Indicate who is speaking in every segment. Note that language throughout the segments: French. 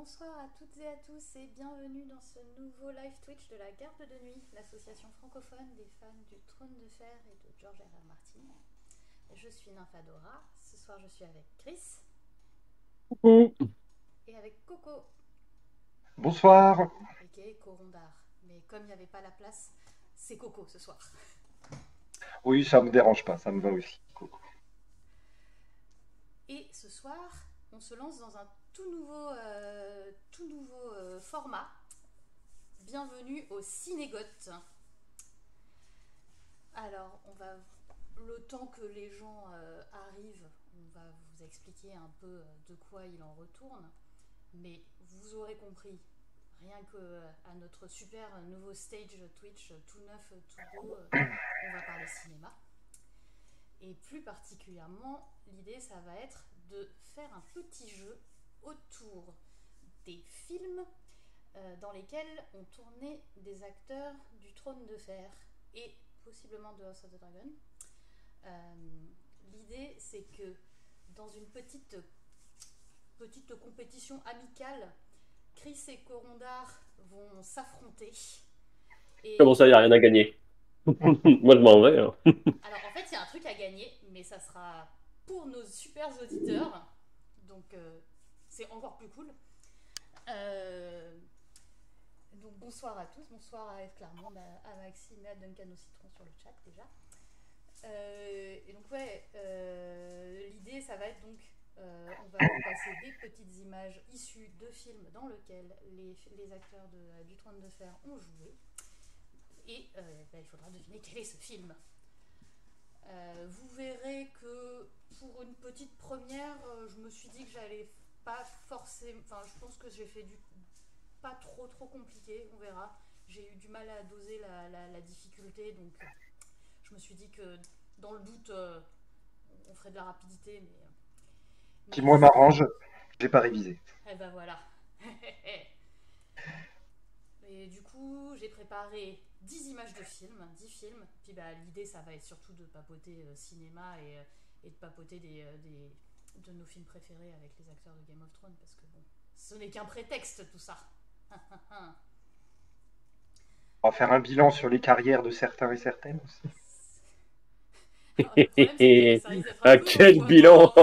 Speaker 1: Bonsoir à toutes et à tous et bienvenue dans ce nouveau live Twitch de la Garde de Nuit, l'association francophone des fans du Trône de Fer et de George R.R. Martin. Je suis Nymphadora, ce soir je suis avec Chris.
Speaker 2: Coucou.
Speaker 1: Et avec Coco.
Speaker 2: Bonsoir.
Speaker 1: Et Corondar. Mais comme il n'y avait pas la place, c'est Coco ce soir.
Speaker 2: Oui, ça me dérange pas, ça me va aussi.
Speaker 1: Et ce soir, on se lance dans un tout nouveau format. Bienvenue au Cinégoth. Alors, le temps que les gens arrivent, on va vous expliquer un peu de quoi il en retourne. Mais vous aurez compris, rien qu'à notre super nouveau stage Twitch, tout neuf, tout beau, on va parler cinéma. Et plus particulièrement, l'idée, ça va être de faire un petit jeu autour des films dans lesquels ont tourné des acteurs du Trône de Fer et possiblement de House of the Dragon. L'idée, c'est que dans une petite compétition amicale, Chris et Corondar vont s'affronter. Et...
Speaker 3: Comment ça, il n'y a rien à gagner? Moi, je m'en vais. Hein.
Speaker 1: Alors, en fait, il y a un truc à gagner, mais ça sera pour nos super auditeurs. Donc, c'est encore plus cool. Donc, bonsoir à tous. Bonsoir à Eve Clermont, à Maxime et à Duncan au citron sur le chat, déjà. Et donc, ouais, l'idée, ça va être donc... on va vous passer des petites images issues de films dans lesquels les acteurs du Trône de Fer ont joué. Et il faudra deviner quel est ce film. Vous verrez que pour une petite première, je me suis dit que j'allais pas forcément... Enfin, je pense que j'ai fait du pas trop compliqué, on verra. J'ai eu du mal à doser la difficulté, donc je me suis dit que dans le doute, on ferait de la rapidité, mais
Speaker 2: Qui moi m'arrange, j'ai pas révisé.
Speaker 1: Eh ben voilà. Et du coup, j'ai préparé 10 images de films, 10 films. Puis l'idée, ça va être surtout de papoter cinéma et de papoter de nos films préférés avec les acteurs de Game of Thrones, parce que bon, ce n'est qu'un prétexte tout ça.
Speaker 2: On va faire un bilan sur les carrières de certains et certaines aussi.
Speaker 1: Alors, le problème, c'est que ça risque d'être un peu
Speaker 3: quel
Speaker 1: long,
Speaker 3: bilan.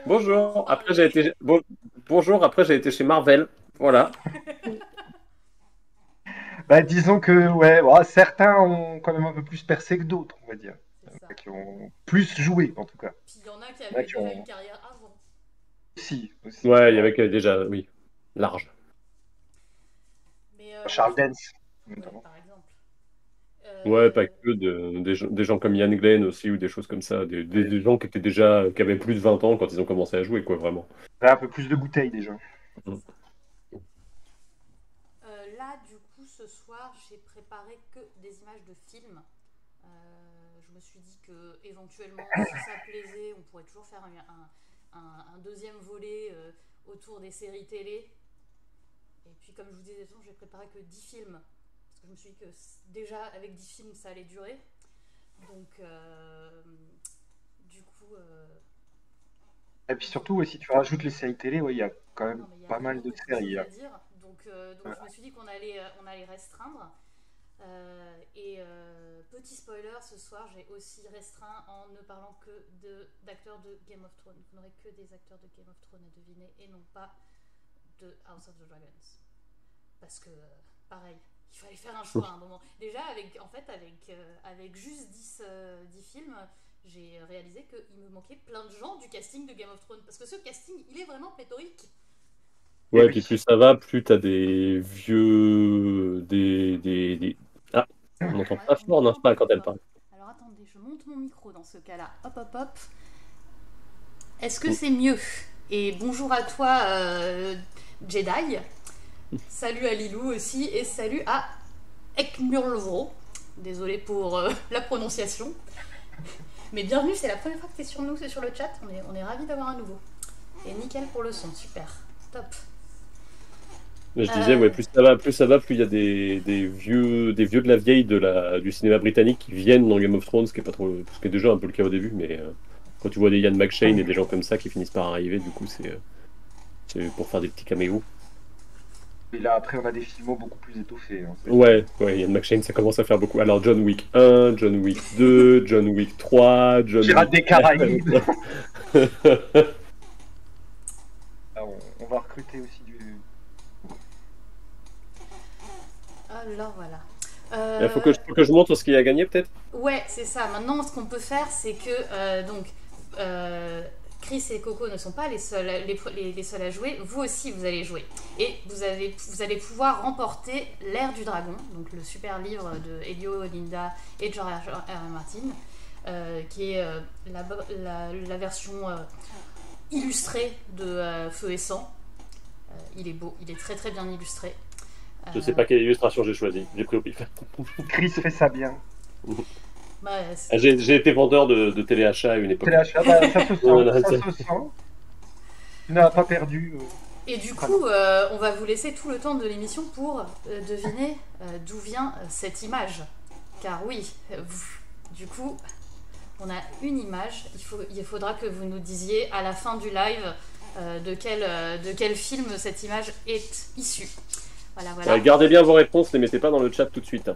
Speaker 1: Bonjour.
Speaker 3: Bonjour, après j'ai été chez Marvel. Voilà.
Speaker 2: Disons que ouais, certains ont quand même un peu plus percé que d'autres, on va dire. Qui ont plus joué, en tout cas.
Speaker 1: Puis il y en a qui avaient déjà une carrière avant.
Speaker 2: Aussi.
Speaker 3: Ouais, il y avait déjà, oui, large.
Speaker 1: Mais,
Speaker 2: Charles Dance,
Speaker 1: notamment. Ouais, par exemple.
Speaker 3: Ouais, pas que des gens comme Ian Glenn aussi, ou des choses comme ça. Des gens qui avaient plus de 20 ans quand ils ont commencé à jouer, quoi, vraiment.
Speaker 2: Un peu plus de bouteilles, déjà.
Speaker 1: Là, du coup, ce soir, j'ai préparé que des images de films. Je me suis dit que éventuellement, si ça plaisait, on pourrait toujours faire un deuxième volet autour des séries télé. Et puis, comme je vous disais, j'ai préparé que 10 films. Parce que je me suis dit que déjà, avec 10 films, ça allait durer. Donc, du coup...
Speaker 2: Et puis surtout, si tu rajoutes les séries télé, il y a quand même pas mal de séries.
Speaker 1: Donc je me suis dit qu'on allait restreindre. Petit spoiler, ce soir, j'ai aussi restreint en ne parlant que d'acteurs de Game of Thrones. Vous n'aurez que des acteurs de Game of Thrones à deviner et non pas de House of the Dragons. Parce que, pareil, il fallait faire un choix à un moment. Déjà, avec juste 10 films, j'ai réalisé qu'il me manquait plein de gens du casting de Game of Thrones. Parce que ce casting, il est vraiment pléthorique.
Speaker 3: Ouais, et puis plus ça va, plus t'as des vieux... Ah, on n'entend pas fort, non, pas quand elle parle.
Speaker 1: Alors attendez, je monte mon micro dans ce cas-là. Hop. Est-ce que c'est mieux? Et bonjour à toi, Jedi. Salut à Lilou aussi. Et salut à Ekmurlvro. Désolé pour la prononciation. Mais bienvenue, c'est la première fois que tu es sur nous, c'est sur le chat. On est ravis d'avoir un nouveau. Et nickel pour le son, super. Top.
Speaker 3: Je disais, ouais, plus ça va, plus il y a des vieux de la vieille du cinéma britannique qui viennent dans Game of Thrones, ce qui est déjà un peu le cas au début, mais quand tu vois des Ian McShane et des gens comme ça qui finissent par arriver, du coup, c'est C'est pour faire des petits caméos.
Speaker 2: Et là, après, on a des films beaucoup plus étoffés. Hein,
Speaker 3: ouais, Ian McShane, ça commence à faire beaucoup. Alors, John Wick 1, John Wick 2, John Wick 3, John
Speaker 2: Pirates
Speaker 3: Wick...
Speaker 2: des Caraïbes. On va recruter aussi du...
Speaker 1: Alors, voilà.
Speaker 3: Il faut que je montre ce qu'il a gagné, peut-être.
Speaker 1: Ouais, c'est ça. Maintenant, ce qu'on peut faire, c'est que Chris et Coco ne sont pas les seuls à jouer. Vous aussi, vous allez jouer. Et vous allez pouvoir remporter l'Ère du Dragon, donc le super livre de Elio Linda et George R. Martin, qui est la version illustrée de Feu et Sang. Il est beau, il est très très bien illustré.
Speaker 3: Je sais pas quelle illustration j'ai choisi, j'ai pris au pif.
Speaker 2: Chris fait ça bien.
Speaker 1: Bah,
Speaker 3: j'ai été vendeur de téléachat à une époque.
Speaker 2: Téléachat, ça se sent, ça se sent. Tu n'as pas perdu.
Speaker 1: Et du coup, on va vous laisser tout le temps de l'émission pour deviner d'où vient cette image. Car oui, du coup, on a une image. Il faudra que vous nous disiez à la fin du live de quel film cette image est issue. Voilà.
Speaker 3: Gardez bien vos réponses, ne les mettez pas dans le chat tout de suite.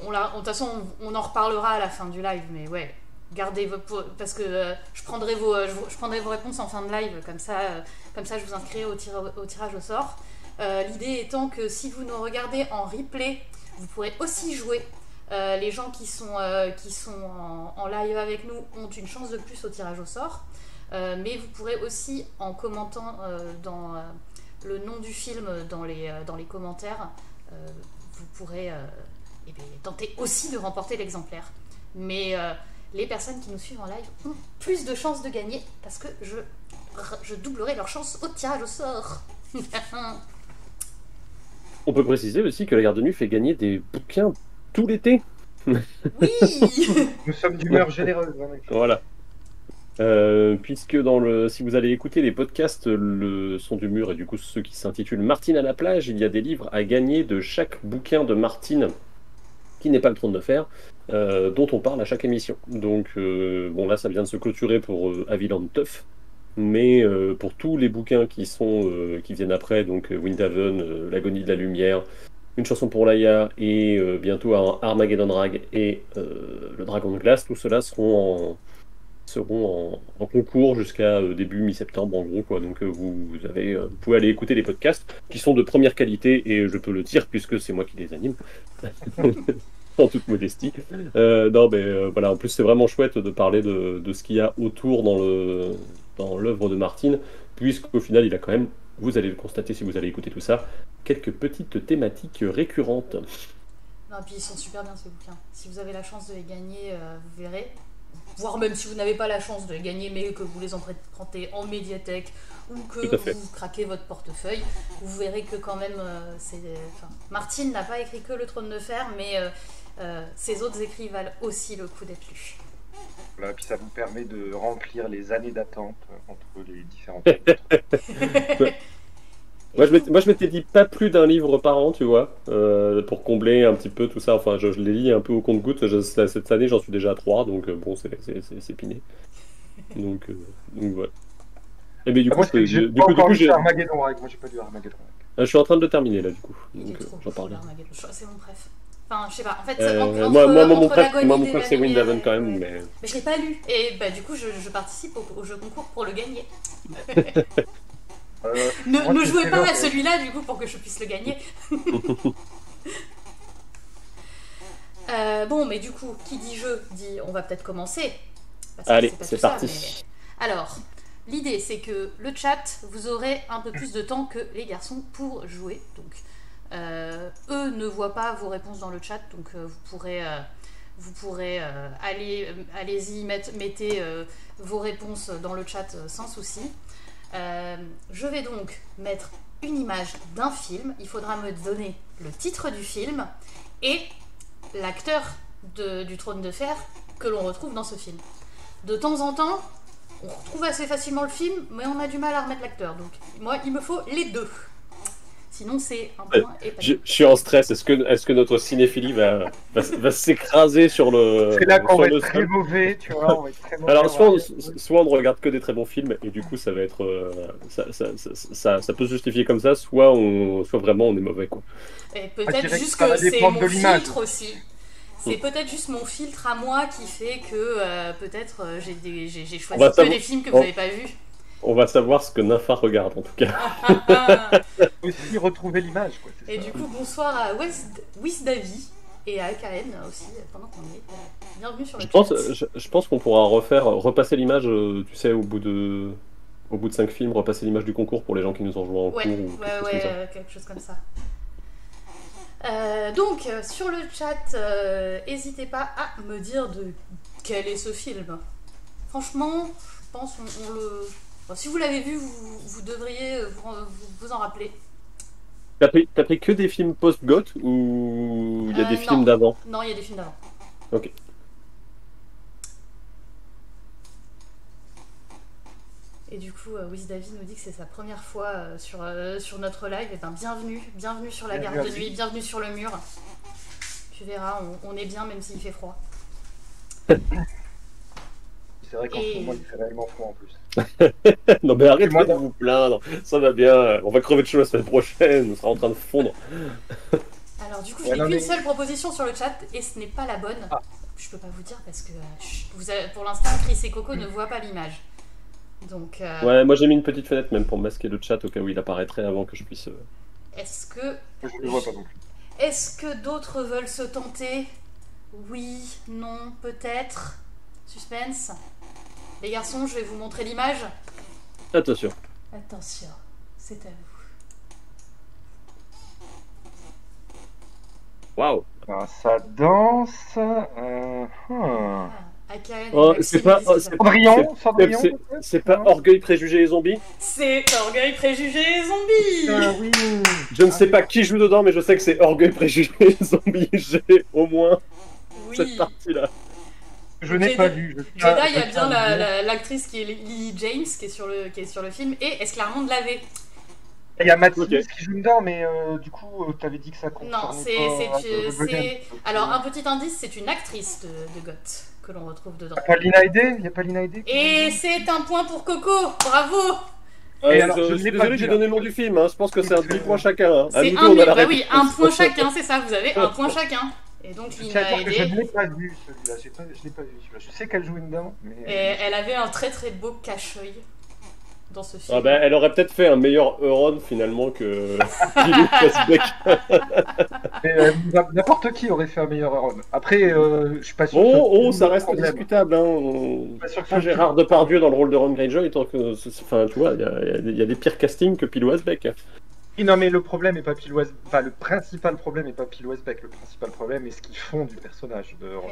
Speaker 1: De toute façon, on en reparlera à la fin du live, mais ouais, gardez parce que je prendrai vos réponses en fin de live, comme ça je vous inscrirai au tirage au sort. L'idée étant que si vous nous regardez en replay, vous pourrez aussi jouer. Les gens qui sont en live avec nous ont une chance de plus au tirage au sort, mais vous pourrez aussi, en commentant dans le nom du film dans les commentaires, vous pourrez tenter aussi de remporter l'exemplaire. Mais les personnes qui nous suivent en live ont plus de chances de gagner parce que je doublerai leur chance au tirage au sort.
Speaker 3: On peut préciser aussi que la Garde de Nuit fait gagner des bouquins tout l'été.
Speaker 1: Oui.
Speaker 2: Nous sommes d'humeur généreuse.
Speaker 3: Voilà. Puisque si vous allez écouter les podcasts Le Son du Mur et du coup ceux qui s'intitulent Martine à la plage, il y a des livres à gagner de chaque bouquin de Martine qui n'est pas le Trône de Fer, dont on parle à chaque émission. Donc bon, là ça vient de se clôturer pour Aviland Tough, mais pour tous les bouquins qui viennent après, donc Windhaven, L'agonie de la lumière, Une chanson pour Laïa et bientôt Armageddon Rag et Le Dragon de glace, tout cela seront en concours jusqu'à début mi-septembre en gros, quoi. Donc vous pouvez aller écouter les podcasts qui sont de première qualité et je peux le dire puisque c'est moi qui les anime en toute modestie. Voilà, en plus c'est vraiment chouette de parler de ce qu'il y a autour dans l'œuvre de Martin, puisqu'au final il a quand même, vous allez le constater si vous allez écouter tout ça, quelques petites thématiques récurrentes.
Speaker 1: Non, puis ils sont super bien ces bouquins. Si vous avez la chance de les gagner, vous verrez. Voire même si vous n'avez pas la chance de les gagner, mais que vous les empruntez en médiathèque ou que vous craquez votre portefeuille, vous verrez que quand même, Martine n'a pas écrit que Le Trône de Fer, mais ses autres écrits valent aussi le coup d'être lus.
Speaker 2: Voilà, puis ça vous permet de remplir les années d'attente entre les différents
Speaker 3: Moi, je m'étais dit pas plus d'un livre par an, tu vois, pour combler un petit peu tout ça. Enfin, je les lis un peu au compte-gouttes. Cette année, j'en suis déjà à 3, donc bon, c'est piné. Donc voilà. Et mais du coup, j'ai
Speaker 2: Armageddon Rag. Moi, j'ai pas lu Armageddon Rag.
Speaker 3: Je suis en train de le terminer là, du coup. Donc j'en parle.
Speaker 1: C'est mon préf. Enfin, je sais pas. En fait,
Speaker 3: mon préf, c'est Windhaven quand même, mais
Speaker 1: je l'ai pas lu. Et bah, du coup, je participe au jeu concours pour le gagner. Ne jouez pas à celui-là du coup pour que je puisse le gagner. Bon, mais du coup, qui dit jeu dit on va peut-être commencer.
Speaker 3: Allez, c'est parti.
Speaker 1: Alors, l'idée c'est que le chat, vous aurez un peu plus de temps que les garçons pour jouer. Donc, eux ne voient pas vos réponses dans le chat, donc vous pourrez allez-y, mettez vos réponses dans le chat sans souci. Je vais donc mettre une image d'un film. Il faudra me donner le titre du film et l'acteur du Trône de Fer que l'on retrouve dans ce film. De temps en temps, on retrouve assez facilement le film, mais on a du mal à remettre l'acteur. Donc, moi, il me faut les deux. Sinon, c'est un point et pas
Speaker 3: Je suis en stress. Est-ce que notre cinéphilie va s'écraser sur le.
Speaker 2: C'est là qu'on va
Speaker 3: sur le
Speaker 2: être très
Speaker 3: sol
Speaker 2: mauvais, tu vois. On va être très mauvais.
Speaker 3: Alors, soit on ne regarde que des très bons films, et du coup, ça va être. Ça peut se justifier comme ça, soit vraiment on est mauvais, quoi.
Speaker 1: Et
Speaker 2: je
Speaker 1: peut-être
Speaker 2: dirais
Speaker 1: juste
Speaker 2: que ça va
Speaker 1: que c'est
Speaker 2: dépendre
Speaker 1: mon
Speaker 2: de l'image.
Speaker 1: filtre aussi. C'est peut-être juste mon filtre à moi qui fait que peut-être j'ai choisi que des films que vous n'avez pas vus.
Speaker 3: On va savoir ce que Nympha regarde, en tout cas.
Speaker 2: Aussi retrouver l'image, quoi.
Speaker 1: Et du coup, bonsoir à Wisdavi et à AKN aussi, pendant qu'on y est. Bienvenue sur le chat.
Speaker 3: Je pense qu'on pourra repasser l'image, tu sais, au bout de 5 films, repasser l'image du concours pour les gens qui nous ont joué en cours.
Speaker 1: Quelque chose comme ça. Donc, sur le chat, n'hésitez pas à me dire de quel est ce film. Franchement, je pense on le... Bon, si vous l'avez vu, vous devriez vous en rappeler.
Speaker 3: T'as pris que des films post-goth ou il y a des films d'avant?
Speaker 1: Non, il y a des films d'avant.
Speaker 3: Ok.
Speaker 1: Et du coup, Wisdavi nous dit que c'est sa première fois sur notre live. Et ben bienvenue sur la garde de nuit, bienvenue sur le mur. Tu verras, on est bien même s'il fait froid.
Speaker 2: C'est vrai qu'en ce moment il fait réellement froid en plus.
Speaker 3: Non mais arrêtez de vous plaindre, ça va bien, on va crever de chaud la semaine prochaine, on sera en train de fondre.
Speaker 1: Alors du coup, je n'ai qu'une seule proposition sur le chat et ce n'est pas la bonne. Je peux pas vous dire parce que pour l'instant, Chris et Coco ne voient pas l'image. Donc,
Speaker 3: ouais, moi j'ai mis une petite fenêtre même pour masquer le chat au cas où il apparaîtrait avant que je puisse...
Speaker 1: Est-ce que...
Speaker 2: Je ne le vois pas non plus.
Speaker 1: Est-ce que d'autres veulent se tenter? Oui, non, peut-être. Suspense. Les garçons, je vais vous montrer l'image.
Speaker 3: Attention.
Speaker 1: Attention, c'est à vous.
Speaker 3: Waouh.
Speaker 2: Ça danse...
Speaker 3: c'est pas Orgueil, Préjugés et Zombies?
Speaker 1: C'est Orgueil, Préjugés et Zombies.
Speaker 2: Oui.
Speaker 3: Je ne sais pas qui joue dedans, mais je sais que c'est Orgueil, Préjugés et Zombies. J'ai au moins cette partie-là.
Speaker 2: Je n'ai pas vu.
Speaker 1: Jedi, il y a bien l'actrice qui est Lily James qui est sur le film et Esclarmonde Lavé.
Speaker 2: Il y a Matt Smith qui joue dedans, mais du coup, tu avais dit que ça compte.
Speaker 1: Non, alors, un petit indice, c'est une actrice de goth que l'on retrouve dedans.
Speaker 2: Il y a pas Lina Headey.
Speaker 1: Et c'est un point pour Coco, bravo.
Speaker 3: Je suis désolé, j'ai donné le nom du film, hein. Je pense que c'est un demi-point chacun. Hein.
Speaker 1: C'est un point chacun, c'est ça, vous avez un point chacun. Et donc Lina Headey...
Speaker 2: Je ne l'ai pas vu celui-là, je l'ai pas vu celui-là. Je sais qu'elle jouait dedans, mais...
Speaker 1: Et elle avait un très très beau cache-œil dans ce film.
Speaker 3: Ah ben, elle aurait peut-être fait un meilleur Euron finalement que
Speaker 2: n'importe qui aurait fait un meilleur Euron. Après, je suis pas sûr.
Speaker 3: Ça reste discutable. Pas Gérard Depardieu dans le rôle de Ron Greyjoy, enfin, tu vois, il y a des pires castings que Pile Westbeck.
Speaker 2: Non, mais le problème est pas Pile Westbeck. Enfin, le principal problème est pas Pile Westbeck. Le principal problème est ce qu'ils font du personnage de Ron.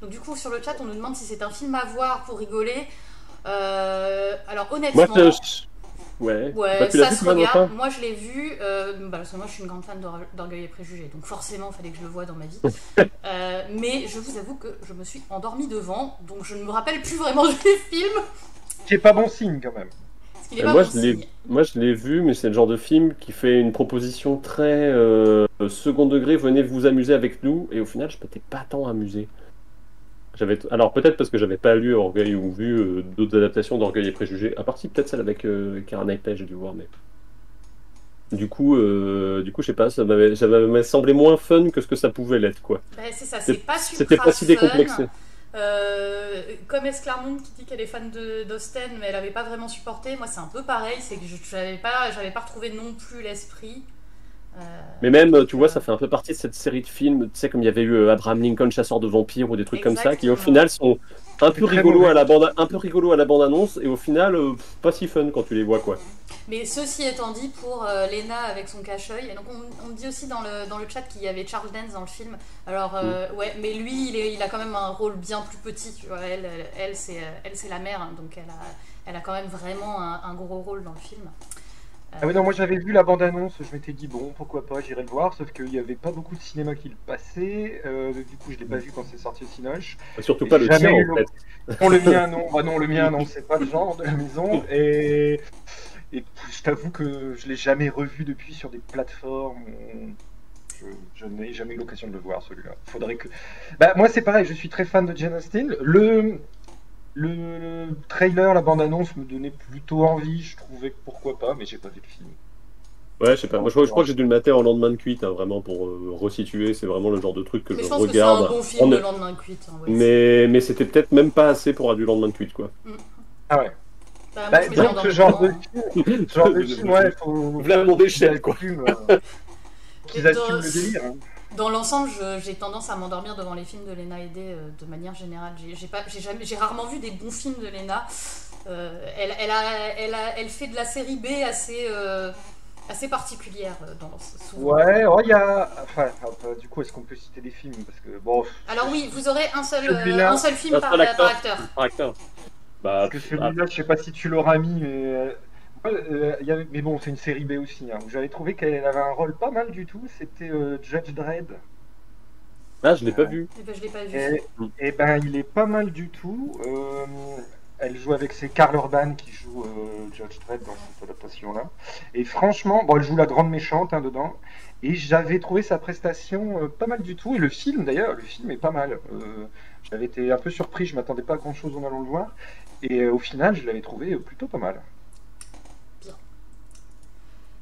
Speaker 1: Donc du coup, sur le chat, on nous demande si c'est un film à voir pour rigoler. Alors honnêtement, ça se regarde. Moi je l'ai vu, parce que moi je suis une grande fan d'Orgueil et Préjugés, donc forcément il fallait que je le voie dans ma vie. Mais je vous avoue que je me suis endormie devant, donc je ne me rappelle plus vraiment du film.
Speaker 2: C'est pas bon signe quand même.
Speaker 3: Moi je l'ai vu, mais c'est le genre de film qui fait une proposition très second degré, venez vous amuser avec nous, et au final je m'étais pas tant amusé. Alors peut-être parce que j'avais pas lu Orgueil ou vu d'autres adaptations d'Orgueil et Préjugés, à part si peut-être celle avec Keira Knightley, j'ai dû voir, mais du coup je sais pas, ça m'avait semblé moins fun que ce que ça pouvait l'être, quoi.
Speaker 1: C'est ça, c'est pas super
Speaker 3: C'était pas si décomplexé.
Speaker 1: Comme Esclarmonde qui dit qu'elle est fan d'Austen, mais elle avait pas vraiment supporté. Moi c'est un peu pareil, c'est que j'avais pas retrouvé non plus l'esprit.
Speaker 3: Mais même, tu vois, ça fait un peu partie de cette série de films, tu sais, comme il y avait eu Abraham Lincoln, chasseur de vampires, ou des trucs comme ça, qui au final sont un peu rigolos à la bande-annonce, et au final, pas si fun quand tu les vois, quoi.
Speaker 1: Mais ceci étant dit, pour Lena avec son cache-œil, et donc on dit aussi dans le chat qu'il y avait Charles Dance dans le film. Alors, ouais, mais lui, il a quand même un rôle bien plus petit, tu vois. Elle c'est la mère, hein, donc elle a quand même vraiment un gros rôle dans le film.
Speaker 2: Ah oui, non, moi j'avais vu la bande-annonce, je m'étais dit bon, pourquoi pas, j'irai le voir, sauf qu'il n'y avait pas beaucoup de cinéma qui le passait, du coup je l'ai pas vu quand c'est sorti au Cinoche.
Speaker 3: Surtout pas le tien, en fait.
Speaker 2: Le mien, non, le mien, non, c'est pas le genre de la maison, et Et je t'avoue que je l'ai jamais revu depuis sur des plateformes. Je n'ai jamais eu l'occasion de le voir, celui-là. Faudrait que. Bah, moi, c'est pareil, je suis très fan de Jane Austen. Le trailer, la bande-annonce me donnait plutôt envie. Je trouvais que pourquoi pas, mais j'ai pas vu le film.
Speaker 3: Ouais, je sais pas. Moi, je crois que j'ai dû le mater en lendemain de cuite, hein, vraiment pour resituer. C'est vraiment le genre de truc que
Speaker 1: Mais
Speaker 3: je
Speaker 1: je pense
Speaker 3: regarde.
Speaker 1: que c'est un bon film de lendemain de cuite. Hein, ouais.
Speaker 3: Mais c'était peut-être même pas assez pour du lendemain de cuite, quoi.
Speaker 2: Ah ouais.
Speaker 1: Bah, moi,
Speaker 2: Bah,
Speaker 1: je m'étais
Speaker 2: donc,
Speaker 1: endormie
Speaker 2: ce genre
Speaker 1: devant.
Speaker 2: de film, ouais, faut.
Speaker 3: Voilà mon échelle, quoi.
Speaker 2: Qu'ils assument le délire. Hein.
Speaker 1: Dans l'ensemble, j'ai tendance à m'endormir devant les films de Lena Headey de manière générale. J'ai rarement vu des bons films de Lena. Elle fait de la série B assez particulière souvent.
Speaker 2: Ouais, oh, il y a. Enfin, du coup, est-ce qu'on peut citer des films? Parce que bon.
Speaker 1: Alors oui, vous aurez un seul film
Speaker 3: Un
Speaker 1: par
Speaker 3: seul acteur.
Speaker 1: acteur.
Speaker 3: Par acteur. Bah,
Speaker 2: Parce que celui-là, je sais pas si tu l'auras mis, mais. Mais bon, c'est une série B aussi. Hein, où j'avais trouvé qu'elle avait un rôle pas mal du tout. C'était Judge Dredd.
Speaker 3: Ah, je l'ai pas vu.
Speaker 1: Eh ben, je l'ai pas vu.
Speaker 2: Et ben, il est pas mal du tout. Elle joue avec c'est Karl Urban qui joue Judge Dredd dans cette adaptation-là. Et franchement, bon, elle joue la grande méchante hein, dedans. Et j'avais trouvé sa prestation pas mal du tout. Et le film, d'ailleurs, le film est pas mal. J'avais été un peu surpris, je m'attendais pas à grand-chose en allant le voir. Et au final, je l'avais trouvé plutôt pas mal.
Speaker 1: Bien.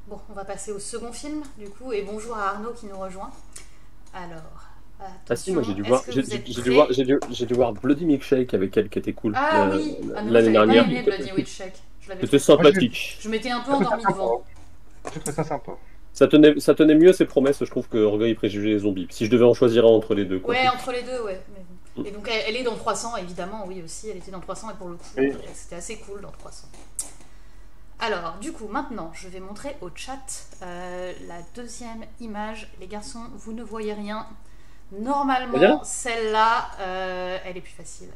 Speaker 1: Bon, on va passer au second film, du coup. Et bonjour à Arnaud qui nous rejoint. Alors...
Speaker 3: Ah si, moi j'ai dû voir Bloody Milkshake avec elle qui était cool l'année dernière.
Speaker 1: Aimé Bloody Milkshake.
Speaker 3: C'était sympathique.
Speaker 1: Je m'étais un peu endormi devant.
Speaker 2: Je trouve ça sympa.
Speaker 3: Ça tenait mieux à ses promesses, je trouve, que Orgueil et Préjugés et Zombies. Si je devais en choisir un entre les deux. Quoi.
Speaker 1: Ouais, entre les deux, ouais. Mais bon. Et donc elle est dans 300, évidemment, oui aussi. Elle était dans 300 et pour le coup, c'était assez cool dans 300. Alors, du coup, maintenant, je vais montrer au chat la deuxième image. Les garçons, vous ne voyez rien. Normalement, celle-là, elle est plus facile.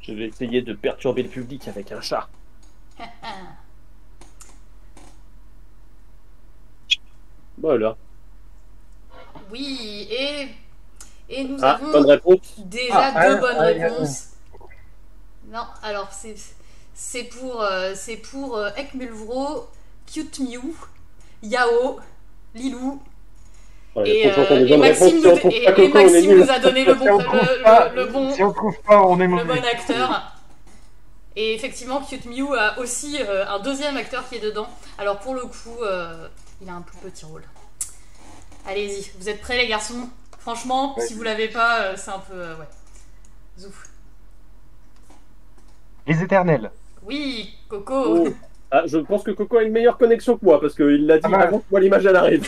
Speaker 3: Je vais essayer de perturber le public avec un chat. Voilà.
Speaker 1: Oui, et nous avons
Speaker 3: bonne réponse.
Speaker 1: déjà deux bonnes réponses. Non, alors c'est pour Ekmulvro, Cute Mew, Yao, Lilou. Et Maxime nous a donné le bon acteur. Et effectivement, Cute Mew a aussi un deuxième acteur qui est dedans. Alors pour le coup, il a un plus petit rôle. Allez-y, vous êtes prêts les garçons? Franchement, si vous l'avez pas, c'est un peu... ouais. Zouf.
Speaker 2: Les Éternels.
Speaker 1: Oui, Coco.
Speaker 3: Ah, je pense que Coco a une meilleure connexion que moi, parce qu'il l'a dit avant que moi l'image elle arrive.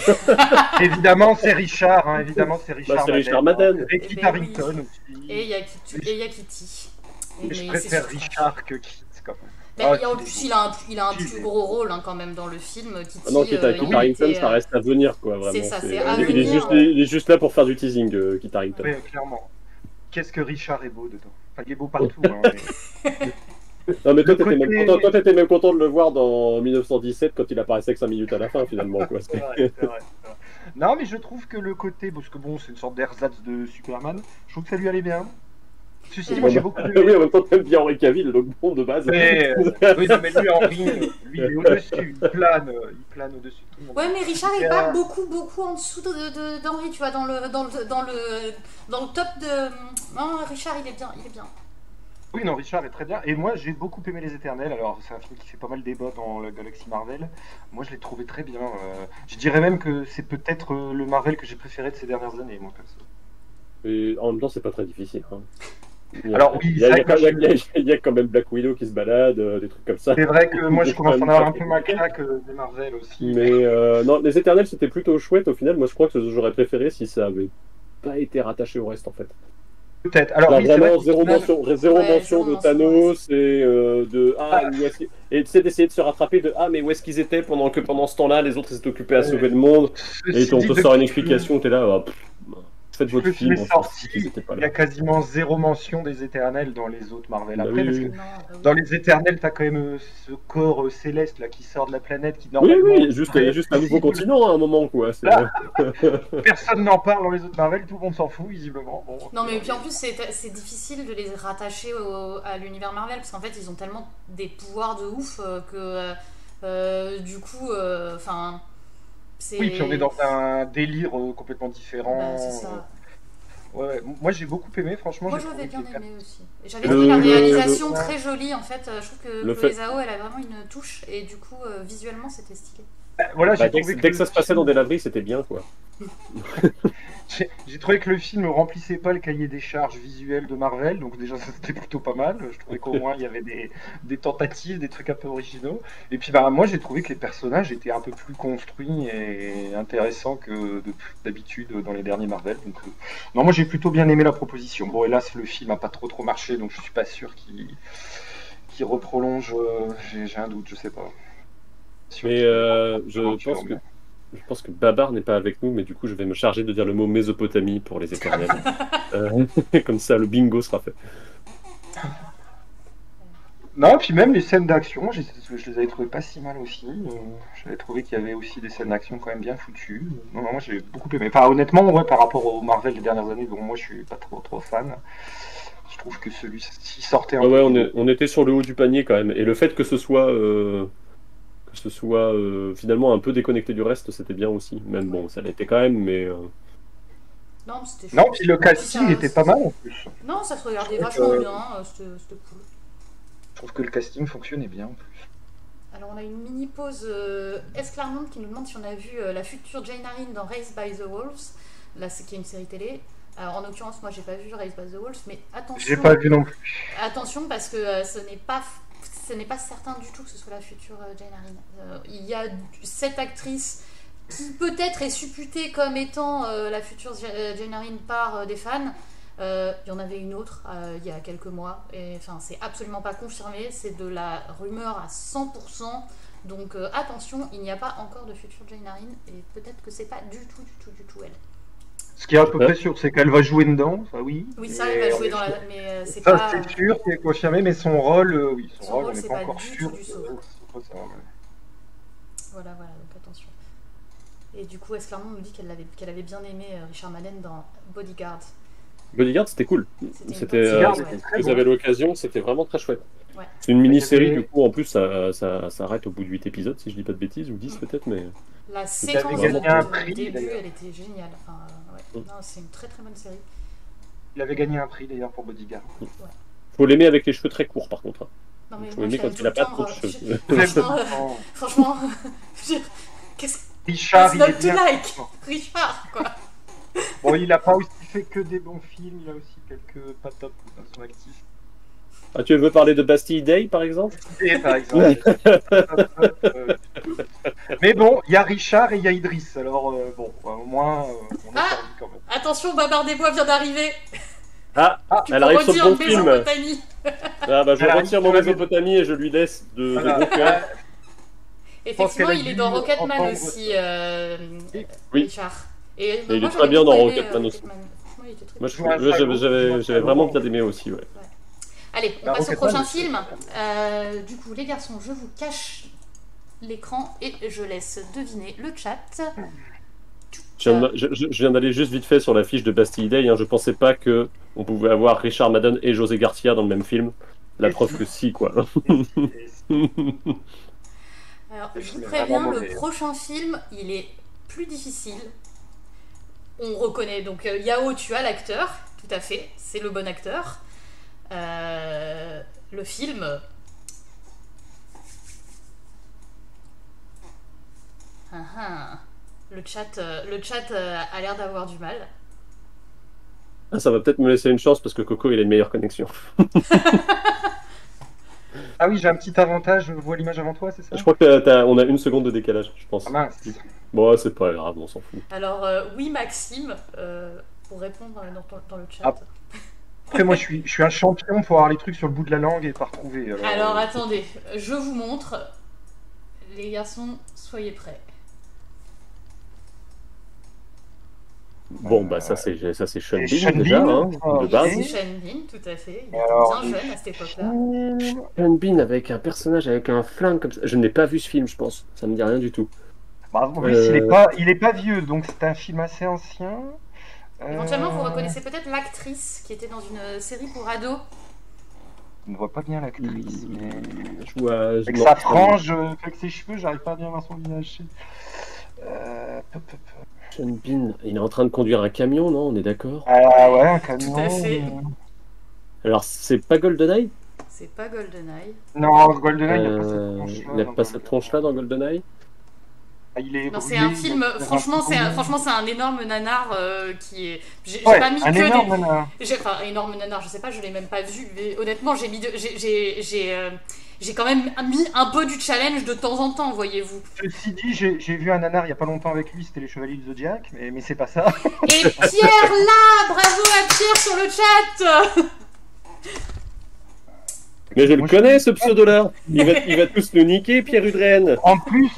Speaker 2: Évidemment, c'est Richard. Hein, évidemment, c'est Richard.
Speaker 3: C'est Richard Madden.
Speaker 2: Et Kit Harington aussi.
Speaker 1: Et il y a Kitty.
Speaker 2: Mais je préfère Richard que Kit, quand même.
Speaker 1: En plus, il a un plus gros rôle hein, quand même dans le film. Kitty,
Speaker 3: non, Kit Harington, ça reste à venir, quoi. Vraiment.
Speaker 1: C'est ça, c'est à venir.
Speaker 3: Il est juste là pour faire du teasing, Kit Harington.
Speaker 2: Oui, clairement. Qu'est-ce que Richard est beau dedans. Enfin, il est beau partout. Hein,
Speaker 3: Non, mais toi, t'étais même content de le voir dans 1917 quand il apparaissait que 5 minutes à la fin, finalement. Quoi.
Speaker 2: C'est vrai. Non, mais je trouve que le côté, parce que bon, c'est une sorte d'ersatz de Superman, je trouve que ça lui allait bien. Ceci, moi j'ai beaucoup aimé.
Speaker 3: Oui, en même temps, t'aimes bien Henry Cavill, donc bon, de base.
Speaker 2: Oui, non, mais lui, Henry, lui, il est au-dessus, il plane au-dessus de tout le monde.
Speaker 1: Ouais, mais Richard est pas beaucoup en dessous d'Henry, tu vois, dans le top de... Non, Richard, il est bien.
Speaker 2: Oui, non, Richard est très bien. Et moi, j'ai beaucoup aimé Les Éternels. Alors, c'est un film qui fait pas mal débat dans la galaxie Marvel. Moi, je l'ai trouvé très bien. Je dirais même que c'est peut-être le Marvel que j'ai préféré de ces dernières années, moi, perso.
Speaker 3: Et en même temps, c'est pas très difficile. Hein.
Speaker 2: Alors, oui,
Speaker 3: il y a quand même Black Widow qui se balade, des trucs comme ça.
Speaker 2: C'est vrai que moi, je commence à en avoir un peu ma claque des Marvel aussi.
Speaker 3: Mais non, Les Éternels, c'était plutôt chouette au final. Moi, je crois que j'aurais préféré si ça avait pas été rattaché au reste, en fait.
Speaker 2: Peut-être. Alors, oui,
Speaker 3: vraiment zéro mention de Thanos et tu sais d'essayer de se rattraper de mais où est-ce qu'ils étaient pendant ce temps-là les autres ils étaient occupés à sauver le monde et on te sort une explication t'es là faites votre film
Speaker 2: il y a quasiment zéro mention des Éternels dans les autres Marvel après parce que dans les Éternels t'as quand même ce corps céleste là qui sort de la planète qui normalement
Speaker 3: il y a juste un nouveau continent à un moment quoi.
Speaker 2: Personne n'en parle dans les autres Marvel, tout le monde s'en fout visiblement. Bon,
Speaker 1: non mais puis en plus c'est difficile de les rattacher à l'univers Marvel parce qu'en fait ils ont tellement des pouvoirs de ouf que Du coup, enfin, c'est.
Speaker 2: Oui, puis on est dans un délire complètement différent.
Speaker 1: Bah, c'est ça.
Speaker 2: Ouais, moi j'ai beaucoup aimé, franchement.
Speaker 1: Moi
Speaker 2: j'ai
Speaker 1: j'avais
Speaker 2: trouvé
Speaker 1: bien
Speaker 2: que les
Speaker 1: aimé aussi. Et j'avais
Speaker 3: Le-
Speaker 1: trouvé la
Speaker 3: le-
Speaker 1: réalisation
Speaker 2: le-
Speaker 1: très jolie en fait. Je trouve que
Speaker 3: Le
Speaker 1: Chloé
Speaker 3: fait-
Speaker 1: Zhao elle a vraiment une touche et du coup visuellement c'était stylé.
Speaker 2: Voilà, j'ai
Speaker 3: Bah,
Speaker 2: trouvé
Speaker 3: dès que ça
Speaker 2: le
Speaker 3: se passait
Speaker 2: film-
Speaker 3: dans des laveries, c'était bien, quoi.
Speaker 2: J'ai trouvé que le film ne remplissait pas le cahier des charges visuelles de Marvel, donc déjà ça c'était plutôt pas mal. Je trouvais qu'au moins il y avait des tentatives, des trucs un peu originaux. Et puis bah, moi j'ai trouvé que les personnages étaient un peu plus construits et intéressants que d'habitude dans les derniers Marvel. Donc, non, moi j'ai plutôt bien aimé la proposition. Bon, hélas, le film a pas trop marché, donc je suis pas sûr qu'il reprolonge. J'ai un doute, je sais pas. Sûr
Speaker 3: Mais
Speaker 2: qu'il va
Speaker 3: je
Speaker 2: aventure,
Speaker 3: pense que
Speaker 2: mais-
Speaker 3: je pense que Babar n'est pas avec nous, mais du coup, je vais me charger de dire le mot Mésopotamie pour les éternels. Comme ça, le bingo sera fait.
Speaker 2: Non, puis même les scènes d'action, je les avais trouvées pas si mal aussi. J'avais trouvé qu'il y avait aussi des scènes d'action quand même bien foutues. Non, moi j'ai beaucoup aimé. Enfin, honnêtement, ouais, par rapport au Marvel des dernières années, dont moi je suis pas trop fan, je trouve que celui-ci sortait un
Speaker 3: Ouais,
Speaker 2: peu.
Speaker 3: ouais, on était sur le haut du panier quand même. Et le fait que ce soit, finalement un peu déconnecté du reste, c'était bien aussi. Même bon, ça l'était quand même, mais
Speaker 1: Non, mais c'était
Speaker 2: Non,
Speaker 1: chouette.
Speaker 2: puis le casting
Speaker 1: Ça-
Speaker 2: était pas mal en plus.
Speaker 1: Non, ça se regardait
Speaker 2: Donc,
Speaker 1: vachement bien. C'était cool.
Speaker 2: Je trouve que le casting fonctionnait bien en plus.
Speaker 1: Alors on a une mini pause Esclarmonde qui nous demande si on a vu la future Jane Arryn dans Raised by the Wolves, là c'est qui est une série télé. Alors en l'occurrence moi j'ai pas vu Raised by the Wolves, mais attention.
Speaker 2: J'ai pas vu non plus.
Speaker 1: Attention parce que ce n'est pas certain du tout que ce soit la future Jane Arryn. Il y a cette actrice qui peut-être est supputée comme étant la future Jane Arryn par des fans. Il y en avait une autre il y a quelques mois et enfin c'est absolument pas confirmé, c'est de la rumeur à 100%, donc attention, il n'y a pas encore de future Jane Arryn et peut-être que c'est pas du tout elle.
Speaker 2: Ce qui est à peu près sûr, c'est qu'elle va jouer dedans, ça oui.
Speaker 1: Oui, ça
Speaker 2: Mais
Speaker 1: elle va
Speaker 2: en
Speaker 1: jouer dans
Speaker 2: effet,
Speaker 1: la mais c'est
Speaker 2: ça
Speaker 1: pas
Speaker 2: c'est sûr, c'est confirmé, mais son rôle, oui, son
Speaker 1: Son
Speaker 2: rôle,
Speaker 1: rôle,
Speaker 2: on n'est
Speaker 1: c'est
Speaker 2: pas
Speaker 1: pas
Speaker 2: encore
Speaker 1: du
Speaker 2: sûr.
Speaker 1: tout du saut.
Speaker 2: C'est pas ça, ouais.
Speaker 1: voilà donc attention. Et du coup Esclarmonde nous dit qu'elle avait bien aimé Richard Madden dans Bodyguard.
Speaker 3: Bodyguard, c'était cool.
Speaker 1: C'était
Speaker 3: C'était,
Speaker 1: une bonne
Speaker 2: Bodyguard,
Speaker 1: série, ouais.
Speaker 2: très
Speaker 3: vous
Speaker 2: bon.
Speaker 3: avez l'occasion, c'était vraiment très chouette.
Speaker 1: Ouais.
Speaker 3: C'est une mini-série,
Speaker 2: Il y avait-
Speaker 3: du coup, en plus, ça s'arrête au bout de 8 épisodes, si je dis pas de bêtises, ou 10 peut-être, mais.
Speaker 1: La séquence
Speaker 2: gagné
Speaker 1: de
Speaker 2: un prix,
Speaker 1: début,
Speaker 2: d'ailleurs.
Speaker 1: elle était géniale. Enfin, ouais. Non, c'est une très très bonne série.
Speaker 2: Il avait gagné un prix d'ailleurs pour Bodyguard.
Speaker 3: Faut l'aimer avec les cheveux très courts, par contre.
Speaker 1: Non, mais
Speaker 3: Faut
Speaker 1: moi,
Speaker 3: l'aimer
Speaker 1: je
Speaker 3: quand
Speaker 1: l'avais
Speaker 3: il a
Speaker 1: tout le
Speaker 3: pas trop de
Speaker 1: temps,
Speaker 3: cheveux.
Speaker 1: franchement, franchement, je veux dire, qu'est-ce
Speaker 2: Richard,
Speaker 1: It's
Speaker 2: il
Speaker 1: not
Speaker 2: est
Speaker 1: to
Speaker 2: bien.
Speaker 1: like Richard, quoi.
Speaker 2: Bon, il a pas aussi fait que des bons films, il a aussi quelques pas top dans son actif.
Speaker 3: Ah, tu veux parler de Bastille Day, par exemple?
Speaker 2: Et, par exemple. Mais bon, il y a Richard et il y a Idriss, alors bon, au moins on a
Speaker 1: Ah
Speaker 2: servi quand même.
Speaker 1: Attention, Babar des Bois vient d'arriver.
Speaker 3: Ah,
Speaker 1: Tu
Speaker 3: elle
Speaker 1: peux
Speaker 3: arrive sur le
Speaker 1: redire
Speaker 3: bon film.
Speaker 1: Mésopotamie.
Speaker 3: Ah, bah, je
Speaker 2: Elle arrive
Speaker 3: retire
Speaker 2: sur
Speaker 3: mon
Speaker 2: la-
Speaker 3: Mésopotamie et je lui laisse de
Speaker 2: Voilà.
Speaker 3: bon cœur.
Speaker 1: Effectivement,
Speaker 2: qu'elle a
Speaker 1: il est
Speaker 2: dû
Speaker 1: dans Rocketman
Speaker 2: entendre-
Speaker 1: aussi,
Speaker 3: Oui.
Speaker 1: Richard. Et
Speaker 3: il est
Speaker 1: moi,
Speaker 3: très
Speaker 1: j'avais
Speaker 3: bien
Speaker 1: beaucoup
Speaker 3: dans
Speaker 1: aimé,
Speaker 3: Rocketman aussi.
Speaker 1: Franchement, il était très
Speaker 3: Moi,
Speaker 1: cool.
Speaker 3: j'avais vraiment bien aimé aussi, ouais.
Speaker 1: Allez, on
Speaker 2: Bah,
Speaker 1: passe au
Speaker 2: Rocketman,
Speaker 1: prochain
Speaker 2: c'est-
Speaker 1: film. Du coup, les garçons, je vous cache l'écran et je laisse deviner le chat.
Speaker 3: Je viens d'aller juste vite fait sur la fiche de Bastille Day. Hein. Je pensais pas que on pouvait avoir Richard Madden et José Garcia dans le même film. La preuve que si, quoi.
Speaker 1: Alors,
Speaker 2: Le
Speaker 1: je
Speaker 2: film
Speaker 1: vous
Speaker 2: est
Speaker 1: préviens,
Speaker 2: vraiment
Speaker 1: le
Speaker 2: mauvais.
Speaker 1: prochain film, il est plus difficile. On reconnaît donc Yao, tu as l'acteur, tout à fait, c'est le bon acteur. Le film. Le chat a l'air d'avoir du mal.
Speaker 3: Ah, ça va peut-être me laisser une chance parce que Coco il a une meilleure connexion.
Speaker 2: Ah oui, j'ai un petit avantage, je vois l'image avant toi, c'est ça?
Speaker 3: Je crois que on a une seconde de décalage, je pense.
Speaker 2: Ah mince.
Speaker 3: Bon, c'est pas grave, on s'en fout.
Speaker 1: Alors, oui, Maxime, pour répondre dans le chat.
Speaker 2: Ah. Après, moi, je suis un champion pour avoir les trucs sur le bout de la langue et pas retrouver.
Speaker 1: Alors, attendez, je vous montre. Les garçons, soyez prêts.
Speaker 3: Bon, bah ça c'est Sean
Speaker 2: Et
Speaker 3: Bean
Speaker 2: Sean
Speaker 3: déjà,
Speaker 2: Bean,
Speaker 3: hein, de base.
Speaker 1: C'est Sean Bean, tout à fait. Il était
Speaker 2: Alors,
Speaker 1: bien jeune à cette époque-là.
Speaker 3: Sean Bean avec un personnage avec un flingue comme ça. Je n'ai pas vu ce film, je pense. Ça me dit rien du tout.
Speaker 2: Bah, en plus, il est pas vieux, donc c'est un film assez ancien.
Speaker 1: Éventuellement, vous reconnaissez peut-être l'actrice qui était dans une série pour ados.
Speaker 2: Je ne vois pas bien l'actrice, mais...
Speaker 3: Je vois.
Speaker 2: Avec sa frange, avec ses cheveux, j'arrive pas à bien voir son visage.
Speaker 3: Sean Bean, il est en train de conduire un camion, non? On est d'accord?
Speaker 2: Ah ouais, un camion.
Speaker 1: Tout à fait.
Speaker 3: Alors, c'est pas GoldenEye?
Speaker 1: C'est pas GoldenEye.
Speaker 2: Non, GoldenEye, il n'y a pas cette tronche-là.
Speaker 3: Il n'y a pas cette tronche-là dans GoldenEye?
Speaker 2: Ah, il est
Speaker 1: Non, c'est
Speaker 2: brûlé,
Speaker 1: un film.
Speaker 2: il est
Speaker 1: Franchement,
Speaker 2: brûlé.
Speaker 1: c'est un énorme nanar qui est. J'ai
Speaker 2: Ouais,
Speaker 1: pas mis
Speaker 2: un
Speaker 1: que
Speaker 2: énorme
Speaker 1: des.
Speaker 2: nanar.
Speaker 1: Enfin, énorme nanar, je sais pas, je l'ai même pas vu. Mais honnêtement, j'ai mis. J'ai quand même mis un peu du challenge de temps en temps, voyez-vous.
Speaker 2: Ceci dit, j'ai vu un nanar il y a pas longtemps avec lui, c'était les Chevaliers du Zodiac, mais c'est pas ça.
Speaker 1: Et Pierre là, bravo à Pierre sur le chat.
Speaker 3: Mais je le
Speaker 2: Moi,
Speaker 3: connais, ce pseudo-là. Il va tous nous niquer, Pierre Udren.
Speaker 2: En plus,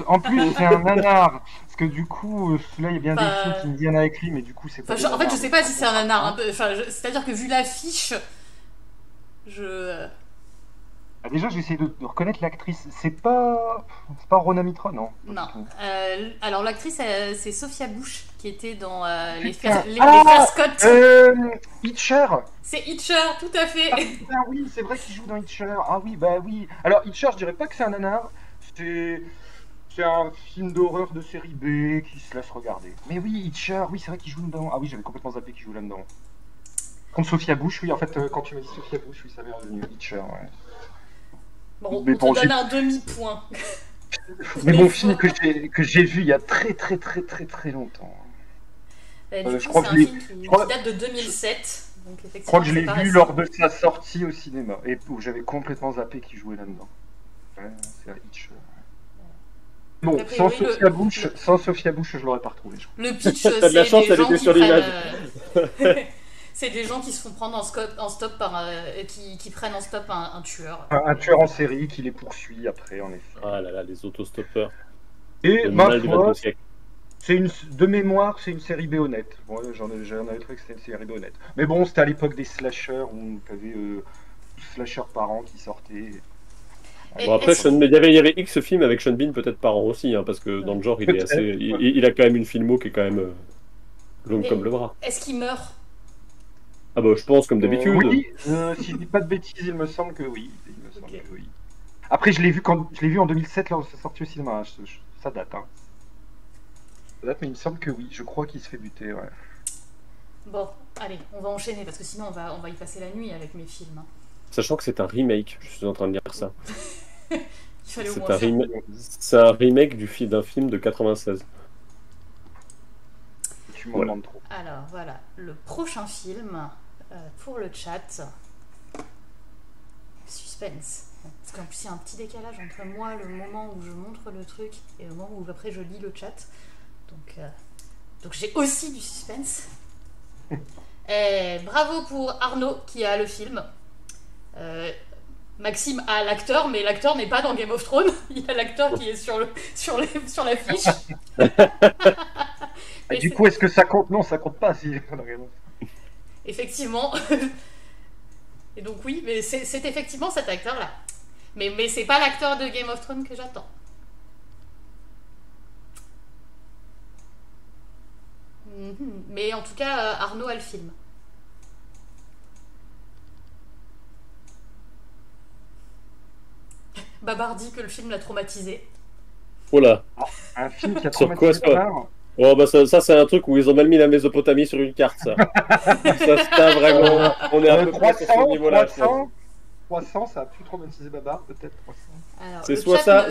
Speaker 2: c'est un nanar. Parce que du coup, celui-là, il y a bien
Speaker 1: Bah,
Speaker 2: des films qui me viennent avec lui, mais du coup, c'est pas.
Speaker 1: Enfin,
Speaker 2: des
Speaker 1: en fait, je
Speaker 2: nanars.
Speaker 1: sais pas si c'est un nanar. Un peu, enfin, c'est-à-dire que vu l'affiche, je.
Speaker 2: Ah, déjà, j'ai essayé de reconnaître l'actrice. C'est pas Rona Mitra, non. Pas
Speaker 1: Non.
Speaker 2: du tout.
Speaker 1: Alors l'actrice, c'est Sophia Bush qui était dans les
Speaker 2: Putain.
Speaker 1: frères Scott.
Speaker 2: Hitcher.
Speaker 1: C'est Hitcher, tout à fait.
Speaker 2: Ah putain, oui, c'est vrai qu'il joue dans Hitcher. Ah oui, bah oui. Alors Hitcher, je dirais pas que c'est un nanar. C'est un film d'horreur de série B qui se laisse regarder. Mais oui, Hitcher, oui, c'est vrai qu'il joue dedans. Ah oui, j'avais complètement zappé qu'il joue là-dedans. Contre Sophia Bush, oui, en fait, quand tu m'as dit Sophia Bush, oui, ça m'est revenu. Hitcher, ouais.
Speaker 1: Bon,
Speaker 2: Mais
Speaker 1: on
Speaker 2: bon,
Speaker 1: te donne un demi-point.
Speaker 2: Mais bon, film que j'ai vu il y a très longtemps.
Speaker 1: Du coup,
Speaker 2: je crois
Speaker 1: c'est
Speaker 2: que
Speaker 1: un film qui
Speaker 2: crois-
Speaker 1: date de 2007. Donc,
Speaker 2: Je
Speaker 1: effectivement,
Speaker 2: crois que je
Speaker 1: c'est
Speaker 2: l'ai
Speaker 1: pas
Speaker 2: vu
Speaker 1: récent.
Speaker 2: lors de sa sortie au cinéma et où j'avais complètement zappé qu'il jouait là-dedans. Ouais, c'est un Hitcher. Bon,
Speaker 1: Après,
Speaker 2: sans
Speaker 1: oui,
Speaker 2: Sophia Bush, je l'aurais pas retrouvé. Je crois.
Speaker 1: Le pitch,
Speaker 3: T'as de
Speaker 1: c'est
Speaker 3: la chance,
Speaker 1: des
Speaker 3: elle
Speaker 1: gens
Speaker 3: était
Speaker 1: qui
Speaker 3: sur
Speaker 1: prennent.
Speaker 3: l'image.
Speaker 1: C'est des gens qui se font prendre en stop par. Qui prennent en stop un tueur.
Speaker 2: Un tueur en série qui les poursuit après, en effet.
Speaker 3: Ah là là, les autostoppeurs.
Speaker 2: Et
Speaker 3: Le
Speaker 2: ma
Speaker 3: mal du
Speaker 2: foi,
Speaker 3: 22e siècle.
Speaker 2: de mémoire, c'est une série B honnête. Bon, j'en avais trouvé que c'était une série B honnête. Mais bon, c'était à l'époque des slashers où tu avais slashers par an qui sortaient.
Speaker 1: Et
Speaker 3: Bon, après,
Speaker 1: est-ce-
Speaker 3: il y avait X films avec Sean Bean peut-être par an aussi, hein, parce que dans le genre, il est
Speaker 2: Peut-être,
Speaker 3: assez.
Speaker 2: ouais.
Speaker 3: Il a quand même une filmo qui est quand même longue
Speaker 1: Et-
Speaker 3: comme le bras.
Speaker 1: Est-ce qu'il meurt?
Speaker 3: Ah bah, je pense comme d'habitude.
Speaker 2: Oui, si je dis pas de bêtises, il me semble que oui. Il me semble
Speaker 1: Ok.
Speaker 2: que oui. Après, je l'ai vu en 2007 lors de sa sortie au cinéma. Ça date, hein. Ça date, mais il me semble que oui. Je crois qu'il se fait buter, ouais.
Speaker 1: Bon, allez, on va enchaîner parce que sinon on va y passer la nuit avec mes films. Hein.
Speaker 3: Sachant que c'est un remake, je suis en train de dire ça.
Speaker 1: Il fallait au
Speaker 3: C'est
Speaker 1: moins
Speaker 3: un,
Speaker 1: faire.
Speaker 3: c'est un remake d'un film de 96.
Speaker 2: Tu m'en
Speaker 3: Voilà.
Speaker 2: demandes trop.
Speaker 1: Alors voilà, le prochain film pour le chat. Suspense. Parce qu'en plus il y a un petit décalage entre moi, le moment où je montre le truc, et le moment où après je lis le chat. Donc j'ai aussi du suspense. Et bravo pour Arnaud qui a le film. Maxime a l'acteur, mais l'acteur n'est pas dans Game of Thrones. Il y a l'acteur qui est sur l'affiche.
Speaker 2: Et du coup, est-ce que ça compte? Non, ça compte pas. Si...
Speaker 1: Effectivement. Et donc oui, mais c'est effectivement cet acteur-là. Mais c'est pas l'acteur de Game of Thrones que j'attends. Mais en tout cas, Arnaud a le film. Babar dit que le film l'a traumatisé.
Speaker 3: Oh là.
Speaker 2: Un film qui a
Speaker 3: Sur quoi,
Speaker 2: traumatisé
Speaker 3: ça
Speaker 2: Babar.
Speaker 3: Oh bah ça c'est un truc où ils ont mal mis la Mésopotamie sur une carte, ça. Ça vraiment, on est à peu près sur ce niveau-là. je pense.
Speaker 2: 300, ça a pu traumatiser Babar, peut-être 300.
Speaker 1: Alors,
Speaker 3: C'est
Speaker 1: le
Speaker 3: soit
Speaker 1: chat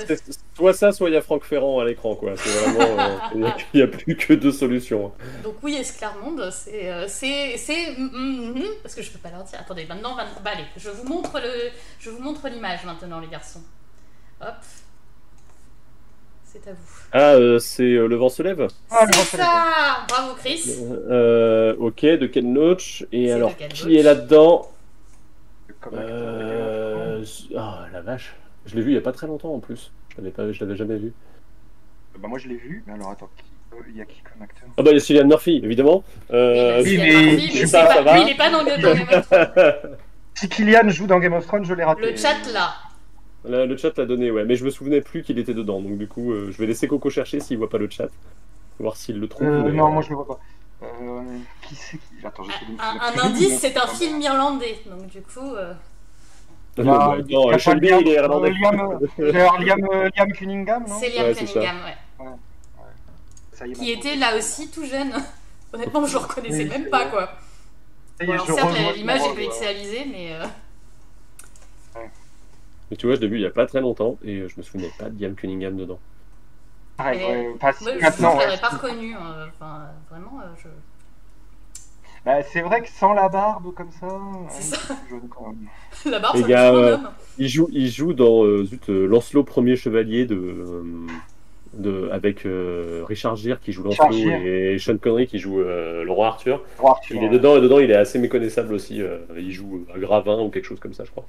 Speaker 3: ça, soit il y a Franck Ferrand à l'écran, quoi. C'est vraiment, il n'y a plus que deux solutions.
Speaker 1: Donc oui, Esclarmonde, parce que je peux pas leur dire. Attendez, maintenant, bah allez, je vous montre l'image maintenant, les garçons. Hop, c'est à vous.
Speaker 3: Ah, c'est Le vent se lève.
Speaker 2: Ah,
Speaker 1: C'est ça. Bravo, Chris.
Speaker 3: Ok, de Ken Loach. Et
Speaker 1: C'est
Speaker 3: alors,
Speaker 1: de Ken
Speaker 3: qui
Speaker 1: Loach.
Speaker 3: est là-dedans?
Speaker 2: Comme acteur.
Speaker 3: Ah la vache, je l'ai vu il y a pas très longtemps en plus. Je l'avais jamais vu.
Speaker 2: Bah, moi, je l'ai vu, mais alors attends, il y a qui comme acteur?
Speaker 3: Ah bah il y a Cillian Murphy, évidemment.
Speaker 1: Oui, bah,
Speaker 2: oui,
Speaker 1: Cillian
Speaker 2: mais
Speaker 1: Murphy,
Speaker 2: je sais
Speaker 3: pas,
Speaker 1: c'est
Speaker 3: ça va.
Speaker 1: lui, il est pas dans Game of Thrones.
Speaker 2: Si Kylian joue dans Game of Thrones, je l'ai raté.
Speaker 1: Le chat là.
Speaker 3: Le chat l'a donné, ouais, mais je me souvenais plus qu'il était dedans, donc du coup, je vais laisser Coco chercher s'il voit pas le chat, voir s'il le trouve. mais-
Speaker 2: Non, moi je le vois pas. Qui c'est qui... Attends, j'essaie de me
Speaker 1: Un
Speaker 2: souvenir.
Speaker 1: indice, c'est un film irlandais, donc du coup.
Speaker 2: Il y a- il y a
Speaker 3: Sean
Speaker 2: pas
Speaker 3: Bean, il est
Speaker 2: Liam,
Speaker 3: irlandais.
Speaker 2: Liam Cunningham, non?
Speaker 1: C'est Liam
Speaker 3: Ouais, c'est ça.
Speaker 1: Cunningham, ouais.
Speaker 2: Ça y est,
Speaker 1: Qui
Speaker 2: maintenant,
Speaker 1: était là aussi tout jeune. Honnêtement, je le reconnaissais
Speaker 2: Oui,
Speaker 1: même
Speaker 2: c'est
Speaker 1: pas,
Speaker 2: vrai.
Speaker 1: quoi.
Speaker 2: Ça y
Speaker 1: Bon,
Speaker 2: est,
Speaker 1: alors
Speaker 2: je
Speaker 1: certes,
Speaker 2: revois
Speaker 1: l'image
Speaker 2: son
Speaker 1: est
Speaker 2: rôle, ouais.
Speaker 1: pixelisée, mais...
Speaker 3: Et tu vois, je l'ai vu il y a pas très longtemps et je me souvenais pas de Liam Cunningham dedans.
Speaker 2: Pareil,
Speaker 1: mais
Speaker 2: ouais, enfin, si,
Speaker 1: moi, je
Speaker 2: maintenant,
Speaker 1: l'aurais
Speaker 2: ouais.
Speaker 1: pas reconnu. Enfin, vraiment, je...
Speaker 2: Bah, c'est vrai que sans la barbe comme ça,
Speaker 1: C'est
Speaker 2: ouais,
Speaker 1: ça.
Speaker 2: plus jeune quand même.
Speaker 1: La barbe,
Speaker 3: Les
Speaker 1: ça fait
Speaker 3: gars,
Speaker 1: trop un homme.
Speaker 3: il joue dans Lancelot Premier Chevalier avec Richard Gere qui joue
Speaker 2: Richard
Speaker 3: Lancelot
Speaker 2: Gere.
Speaker 3: et Sean Connery qui joue le roi Arthur.
Speaker 2: Pour Arthur,
Speaker 3: Il est
Speaker 2: ouais.
Speaker 3: dedans et dedans il est assez méconnaissable aussi. Il joue à Gravin ou quelque chose comme ça, je crois.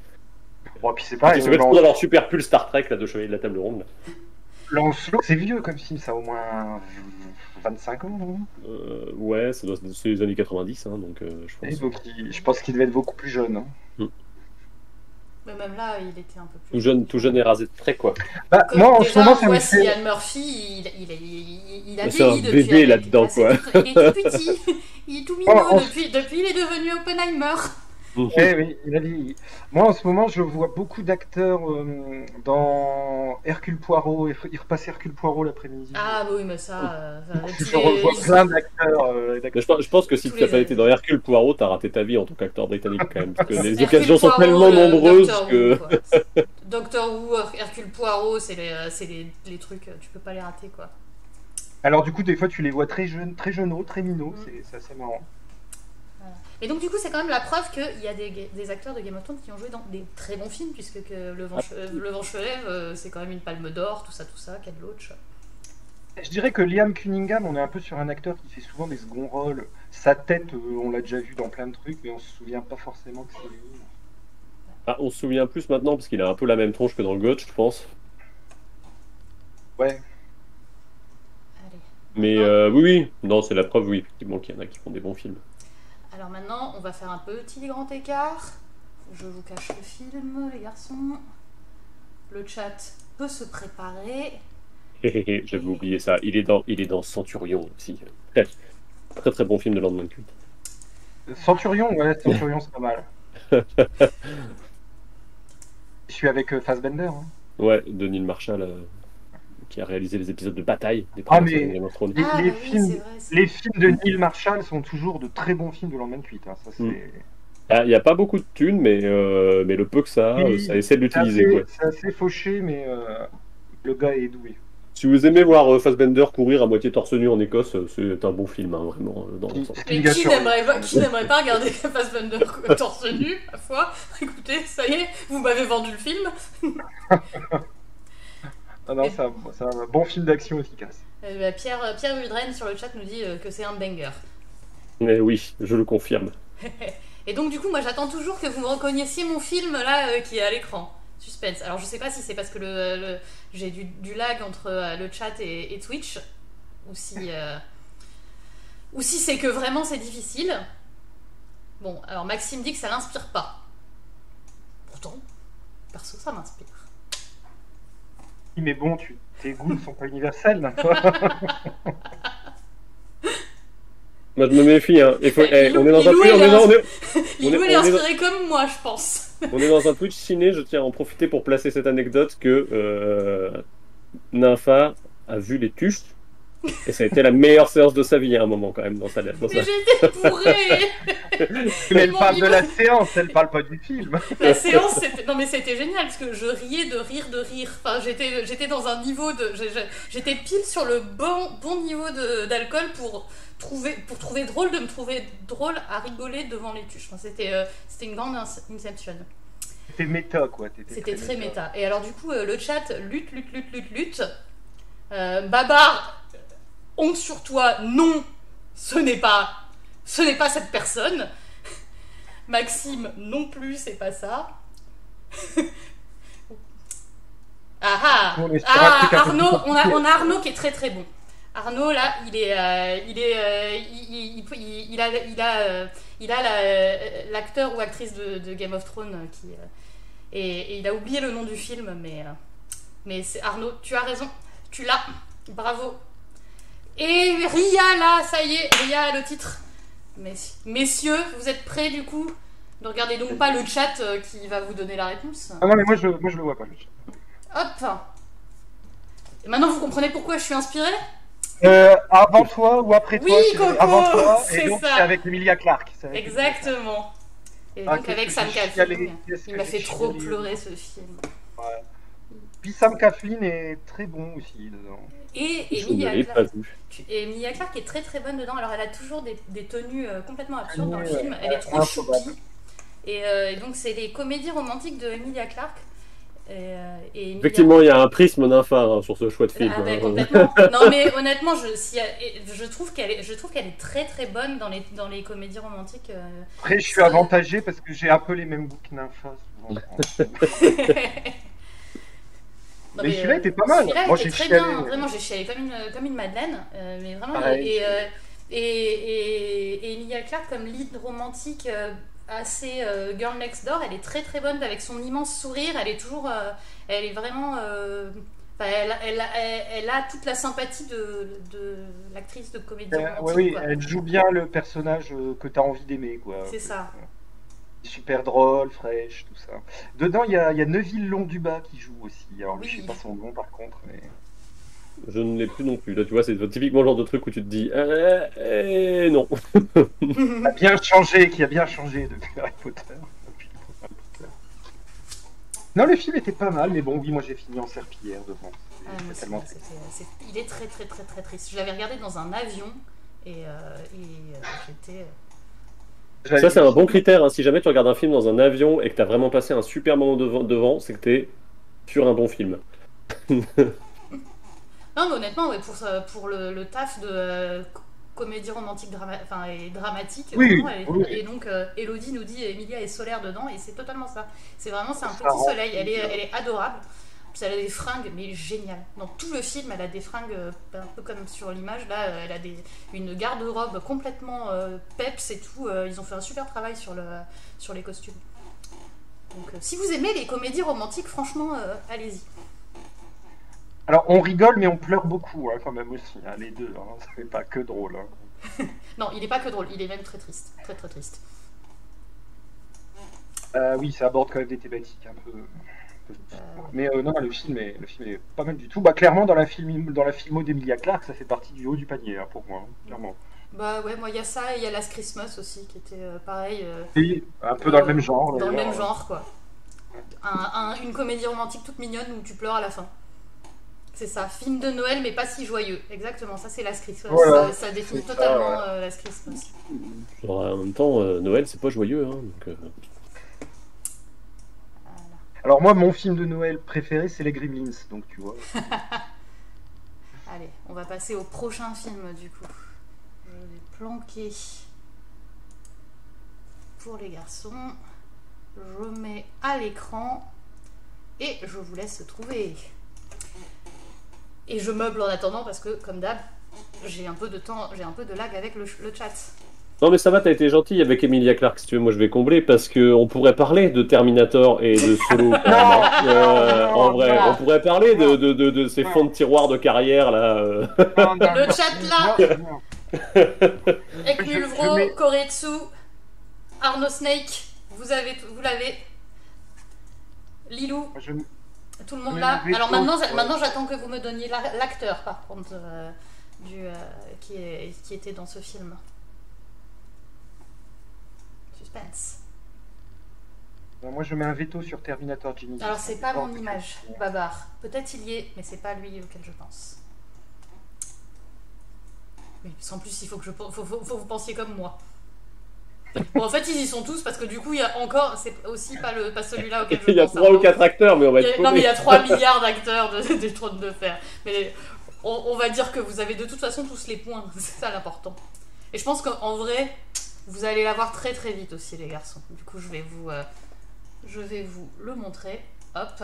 Speaker 2: Bon, puis c'est
Speaker 3: Ils
Speaker 2: pareil,
Speaker 3: se mettent dans leur super pull Star Trek là, de Chevalier de la Table Ronde. Là.
Speaker 2: Lancelot, c'est vieux comme film, ça a au moins 25 ans, non?
Speaker 3: Ouais, c'est les années 90, hein, donc je
Speaker 2: Et
Speaker 3: pense.
Speaker 2: donc, je pense qu'il devait être beaucoup plus jeune. Hein.
Speaker 1: Mais même là, il était un peu plus...
Speaker 3: Tout jeune et rasé de trait, quoi.
Speaker 2: Bah,
Speaker 1: Comme
Speaker 2: moi, en
Speaker 1: déjà,
Speaker 2: ce moment,
Speaker 1: on
Speaker 2: ça me
Speaker 1: voit
Speaker 2: fait.
Speaker 1: Cillian Murphy, il a
Speaker 3: C'est un
Speaker 1: vieilli depuis...
Speaker 3: bébé
Speaker 1: avec-
Speaker 3: là-dedans,
Speaker 1: c'est
Speaker 3: quoi.
Speaker 1: tout- Il est tout petit, il est tout mignon
Speaker 2: Oh,
Speaker 1: depuis il est devenu Oppenheimer.
Speaker 2: Eh oui, il a dit. Moi, en ce moment, je vois beaucoup d'acteurs dans Hercule Poirot. Il repasse Hercule Poirot l'après-midi.
Speaker 1: Ah bah oui, mais ça...
Speaker 2: Je revois plein d'acteurs.
Speaker 3: Mais je pense que si
Speaker 1: Tous
Speaker 3: tu n'as
Speaker 1: les
Speaker 3: pas
Speaker 1: années.
Speaker 3: été dans Hercule Poirot, t'as raté ta vie en tant qu'acteur britannique quand même. Parce que les
Speaker 1: Hercule
Speaker 3: occasions sont
Speaker 1: Poirot,
Speaker 3: tellement nombreuses
Speaker 1: Doctor
Speaker 3: que.
Speaker 1: Who, quoi. Doctor Who, Hercule Poirot, c'est les trucs, tu peux pas les rater, quoi.
Speaker 2: Alors, du coup, des fois, tu les vois très jeunes, très jeunes, très minots. C'est assez marrant.
Speaker 1: Et donc du coup c'est quand même la preuve qu'il y a des acteurs de Game of Thrones qui ont joué dans des très bons films, puisque que Le Vent se lève, c'est quand même une palme d'or, tout ça, Ken Loach.
Speaker 2: Je dirais que Liam Cunningham, on est un peu sur un acteur qui fait souvent des seconds rôles. Sa tête, on l'a déjà vu dans plein de trucs, mais on se souvient pas forcément que c'est lui.
Speaker 3: Ah, on se souvient plus maintenant parce qu'il a un peu la même tronche que dans le GOT, je pense.
Speaker 2: Ouais.
Speaker 1: Allez.
Speaker 3: Mais oui, non, c'est la preuve, oui, effectivement, qu'il y en a qui font des bons films.
Speaker 1: Alors maintenant on va faire un petit grand écart. Je vous cache le film, les garçons. Le chat peut se préparer.
Speaker 3: J'avais oublié ça. Il est dans Centurion aussi. Très très bon film de Landman Culte.
Speaker 2: Centurion, ouais, Centurion, c'est pas mal. Je suis avec Fassbender. Hein.
Speaker 3: Ouais, de Neil Marshall, qui a réalisé les épisodes de bataille des
Speaker 2: Ah,
Speaker 3: premières
Speaker 2: mais-
Speaker 3: saisons de Game of Thrones.
Speaker 2: Les,
Speaker 1: Ah
Speaker 2: les
Speaker 1: bah oui,
Speaker 2: films,
Speaker 1: c'est vrai.
Speaker 2: les films de Neil Marshall sont toujours de très bons films de Landman Cuite. Hein. Ça, c'est...
Speaker 3: Il n'y a pas beaucoup de thunes, mais le peu que ça a,
Speaker 2: Oui,
Speaker 3: ça essaie de l'utiliser. Quoi.
Speaker 2: C'est assez fauché, mais le gars est doué.
Speaker 3: Si vous aimez voir Fassbender courir à moitié torse nu en Écosse, c'est un bon film, hein, vraiment, dans l'ensemble.
Speaker 1: Mais
Speaker 2: Bien
Speaker 1: qui
Speaker 2: sûr.
Speaker 1: n'aimerait pas regarder Fassbender torse nu, à fois? Écoutez, ça y est, vous m'avez vendu le film.
Speaker 2: Non, non, c'est un bon film d'action efficace.
Speaker 1: Pierre Udren sur le chat nous dit que c'est un banger.
Speaker 3: Mais oui, je le confirme.
Speaker 1: Et donc du coup, moi j'attends toujours que vous me reconnaissiez mon film là qui est à l'écran. Suspense. Alors je sais pas si c'est parce que j'ai du lag entre le chat et Twitch, ou si c'est que vraiment c'est difficile. Bon, alors Maxime dit que ça l'inspire pas. Pourtant, perso ça m'inspire.
Speaker 2: Mais bon, tes goûts ne sont pas universels. Hein,
Speaker 3: Moi, je me méfie. Hein. On est dans un
Speaker 1: Lilou,
Speaker 3: Twitch,
Speaker 1: Lilou, elle est
Speaker 3: on est
Speaker 1: inspirée comme moi, je pense.
Speaker 3: on est dans un Twitch ciné. Je tiens à en profiter pour placer cette anecdote que Nympha a vu les tuches. Et ça a été la meilleure séance de sa vie à un moment quand même dans sa.
Speaker 1: Mais j'ai été bourrée.
Speaker 2: mais elle
Speaker 1: Mon
Speaker 2: parle de
Speaker 1: niveau-
Speaker 2: la séance, elle parle pas du film.
Speaker 1: La séance, c'était génial parce que je riais de rire. Enfin, j'étais dans un niveau de, j'étais pile sur le bon niveau d'alcool pour trouver drôle de me trouver drôle à rigoler devant les tuches. Enfin, c'était une grande inception.
Speaker 2: C'était méta, quoi.
Speaker 1: C'était très méta. Et alors du coup, le chat lutte. Babar, honte sur toi. Non, ce n'est pas cette personne. Maxime non plus, c'est pas ça.
Speaker 2: On est sur un truc un peu
Speaker 1: Arnaud,
Speaker 2: plus
Speaker 1: on a
Speaker 2: compliqué.
Speaker 1: Arnaud qui est très très bon. Arnaud là, il a l'acteur ou actrice de Game of Thrones qui et il a oublié le nom du film, mais c'est Arnaud. Tu as raison, tu l'as, bravo. Et Ria là, ça y est, Ria a le titre. Messieurs, vous êtes prêts du coup? Ne regardez donc pas le chat qui va vous donner la réponse.
Speaker 2: Ah non, mais moi je le vois pas. Le chat.
Speaker 1: Hop. Et maintenant vous comprenez pourquoi je suis inspirée?
Speaker 2: Avant toi ou après toi?
Speaker 1: Oui,
Speaker 2: c'est
Speaker 1: Coco,
Speaker 2: avant toi,
Speaker 1: c'est
Speaker 2: et donc
Speaker 1: ça.
Speaker 2: c'est avec Emilia Clarke. C'est avec Emilia Clarke.
Speaker 1: Exactement. Et
Speaker 2: Ah,
Speaker 1: donc
Speaker 2: qu'est-ce
Speaker 1: avec
Speaker 2: que
Speaker 1: Sam
Speaker 2: j'ai chialé,
Speaker 1: Claflin.
Speaker 2: qu'est-ce
Speaker 1: Il
Speaker 2: que
Speaker 1: m'a
Speaker 2: j'ai
Speaker 1: fait trop
Speaker 2: chialé.
Speaker 1: pleurer ce film.
Speaker 2: Ouais. Puis Sam Claflin est très bon aussi dedans.
Speaker 1: Et
Speaker 3: Je ne
Speaker 1: Emilia
Speaker 3: l'ai pas
Speaker 1: Clarke.
Speaker 3: vu.
Speaker 1: Et Emilia Clarke est très très bonne dedans. Alors elle a toujours des tenues complètement absurdes dans le
Speaker 2: Ouais,
Speaker 1: film. Elle est trop
Speaker 2: improbable.
Speaker 1: choupi. Et donc c'est les comédies romantiques de Emilia Clarke. Et Emilia-
Speaker 3: Effectivement, il y a un prisme nymphaire hein, sur ce choix de film.
Speaker 1: Ah, ben,
Speaker 3: hein.
Speaker 1: complètement. Non mais honnêtement, je trouve qu'elle est très très bonne dans les comédies romantiques.
Speaker 2: Après, je suis avantagé parce que j'ai un peu les mêmes goûts que Nympha. souvent.
Speaker 1: Non,
Speaker 2: Mais celui-là était pas mal.
Speaker 1: Celui-là
Speaker 2: Moi,
Speaker 1: était
Speaker 2: j'ai
Speaker 1: très
Speaker 2: chialé.
Speaker 1: bien. Vraiment, j'ai chialé comme une madeleine. Mais vraiment.
Speaker 2: Pareil.
Speaker 1: Et Emilia Clarke comme lead romantique assez Girl Next Door, elle est très très bonne avec son immense sourire. Elle est toujours. Elle est vraiment. Elle a toute la sympathie de l'actrice de comédie romantique.
Speaker 2: Oui,
Speaker 1: quoi.
Speaker 2: elle joue bien le personnage que tu as envie d'aimer, quoi.
Speaker 1: C'est ça.
Speaker 2: Super drôle, fraîche, tout ça. Dedans, il y a Neville Londubat qui joue aussi. Alors, lui,
Speaker 1: Oui.
Speaker 2: je sais pas son nom par contre. Mais...
Speaker 3: Je ne l'ai plus non plus. Là, tu vois, c'est typiquement le genre de truc où tu te dis non.
Speaker 2: Qui a bien changé depuis Harry Potter. Non, le film était pas mal, mais bon, oui, moi j'ai fini en serpillière devant.
Speaker 1: Moi,
Speaker 2: C'est tellement
Speaker 1: il est très très très très très triste. Je l'avais regardé dans un avion et j'étais.
Speaker 3: Ça, c'est un bon critère. Hein. Si jamais tu regardes un film dans un avion et que tu as vraiment passé un super moment devant, c'est que tu es sur un bon film.
Speaker 1: Non, mais honnêtement, ouais, pour le taf de comédie romantique et dramatique,
Speaker 2: Oui,
Speaker 1: vraiment,
Speaker 2: oui.
Speaker 1: et donc Elodie nous dit Emilia est solaire dedans, et c'est totalement ça. C'est un
Speaker 2: Ça
Speaker 1: petit
Speaker 2: rend
Speaker 1: soleil, elle
Speaker 2: plaisir.
Speaker 1: est adorable. Puis elle a des fringues, mais géniales. Dans tout le film, elle a des fringues, un peu comme sur l'image, là, elle a une garde-robe complètement peps et tout. Ils ont fait un super travail sur les costumes. Donc, si vous aimez les comédies romantiques, franchement, allez-y.
Speaker 2: Alors, on rigole, mais on pleure beaucoup, hein, quand même aussi, hein, les deux. Hein, c'est pas que drôle. Hein.
Speaker 1: Non, il est pas que drôle, il est même très triste. Très très triste.
Speaker 2: Oui, ça aborde quand même des thématiques un peu. Mais non, le film est pas mal du tout. Bah, clairement, dans la filmo d'Emilia Clarke, ça fait partie du haut du panier, hein, pour moi, hein, clairement.
Speaker 1: Bah ouais, moi il y a ça et il y a Last Christmas aussi qui était pareil.
Speaker 2: Et un peu dans le même genre.
Speaker 1: Dans le
Speaker 2: d'ailleurs.
Speaker 1: même genre quoi. Une comédie romantique toute mignonne où tu pleures à la fin. C'est ça, film de Noël mais pas si joyeux. Exactement, ça c'est Last Christmas.
Speaker 2: Voilà,
Speaker 1: ça définit
Speaker 2: c'est ça,
Speaker 1: totalement
Speaker 2: ouais.
Speaker 1: Last Christmas.
Speaker 3: Genre, en même temps, Noël, c'est pas joyeux. Hein, donc,
Speaker 1: Voilà.
Speaker 2: Alors moi, mon film de Noël préféré, c'est Les Gremlins, donc tu vois.
Speaker 1: Allez, on va passer au prochain film du coup. Je vais planquer pour les garçons. Je mets à l'écran et je vous laisse le trouver. Et je meuble en attendant parce que, comme d'hab, j'ai un peu de temps, j'ai un peu de lag avec le chat.
Speaker 3: Non mais ça va, t'as été gentil avec Emilia Clarke, si tu veux, moi je vais combler, parce qu'on pourrait parler de Terminator et de Solo. quand même, hein. En vrai, on pourrait parler de ces fonds de tiroir de carrière, là.
Speaker 1: Le chat là.
Speaker 2: Non.
Speaker 1: Ekmulvro,
Speaker 2: Je mets-
Speaker 1: Koretsu, Arno Snake, vous l'avez. Lilou,
Speaker 2: Je-
Speaker 1: tout le monde
Speaker 2: Mais
Speaker 1: là.
Speaker 2: le
Speaker 1: Alors
Speaker 2: vaisseau,
Speaker 1: maintenant j'attends que vous me donniez l'acteur par contre qui était dans ce film. Suspense.
Speaker 2: Moi, je mets un veto sur Terminator Genesis.
Speaker 1: Alors c'est pas mon image, Babar. Peut-être il y est, mais c'est pas lui auquel je pense. Oui, parce qu'en plus il faut que faut que vous pensiez comme moi. Bon, en fait ils y sont tous parce que du coup il y a encore, c'est aussi pas celui-là auquel je pense.
Speaker 3: Il y a 3 ou 4 acteurs, mais on va être
Speaker 1: Non mais il y a
Speaker 3: paumés.
Speaker 1: 3 milliards d'acteurs des Trônes de Fer. Mais on va dire que vous avez de toute façon tous les points, c'est ça l'important. Et je pense qu'en vrai, vous allez l'avoir très très vite aussi les garçons. Du coup je vais vous le montrer. Hop.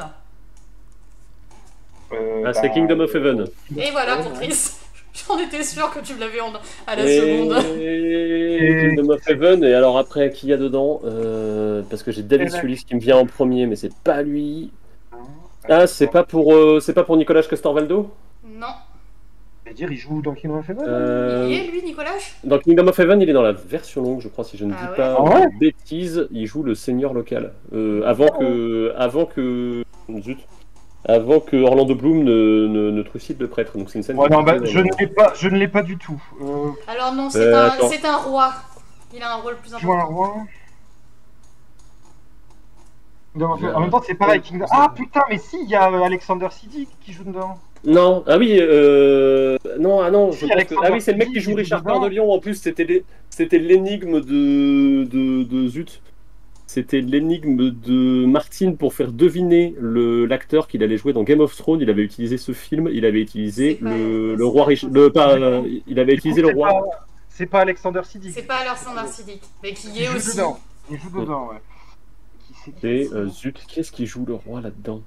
Speaker 3: C'est Kingdom of Heaven.
Speaker 1: Et voilà pour Chris. J'en étais sûre que tu l'avais à la
Speaker 3: Et...
Speaker 1: seconde.
Speaker 3: Kingdom of Heaven, et alors après, qui y a dedans parce que j'ai David Sulis qui me vient en premier, mais c'est pas lui. Ah, c'est pas pour Nicolas Castorvaldo?
Speaker 1: Non.
Speaker 2: dire, il joue dans Kingdom of Heaven?
Speaker 1: Il y est, lui, Nicolas?
Speaker 3: Dans Kingdom of Heaven, il est dans la version longue, je crois, si je ne dis
Speaker 1: Ah ouais.
Speaker 3: pas
Speaker 2: Ah ouais
Speaker 3: de bêtises. Il joue le seigneur local. Zut. Avant que Orlando Bloom ne trucide le prêtre. Donc c'est une scène
Speaker 2: Ouais,
Speaker 3: qui est
Speaker 2: non, bah,
Speaker 3: coupée
Speaker 2: je
Speaker 3: dans
Speaker 2: ne l'ai pas du tout.
Speaker 1: Alors non,
Speaker 3: attends.
Speaker 1: c'est un roi. Il a un rôle plus
Speaker 2: Joue un
Speaker 1: important.
Speaker 2: roi. En même temps, c'est pareil. Kingdom... Ah putain, mais si, il y a Alexander Siddig qui joue dedans.
Speaker 3: Non, ah oui, non, ah non,
Speaker 2: Si,
Speaker 3: je pense que... Ah oui, c'est le mec
Speaker 2: Alexander
Speaker 3: qui joue
Speaker 2: Siddig,
Speaker 3: Richard
Speaker 2: dedans.
Speaker 3: Cœur de Lion. En plus, c'était l'énigme de Zut. C'était l'énigme de Martin pour faire deviner l'acteur qu'il allait jouer dans Game of Thrones. Il avait utilisé ce film, il avait utilisé
Speaker 1: C'est pas-
Speaker 3: le
Speaker 1: c'est
Speaker 3: roi
Speaker 1: pas-
Speaker 3: Richard. Il avait
Speaker 2: Du coup,
Speaker 3: utilisé le roi.
Speaker 2: c'est pas Alexander Siddig.
Speaker 1: C'est pas Alexander Siddig, mais qui
Speaker 2: Il
Speaker 1: est
Speaker 2: joue
Speaker 1: aussi.
Speaker 2: dedans. Il joue dedans, ouais. Qui c'est qui
Speaker 3: Et
Speaker 1: Effectivement.
Speaker 3: Zut, qu'est-ce qui joue le roi là-dedans?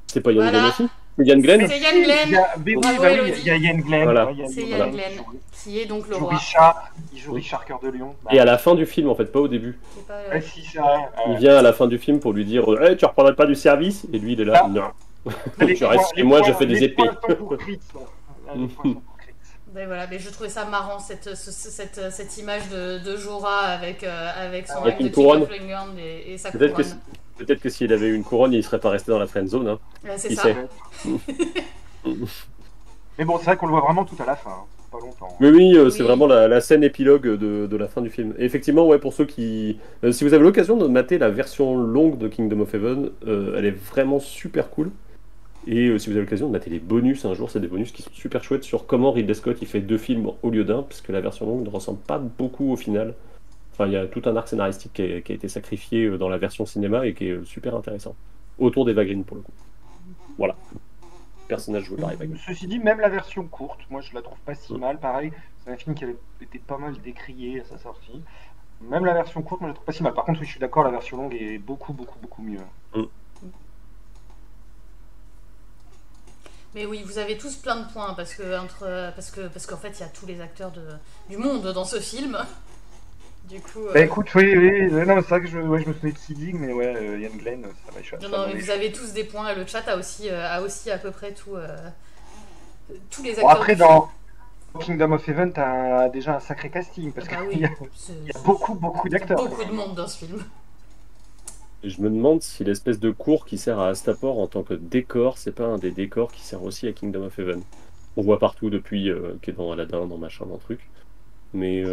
Speaker 3: C'est pas Ian
Speaker 1: Voilà.
Speaker 3: Glenn aussi? C'est Ian Glenn?
Speaker 1: C'est Ian Glenn.
Speaker 2: Il y a, mais oui,
Speaker 1: Bravo,
Speaker 2: bah oui,
Speaker 1: Elodie.
Speaker 2: il y a Ian Glenn.
Speaker 3: Voilà.
Speaker 2: Ouais, il y a
Speaker 1: C'est
Speaker 2: Ian
Speaker 1: Ian
Speaker 2: Glenn
Speaker 1: Glenn, qui est donc le
Speaker 2: Il joue
Speaker 1: roi.
Speaker 2: Richard. Il joue Richard Cœur de Lion. Bah,
Speaker 3: Et à la fin du film, en fait, pas au début.
Speaker 1: C'est pas,
Speaker 2: ouais, si, c'est vrai.
Speaker 3: Il vient à la fin du film pour lui dire hey, tu reprendrais pas du service? Et lui, il est là,
Speaker 2: Ah.
Speaker 3: non.
Speaker 2: Les
Speaker 3: Je reste
Speaker 2: points-
Speaker 3: chez moi,
Speaker 2: les
Speaker 3: je fais des
Speaker 2: points-
Speaker 3: épées.
Speaker 2: Les points sont pour Fritz, là. Les points sont pour Fritz.
Speaker 1: Ben voilà, mais je trouvais ça marrant cette image de Jorah avec son
Speaker 3: Avec
Speaker 1: acte
Speaker 3: une
Speaker 1: de
Speaker 3: couronne.
Speaker 1: King of England et sa
Speaker 3: Peut-être
Speaker 1: couronne.
Speaker 3: peut-être que s'il avait eu une couronne, il serait pas resté dans la friend zone. Hein.
Speaker 1: C'est
Speaker 3: Qui
Speaker 1: ça.
Speaker 3: sait.
Speaker 2: Mais bon, c'est vrai qu'on le voit vraiment tout à la fin. Hein. Pas longtemps.
Speaker 3: Mais oui, c'est
Speaker 1: Oui.
Speaker 3: vraiment la scène épilogue de la fin du film. Et effectivement, ouais, pour ceux qui... si vous avez l'occasion de mater la version longue de Kingdom of Heaven, elle est vraiment super cool. Et si vous avez l'occasion de mater les bonus un jour, c'est des bonus qui sont super chouettes sur comment Ridley Scott il fait 2 films au lieu d'un, parce que la version longue ne ressemble pas beaucoup au final. Enfin, il y a tout un arc scénaristique qui a été sacrifié dans la version cinéma et qui est super intéressant. Autour d'Eva Green pour le coup. Voilà. Personnage joué par Eva Green.
Speaker 2: Ceci dit, même la version courte, moi je la trouve pas si mal. Pareil, c'est un film qui avait été pas mal décrié à sa sortie. Même la version courte, moi je la trouve pas si mal. Par contre, oui, je suis d'accord, la version longue est beaucoup mieux.
Speaker 1: Mais oui, vous avez tous plein de points parce qu'en fait il y a tous les acteurs du monde dans ce film. Du coup.
Speaker 2: Bah écoute, oui, non, c'est vrai que je me souviens de Siddig, mais ouais, Ian Glenn, ça va échapper.
Speaker 1: Non, mais vous avez tous des points et le chat a aussi à peu près tous les acteurs.
Speaker 2: Bon, après,
Speaker 1: du film.
Speaker 2: dans Kingdom of Heaven, t'as déjà un sacré casting parce
Speaker 1: Bah
Speaker 2: qu'il
Speaker 1: oui,
Speaker 2: y a beaucoup d'acteurs.
Speaker 1: Beaucoup de monde dans ce film.
Speaker 3: Et je me demande si l'espèce de cour qui sert à Astapor en tant que décor, c'est pas un des décors qui sert aussi à Kingdom of Heaven. On voit partout depuis, qui est dans Aladdin, dans machin, dans truc. Mais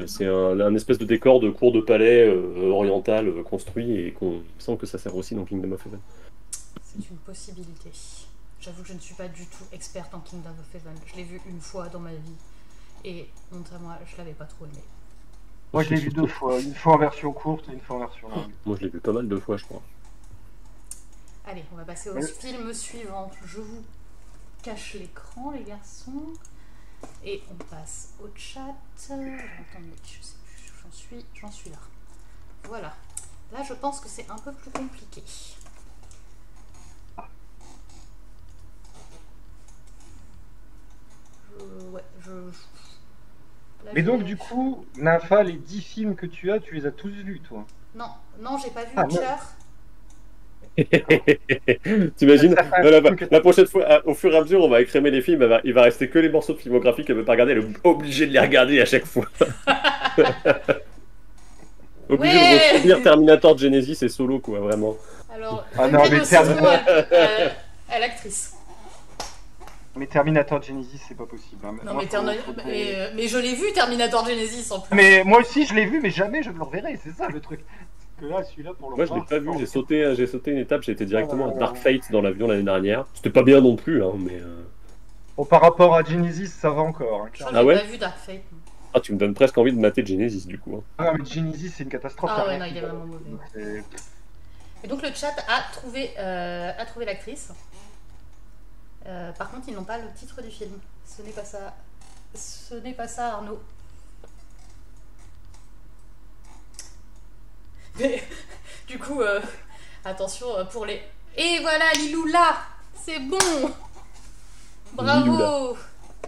Speaker 3: c'est un espèce de décor de cour de palais oriental construit et qu'on sent que ça sert aussi dans Kingdom of Heaven.
Speaker 1: C'est une possibilité. J'avoue que je ne suis pas du tout experte en Kingdom of Heaven. Je l'ai vu une fois dans ma vie et honte à moi, je l'avais pas trop aimé.
Speaker 2: Moi, je l'ai vu 2 fois. Une fois en version courte et une fois en version longue.
Speaker 3: Moi, je l'ai vu pas mal de fois, je crois.
Speaker 1: Allez, on va passer au film suivant. Je vous cache l'écran, les garçons. Et on passe au chat. Attendez, je sais plus où j'en suis là. Voilà. Là, je pense que c'est un peu plus compliqué. Là,
Speaker 2: Mais donc, du coup, Nympha, les 10 films que tu les as tous vus, toi?
Speaker 1: Non, j'ai pas vu
Speaker 2: Ah,
Speaker 1: Witcher.
Speaker 3: T'imagines
Speaker 2: Ça fait
Speaker 3: la prochaine fois, au fur et à mesure, on va écrémer les films, il va rester que les morceaux de filmographie qu'elle veut pas regarder, elle est obligée de les regarder à chaque fois. Obligée de reproduire Terminator Genesis et Solo, quoi, vraiment.
Speaker 1: Alors,
Speaker 2: Ah non, mais
Speaker 1: à l'actrice.
Speaker 2: Mais Terminator Genesis, c'est pas possible. Hein.
Speaker 1: Non,
Speaker 2: Moi,
Speaker 1: mais je l'ai vu Terminator Genesis en plus.
Speaker 2: Mais moi aussi, je l'ai vu, mais jamais je le reverrai, c'est ça le truc. Parce que là, celui-là, pour le
Speaker 3: Moi, je l'ai
Speaker 2: revoir,
Speaker 3: pas vu, j'ai sauté une étape, j'ai été directement à
Speaker 2: Oh.
Speaker 3: Dark Fate dans l'avion l'année dernière. C'était pas bien non plus, hein, mais...
Speaker 2: Bon, par rapport à Genesis, ça va encore. Hein,
Speaker 1: Je crois
Speaker 2: clairement.
Speaker 1: que
Speaker 3: Ah
Speaker 1: j'ai
Speaker 3: ouais
Speaker 1: pas vu Dark Fate.
Speaker 3: Ah, tu me donnes presque envie de mater Genesis, du coup. Hein.
Speaker 2: Ah, mais Genesis, c'est une catastrophe.
Speaker 1: Ah
Speaker 2: ça
Speaker 1: ouais,
Speaker 2: a
Speaker 1: non,
Speaker 2: rien
Speaker 1: il est
Speaker 2: qui
Speaker 1: vraiment
Speaker 2: va.
Speaker 1: mauvais.
Speaker 2: C'est-
Speaker 1: Et donc le chat a trouvé l'actrice. Par contre, ils n'ont pas le titre du film. Ce n'est pas ça. Ce n'est pas ça, Arnaud. Mais du coup, attention pour les. Et voilà, Liloula. C'est bon. Bravo,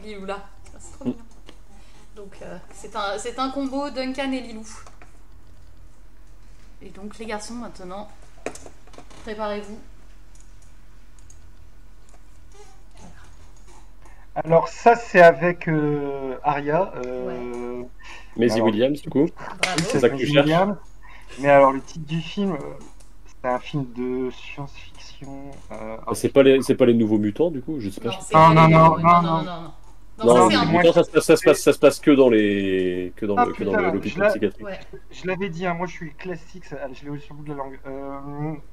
Speaker 1: Liloula. Ah, c'est trop mignon. Donc c'est un combo Duncan et Lilou. Et donc les garçons maintenant, préparez-vous.
Speaker 2: Alors ça, c'est avec Aria.
Speaker 3: Maisie
Speaker 2: alors,
Speaker 3: Williams, du coup.
Speaker 1: Bravo.
Speaker 2: oui,
Speaker 3: C'est ça que tu cherches.
Speaker 2: Williams. Mais alors, le titre du film, c'est un film de science-fiction.
Speaker 3: C'est pas les nouveaux mutants, du coup, je sais pas.
Speaker 1: Non, c'est
Speaker 2: Non,
Speaker 1: pas
Speaker 2: non,
Speaker 1: les
Speaker 2: non,
Speaker 1: nouveaux,
Speaker 2: non,
Speaker 1: non,
Speaker 2: non.
Speaker 1: non.
Speaker 3: Non,
Speaker 1: ça,
Speaker 2: non,
Speaker 1: c'est
Speaker 2: c'est
Speaker 1: un
Speaker 2: moi.
Speaker 3: ça se passe que dans les que dans
Speaker 2: Ah,
Speaker 3: le que dans
Speaker 2: putain,
Speaker 3: l'hôpital psychiatrique.
Speaker 1: Ouais.
Speaker 2: Je l'avais dit, hein, moi je suis classique, je l'ai sur le bout de la langue.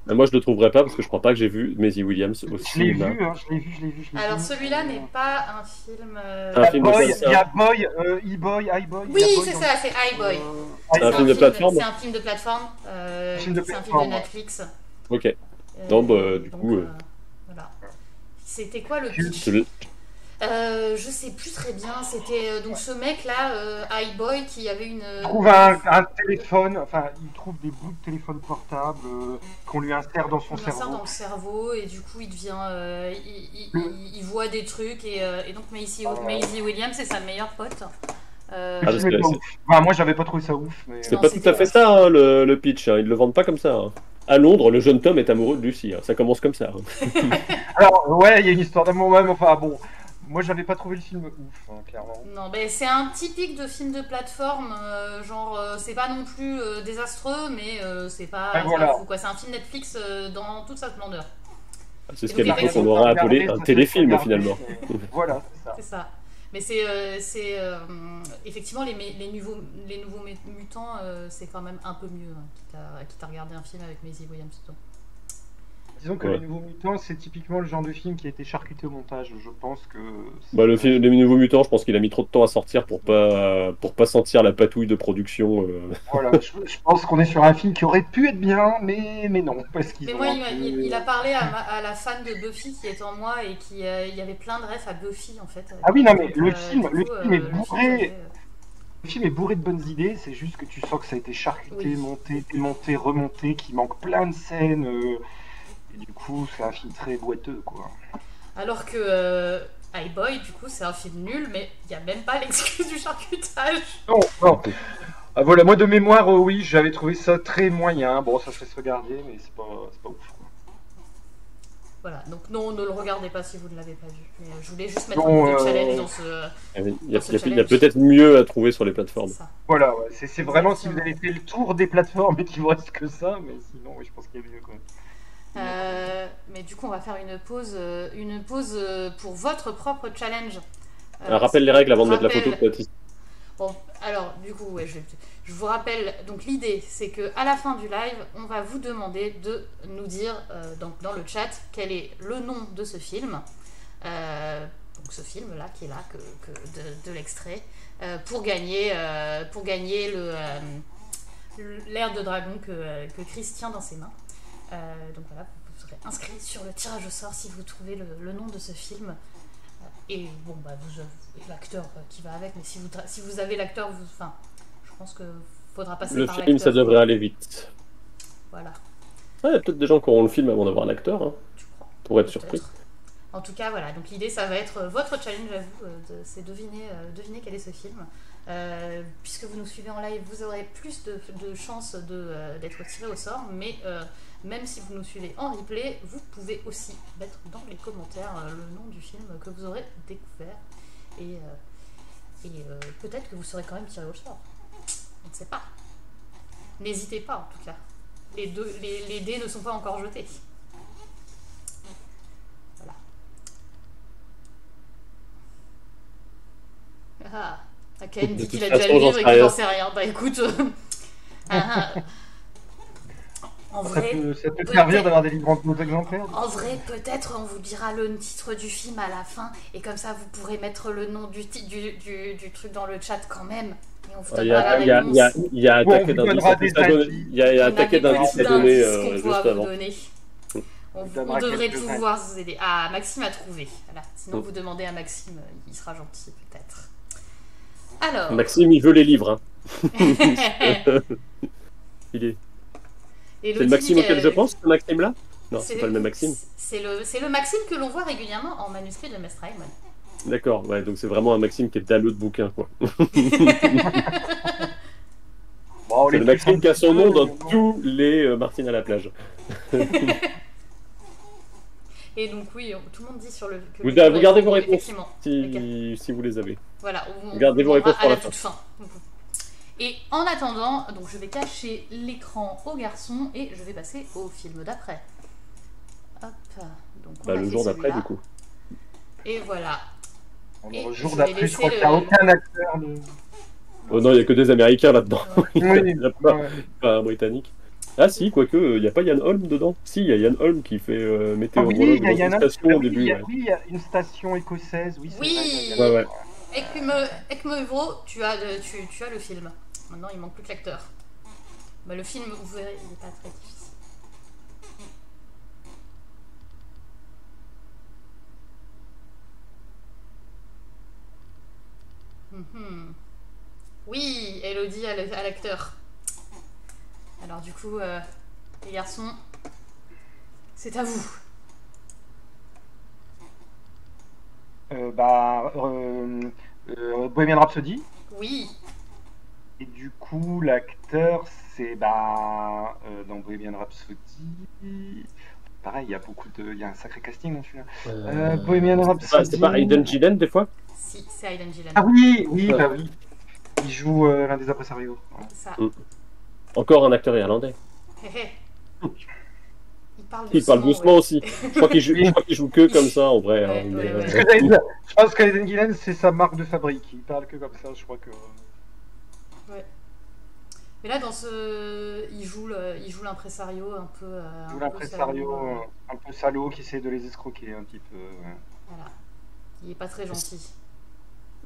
Speaker 3: Moi, je le trouverai pas parce que je crois pas que j'ai vu Maisie Williams au
Speaker 2: Je l'ai
Speaker 3: cinéma.
Speaker 2: vu, hein, je l'ai vu.
Speaker 1: Alors celui-là n'est pas un film.
Speaker 3: Un film de plateforme.
Speaker 2: Il y a Boy, E-Boy, iBoy.
Speaker 1: Oui, c'est ça, c'est iBoy.
Speaker 3: C'est un film de plateforme.
Speaker 1: C'est un film de plateforme.
Speaker 2: Un film de
Speaker 1: C'est un film de
Speaker 2: plateforme, ouais.
Speaker 1: Netflix.
Speaker 3: Ok. Non, bah, du coup,
Speaker 1: voilà. C'était quoi le pitch?
Speaker 3: Je-
Speaker 1: Je sais plus très bien. C'était donc ce mec-là, iBoy, qui avait une.
Speaker 2: Il trouve un téléphone, enfin, il trouve des bouts de téléphone portable qu'on lui insère dans son
Speaker 1: On l'insère
Speaker 2: cerveau.
Speaker 1: dans le cerveau et du coup il devient, il voit des trucs et donc Maisie Williams c'est sa meilleure pote.
Speaker 2: Le
Speaker 3: parce
Speaker 2: film est
Speaker 3: que
Speaker 2: pas
Speaker 3: c'est-
Speaker 2: ouf. Enfin, moi j'avais pas trouvé ça ouf, mais.
Speaker 3: C'est
Speaker 1: Non,
Speaker 3: pas tout
Speaker 1: c'était
Speaker 3: à fait
Speaker 1: pas-
Speaker 3: ça, hein, le pitch. Hein. Ils le vendent pas comme ça. Hein. À Londres, le jeune Tom est amoureux de Lucie. Hein. Ça commence comme ça. Hein.
Speaker 2: Alors, ouais, il y a une histoire d'amour même, enfin bon. Moi j'avais pas trouvé le film ouf, hein, clairement.
Speaker 1: Non, mais c'est un typique de film de plateforme, genre c'est pas non plus désastreux, mais c'est pas,
Speaker 2: Ouais,
Speaker 1: c'est
Speaker 2: voilà.
Speaker 1: pas fou quoi. C'est un film Netflix dans toute sa splendeur.
Speaker 3: C'est ce
Speaker 1: Et
Speaker 3: qu'à
Speaker 1: donc,
Speaker 3: l'époque on
Speaker 1: effectivement,
Speaker 3: aurait
Speaker 2: Regardez,
Speaker 3: appelé
Speaker 2: ça
Speaker 3: un
Speaker 2: fait
Speaker 3: téléfilm
Speaker 2: regarder,
Speaker 3: finalement.
Speaker 2: Voilà, c'est ça.
Speaker 1: C'est ça. Mais c'est effectivement les nouveaux mutants, c'est quand même un peu mieux, hein, quitte à regarder un film avec Maisie Williams dedans.
Speaker 2: Disons que
Speaker 3: Ouais.
Speaker 2: Les Nouveaux Mutants, c'est typiquement le genre de film qui a été charcuté au montage. Je pense que.
Speaker 3: Bah, le film Les Nouveaux Mutants, je pense qu'il a mis trop de temps à sortir pour pas sentir la patouille de production.
Speaker 2: Voilà, je pense qu'on est sur un film qui aurait pu être bien, mais non. Parce qu'ils
Speaker 1: Mais
Speaker 2: ont
Speaker 1: moi,
Speaker 2: un peu-
Speaker 1: il a parlé à la fan de Buffy qui est en moi et qui il y avait plein de refs à Buffy en fait.
Speaker 2: Ah oui, non, mais
Speaker 1: Donc,
Speaker 2: le
Speaker 1: du
Speaker 2: film
Speaker 1: coup,
Speaker 2: est
Speaker 1: le film,
Speaker 2: bourré.
Speaker 1: j'avais,
Speaker 2: Le film est bourré de bonnes idées, c'est juste que tu sens que ça a été charcuté,
Speaker 1: Oui.
Speaker 2: monté, démonté, remonté, qu'il manque plein de scènes. Et du coup, c'est un film très boiteux, quoi.
Speaker 1: Alors que iBoy, du coup, c'est un film nul, mais il n'y a même pas l'excuse du charcutage.
Speaker 2: Non, non. Ah, voilà, moi de mémoire, oui, j'avais trouvé ça très moyen. Bon, ça se laisse regarder, mais c'est pas ouf, quoi.
Speaker 1: Voilà, donc non, ne le regardez pas si vous ne l'avez pas vu. Mais je voulais juste mettre
Speaker 2: Non,
Speaker 1: un petit challenge dans ce.
Speaker 3: Il y a,
Speaker 1: Dans ce
Speaker 3: il y a
Speaker 1: challenge.
Speaker 3: peut-être mieux à trouver sur les plateformes.
Speaker 1: Ça.
Speaker 2: Voilà, ouais, c'est vraiment si vous avez fait le tour des plateformes et qu'il vous reste que ça, mais sinon, oui, je pense qu'il y a mieux, quoi.
Speaker 1: Mais du coup, on va faire une pause pour votre propre challenge.
Speaker 3: Rappelle les règles avant de mettre la photo de
Speaker 1: rappel-
Speaker 3: Baptiste.
Speaker 1: Bon, alors, du coup, ouais, je vous rappelle, donc l'idée, c'est que à la fin du live, on va vous demander de nous dire donc, dans le chat quel est le nom de ce film. Donc ce film-là, qui est là, de l'extrait, pour gagner l'air de dragon que Chris tient dans ses mains. Donc voilà, vous serez inscrit sur le tirage au sort si vous trouvez le nom de ce film. Et bon, bah, vous avez l'acteur qui va avec, mais si vous avez l'acteur, enfin, je pense qu'il faudra passer
Speaker 3: Le
Speaker 1: par
Speaker 3: film,
Speaker 1: l'acteur.
Speaker 3: ça devrait aller vite.
Speaker 1: Voilà,
Speaker 3: Ah, il y a peut-être des gens qui auront le film avant d'avoir l'acteur, hein,
Speaker 1: tu crois.
Speaker 3: pour être
Speaker 1: Peut-être.
Speaker 3: surpris.
Speaker 1: En tout cas, voilà. Donc l'idée, ça va être votre challenge à vous, c'est deviner quel est ce film. Puisque vous nous suivez en live, vous aurez plus de chances d'être tiré au sort. Mais même si vous nous suivez en replay, vous pouvez aussi mettre dans les commentaires le nom du film que vous aurez découvert. Et peut-être que vous serez quand même tiré au sort. On ne sait pas. N'hésitez pas, en tout cas. Les dés ne sont pas encore jetés. Ah, Ken
Speaker 3: De
Speaker 1: dit
Speaker 3: toute
Speaker 1: qu'il a déjà
Speaker 3: façon,
Speaker 1: le
Speaker 3: j'en
Speaker 1: livre et
Speaker 3: sais
Speaker 1: qu'il
Speaker 3: rien.
Speaker 1: n'en sait rien. Bah écoute, en
Speaker 2: Ça
Speaker 1: vrai,
Speaker 2: peut servir d'avoir des livres en nos exemplaires.
Speaker 1: peut-être on vous dira le titre du film à la fin et comme ça vous pourrez mettre le nom du truc dans le chat quand même. Et on vous
Speaker 3: Il y
Speaker 1: donnera la réponse.
Speaker 3: il y a un
Speaker 2: Bon, on
Speaker 3: taquet
Speaker 2: vous
Speaker 3: d'indices
Speaker 2: donnera
Speaker 3: à
Speaker 2: des
Speaker 3: donner.
Speaker 2: indices.
Speaker 3: Il y a un
Speaker 1: On a
Speaker 3: taquet
Speaker 1: des
Speaker 3: d'indices
Speaker 1: petits
Speaker 3: à donner
Speaker 1: indices qu'on
Speaker 3: juste
Speaker 1: pourra vous
Speaker 3: avant.
Speaker 1: donner. On
Speaker 2: donnera
Speaker 1: devrait
Speaker 2: quelques
Speaker 1: pouvoir vous aider. Ah, Maxime a trouvé. Voilà. Sinon, vous demandez à Maxime, il sera gentil peut-être. Alors.
Speaker 3: Maxime, il veut les livres. Hein. Il est. C'est le Maxime auquel je pense, ce Maxime-là? Non, c'est pas le même Maxime.
Speaker 1: C'est le Maxime que l'on voit régulièrement en manuscrit de Mestre Raymond.
Speaker 3: D'accord, ouais, donc c'est vraiment un Maxime qui est dalleux de bouquin, quoi.
Speaker 2: Bon,
Speaker 3: C'est
Speaker 2: les
Speaker 3: le Maxime qui a son nom dans
Speaker 2: non.
Speaker 3: tous les Martine à la plage.
Speaker 1: Et donc oui, tout le monde dit sur le... que
Speaker 3: Vous,
Speaker 1: le livre est
Speaker 3: gardez
Speaker 1: trop
Speaker 3: vos
Speaker 1: beau,
Speaker 3: réponses
Speaker 1: effectivement.
Speaker 3: si vous les avez.
Speaker 1: Voilà, on
Speaker 3: Gardez vos
Speaker 1: verra
Speaker 3: réponses pour
Speaker 1: à
Speaker 3: la
Speaker 1: la
Speaker 3: fin.
Speaker 1: toute fin. Et en attendant, donc je vais cacher l'écran au garçon et je vais passer au film d'après. Hop, donc on a
Speaker 3: Le
Speaker 1: fait
Speaker 3: jour d'après,
Speaker 1: celui-là.
Speaker 3: du coup.
Speaker 1: Et voilà. Et
Speaker 2: Le jour
Speaker 1: je vais
Speaker 2: d'après, je crois
Speaker 1: laisser
Speaker 2: qu'il n'y a
Speaker 1: le-
Speaker 2: aucun acteur de...
Speaker 3: Oh non, il n'y a que des Américains là-dedans.
Speaker 1: Ouais.
Speaker 3: Il
Speaker 2: Oui,
Speaker 3: n'y a pas,
Speaker 2: ouais.
Speaker 3: pas un Britannique. Ah si, quoique, il n'y a pas Yann Holm dedans. Si, il y a Yann Holm qui fait
Speaker 2: Ah
Speaker 3: météorologue
Speaker 2: oui, il y a
Speaker 3: dans une
Speaker 2: Yann Holm.
Speaker 3: station
Speaker 2: Ah
Speaker 3: au
Speaker 2: oui,
Speaker 3: début. Ouais.
Speaker 2: oui, il y a une station écossaise. Oui, c'est
Speaker 1: Oui.
Speaker 2: vrai. il y a Yann Holm.
Speaker 3: Ouais.
Speaker 1: Ekmevro, tu as le film. Maintenant, il manque plus que l'acteur. Bah, le film, vous verrez, il n'est pas très difficile. Mhm. Oui, Elodie à l'acteur. Alors du coup, les garçons, c'est à vous.
Speaker 2: Bohemian Rhapsody.
Speaker 1: Oui,
Speaker 2: Et du coup, l'acteur, c'est dans Bohemian Rhapsody. Pareil, il y a un sacré casting dans celui-là. Bohemian Rhapsody.
Speaker 3: C'est pas Aiden Gillen des fois?
Speaker 1: si, c'est Aidan Gillen.
Speaker 2: Ah oui, oui, bah oui. Il joue l'un des impresarios.
Speaker 1: Ça.
Speaker 3: Encore un acteur irlandais.
Speaker 1: Hé, hé. Il parle doucement.
Speaker 3: Il parle doucement
Speaker 1: ouais.
Speaker 3: aussi. Je crois qu'il joue que comme ça en vrai.
Speaker 1: Ouais,
Speaker 3: hein, mais,
Speaker 1: ouais, ouais.
Speaker 2: Ce que j'allais dire, je pense qu'Aiden Gillen, c'est sa marque de fabrique. Il parle que comme ça, je crois que.
Speaker 1: Mais là, dans ce, il joue l'impresario un peu.
Speaker 2: Il joue
Speaker 1: un peu
Speaker 2: l'impresario
Speaker 1: salaud,
Speaker 2: un peu salaud qui essaie de les escroquer un petit peu.
Speaker 1: Voilà. Il est pas très gentil.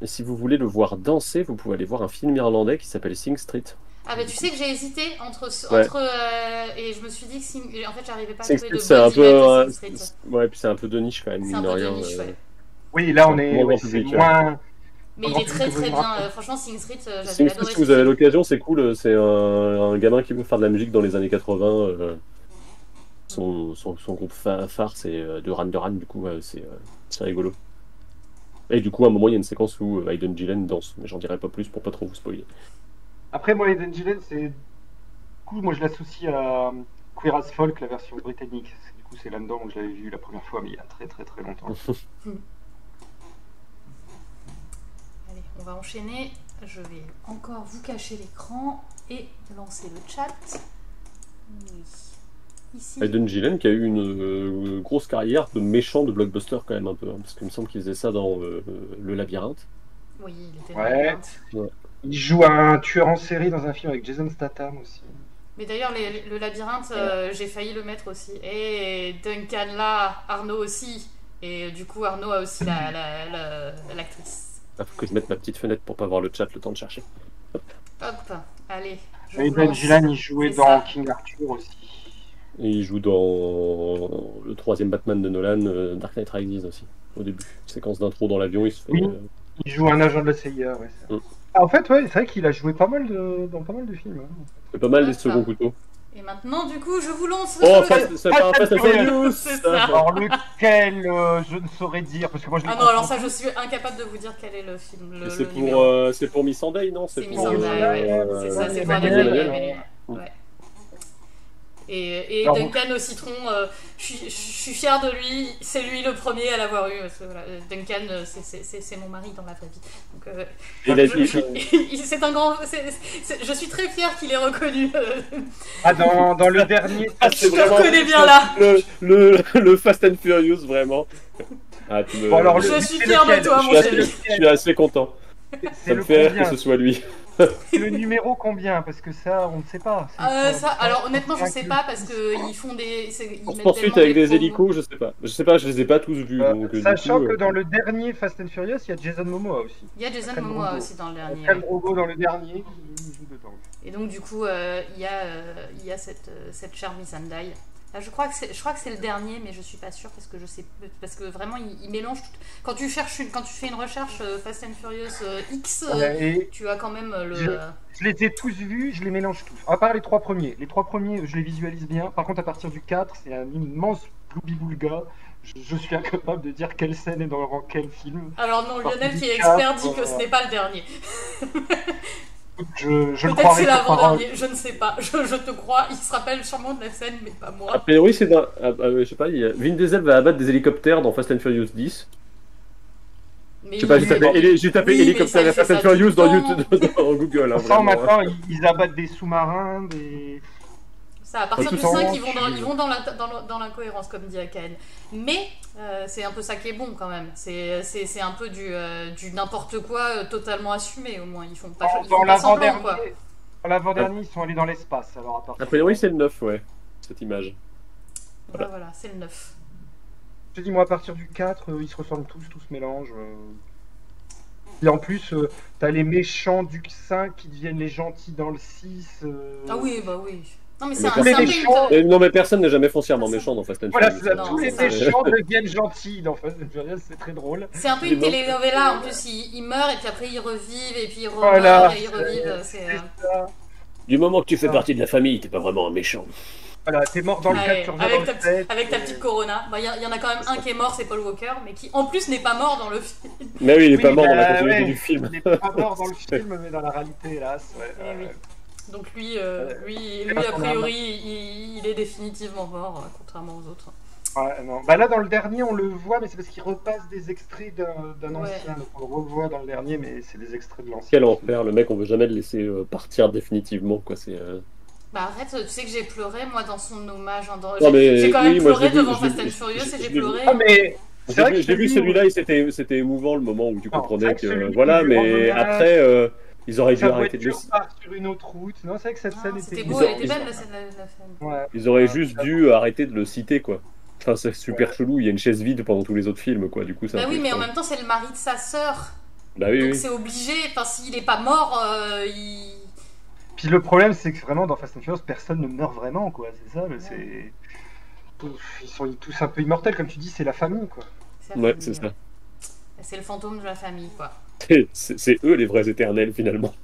Speaker 3: Et si vous voulez le voir danser, vous pouvez aller voir un film irlandais qui s'appelle Sing Street.
Speaker 1: Ah bah tu sais que j'ai hésité entre
Speaker 3: Ouais.
Speaker 1: et je me suis dit que en fait j'arrivais pas à
Speaker 3: Sing
Speaker 1: trouver
Speaker 3: Street,
Speaker 1: de
Speaker 3: c'est
Speaker 1: bonnes
Speaker 3: un peu.
Speaker 1: images de Sing Street.
Speaker 3: Ouais, puis c'est un peu de niche quand même,
Speaker 1: C'est
Speaker 3: mine
Speaker 1: un
Speaker 3: de
Speaker 1: peu de
Speaker 3: rien.
Speaker 1: niche, ouais.
Speaker 2: Oui, là on
Speaker 3: Moins
Speaker 2: est.
Speaker 3: grand
Speaker 2: C'est
Speaker 3: public,
Speaker 2: moins.
Speaker 1: Mais il
Speaker 2: Grand
Speaker 1: est très
Speaker 2: public que
Speaker 1: très
Speaker 2: Bohemian
Speaker 1: bien.
Speaker 2: Rhapsody.
Speaker 1: Franchement Sing Street, j'avais
Speaker 3: Sing Street,
Speaker 1: adoré
Speaker 3: si
Speaker 1: ce
Speaker 3: vous avez
Speaker 1: film.
Speaker 3: l'occasion, c'est cool. C'est un gamin qui veut faire de la musique dans les années 80. Son groupe phare, c'est Duran Duran, du coup, c'est rigolo. Et du coup, à un moment, il y a une séquence où Aiden Gillen danse, mais j'en dirai pas plus pour pas trop vous spoiler.
Speaker 2: Après, moi, Aiden Gillen, c'est. Du coup, moi je l'associe à Queer as Folk, la version britannique. Du coup, c'est là-dedans où je l'avais vu la première fois, mais il y a très très très longtemps.
Speaker 1: Allez, on va enchaîner. Je vais encore vous cacher l'écran et lancer le chat. Oui. Ici.
Speaker 3: Aiden Gillen qui a eu une grosse carrière de méchant de blockbuster quand même un peu, hein, parce qu'il me semble qu'il faisait ça dans Le Labyrinthe.
Speaker 1: Oui, il était
Speaker 2: Ouais.
Speaker 1: dans la pointe.
Speaker 2: Il joue un tueur en série dans un film avec Jason Statham aussi.
Speaker 1: Mais d'ailleurs, le labyrinthe, j'ai failli le mettre aussi. Et Duncan là, Arnaud aussi. Et du coup, Arnaud a aussi l'actrice.
Speaker 3: Il faut que je mette ma petite fenêtre pour pas voir le chat le temps de chercher.
Speaker 1: Hop, allez. Je vous
Speaker 2: Aiden
Speaker 1: lance.
Speaker 2: Gillen, il jouait
Speaker 1: C'est
Speaker 2: dans
Speaker 1: ça.
Speaker 2: King Arthur aussi.
Speaker 3: Et il joue dans le troisième Batman de Nolan, Dark Knight Rises aussi, au début. Séquence d'intro dans l'avion, il se fait...
Speaker 2: Oui. Il joue un agent de la CIA, ouais. Ah, en fait, ouais, c'est vrai qu'il a joué dans pas mal de films. Hein.
Speaker 3: fait pas mal
Speaker 1: Ah,
Speaker 3: des
Speaker 1: ça.
Speaker 3: seconds couteaux.
Speaker 1: Et maintenant, du coup, je vous lance.
Speaker 3: Oh,
Speaker 1: le-
Speaker 3: c'est pas un Fast and Furious.
Speaker 1: C'est ça.
Speaker 2: Alors lequel, je ne saurais dire, parce que moi je l'ai
Speaker 1: Ah non, alors
Speaker 2: confondu.
Speaker 1: ça, je suis incapable de vous dire quel est le film.
Speaker 3: C'est
Speaker 1: le numéro.
Speaker 3: pour Miss Sunday, non?
Speaker 1: C'est Miss
Speaker 3: pour,
Speaker 1: Sunday, ouais. C'est ça, c'est pour
Speaker 2: Emmanuel.
Speaker 1: Emmanuel. Ouais. Et
Speaker 2: Alors,
Speaker 1: Duncan au citron, je suis fière de lui, c'est lui le premier à l'avoir eu. Parce que, voilà, Duncan, c'est mon mari dans la vraie vie. Donc,
Speaker 3: Il a-
Speaker 1: c'est un grand. Je suis très fière qu'il ait reconnu.
Speaker 2: Ah, dans le dernier.
Speaker 3: Ah,
Speaker 1: Je
Speaker 3: c'est
Speaker 1: te
Speaker 3: vraiment
Speaker 1: reconnais bien là.
Speaker 3: le Fast and Furious, vraiment. Ah, tu me...
Speaker 2: Bon, alors,
Speaker 1: Je
Speaker 2: le-
Speaker 1: suis
Speaker 2: c'est
Speaker 1: fière de
Speaker 2: lequel
Speaker 1: toi,
Speaker 3: je,
Speaker 1: mon
Speaker 3: suis
Speaker 1: chéri.
Speaker 3: assez, je suis assez content.
Speaker 2: C'est
Speaker 3: Ça
Speaker 2: le
Speaker 3: me fait rire
Speaker 2: combien
Speaker 3: que ce soit lui.
Speaker 2: C'est le numéro combien? Parce que ça, on ne sait pas.
Speaker 1: Alors honnêtement, je sais pas parce que ils font des. Ils
Speaker 3: Course
Speaker 1: mettent
Speaker 3: poursuite
Speaker 1: tellement
Speaker 3: avec des
Speaker 1: promos.
Speaker 3: hélicos, je sais pas. Je sais pas, je les ai pas tous vus. Donc, du
Speaker 2: Sachant
Speaker 3: coup,
Speaker 2: que dans le dernier Fast and Furious, il y a Jason Momoa aussi.
Speaker 1: Il y a Jason
Speaker 2: Khal
Speaker 1: Momoa
Speaker 2: Drogo.
Speaker 1: aussi dans le dernier.
Speaker 2: Khal Drogo dans le dernier, il joue dedans.
Speaker 1: Et donc du coup, il y a cette chère Miss Sunday. Là, je crois que c'est le dernier, mais je suis pas sûre parce que je sais parce que vraiment il mélange tout. Quand tu fais une recherche Fast and Furious X,
Speaker 2: Et
Speaker 1: tu as quand même le.
Speaker 2: je les ai tous vus, je les mélange tous. À part les trois premiers. Les trois premiers, je les visualise bien. Par contre, à partir du 4, c'est un immense bloubi-boulga. Je suis incapable de dire quelle scène est dans quel film.
Speaker 1: Alors non,
Speaker 2: Par
Speaker 1: Lionel qui est
Speaker 2: contre,
Speaker 1: expert dit que ce n'est pas le dernier.
Speaker 2: Je
Speaker 1: Peut-être
Speaker 2: croirais
Speaker 1: c'est
Speaker 2: tes paroles.
Speaker 1: l'avant-dernier, je ne sais pas. Je te crois, il se rappelle sûrement de la scène, mais pas
Speaker 3: A
Speaker 1: moi.
Speaker 3: priori, c'est dans. Je sais pas, Vin Diesel va abattre des hélicoptères dans Fast and Furious 10.
Speaker 1: Mais
Speaker 3: Je sais pas,
Speaker 2: Oui, bon.
Speaker 3: j'ai tapé
Speaker 1: oui, mais ça,
Speaker 3: hélicoptère
Speaker 1: il
Speaker 3: et
Speaker 1: fait
Speaker 3: Fast and
Speaker 1: ça tout le
Speaker 3: Furious dans
Speaker 1: temps.
Speaker 3: YouTube, dans Google, hein,
Speaker 2: On sent
Speaker 3: vraiment. Hein.
Speaker 2: maintenant, ils abattent des sous-marins, des...
Speaker 1: Ça, à partir
Speaker 3: Tout
Speaker 1: du
Speaker 2: en
Speaker 1: 5,
Speaker 2: haut,
Speaker 1: ils vont dans l'incohérence, comme dit Akaen. Mais c'est un peu ça qui est bon quand même. C'est un peu du n'importe quoi totalement assumé au moins. Ils font pas, ils
Speaker 2: Dans
Speaker 1: font pas semblant quoi.
Speaker 2: l'avant-dernier, dans l'avant-dernier, ils sont allés dans l'espace. Alors, à
Speaker 3: A
Speaker 2: partir
Speaker 3: priori,
Speaker 2: de...
Speaker 3: c'est le 9, ouais, cette image.
Speaker 1: Ouais, voilà, c'est le 9.
Speaker 2: Je te dis, moi, à partir du 4, ils se ressemblent tous se mélangent. Et en plus, t'as les méchants du 5 qui deviennent les gentils dans le 6.
Speaker 1: Ah oui, bah oui. Non mais
Speaker 3: Mais
Speaker 1: c'est un peu
Speaker 2: méchants-
Speaker 3: Non, mais personne n'est jamais foncièrement
Speaker 1: Ah, ça.
Speaker 3: méchant dans Fast and
Speaker 2: Voilà,
Speaker 3: Furious.
Speaker 2: c'est ça,
Speaker 1: Non,
Speaker 2: tous les
Speaker 1: c'est ça.
Speaker 2: méchants deviennent gentils dans Fast and Furious, c'est très drôle.
Speaker 1: C'est un peu
Speaker 3: Les
Speaker 1: une
Speaker 3: morts.
Speaker 1: telenovela, en plus ils meurent et puis après ils revivent et puis ils
Speaker 2: Voilà.
Speaker 1: remeurent et ils revivent.
Speaker 2: Ça.
Speaker 3: Du moment que tu fais
Speaker 2: Ah.
Speaker 3: partie de la famille, t'es pas vraiment un méchant.
Speaker 2: Voilà, t'es mort dans le 4,
Speaker 1: Ouais,
Speaker 2: tu reviens dans le 7.
Speaker 1: avec ta petite Corona. Bah, y en a quand même un qui est mort, c'est Paul Walker, mais qui en plus n'est pas mort dans le film.
Speaker 3: Mais oui, il est
Speaker 2: Oui,
Speaker 3: pas mort dans la
Speaker 2: bah,
Speaker 3: continuité
Speaker 2: ouais.
Speaker 3: du film.
Speaker 2: Il est pas mort dans le film, mais dans la réalité, hélas. Ouais.
Speaker 1: Eh oui. Donc lui,
Speaker 2: c'est
Speaker 1: a
Speaker 2: pas son
Speaker 1: priori, il est définitivement mort, contrairement aux autres.
Speaker 2: Ouais, non. Bah là, dans le dernier, on le voit, mais c'est parce qu'il repasse des extraits d'un
Speaker 1: Ouais.
Speaker 2: ancien. Donc on le revoit dans le dernier, mais c'est des extraits de l'ancien.
Speaker 3: Quel enfer, le mec, on veut jamais le laisser partir définitivement, quoi. C'est.
Speaker 1: Bah arrête, tu sais que j'ai pleuré moi dans son hommage.
Speaker 3: Non, mais
Speaker 1: J'ai quand même
Speaker 3: oui, moi, je
Speaker 1: pleuré
Speaker 3: l'ai vu,
Speaker 1: devant
Speaker 3: je l'ai
Speaker 1: Fast
Speaker 3: vu,
Speaker 1: and Furious et
Speaker 3: je
Speaker 1: j'ai
Speaker 3: l'ai vu.
Speaker 1: pleuré.
Speaker 2: Ah, mais c'est vrai que
Speaker 3: J'ai vu
Speaker 2: celui
Speaker 3: celui-là et c'était émouvant le moment où tu
Speaker 2: Non,
Speaker 3: comprenais
Speaker 2: c'est vrai que
Speaker 3: que.
Speaker 2: celui
Speaker 3: Voilà,
Speaker 2: où il lui rend
Speaker 3: mais
Speaker 2: hommage,
Speaker 3: après, ils auraient dû
Speaker 2: sa
Speaker 3: arrêter de le.
Speaker 2: voiture part sur une autre route. Non, c'est vrai que cette scène était
Speaker 1: C'était
Speaker 3: Ils
Speaker 1: beau,
Speaker 3: ont-
Speaker 1: elle était
Speaker 3: ils
Speaker 1: belle
Speaker 3: ont-
Speaker 1: la scène.
Speaker 2: Ouais.
Speaker 3: Ils auraient juste dû arrêter de le citer, quoi. Enfin, c'est super chelou, il y a une chaise vide pendant tous les autres films, quoi. Du coup, c'est
Speaker 1: Bah
Speaker 3: un
Speaker 1: oui,
Speaker 3: peu
Speaker 1: mais en
Speaker 3: chiant.
Speaker 1: même temps c'est le mari de sa sœur.
Speaker 3: Bah oui,
Speaker 1: Donc
Speaker 3: oui.
Speaker 1: c'est obligé, enfin s'il est pas mort, il...
Speaker 2: Puis le problème, c'est que vraiment, dans Fast and Furious, personne ne meurt vraiment, quoi. C'est ça, c'est... Ils sont tous un peu immortels, comme tu dis, c'est la famille, quoi.
Speaker 1: la
Speaker 3: Ouais,
Speaker 1: famille,
Speaker 3: c'est ça.
Speaker 1: C'est le fantôme de la famille, quoi.
Speaker 3: C'est eux les vrais éternels, finalement.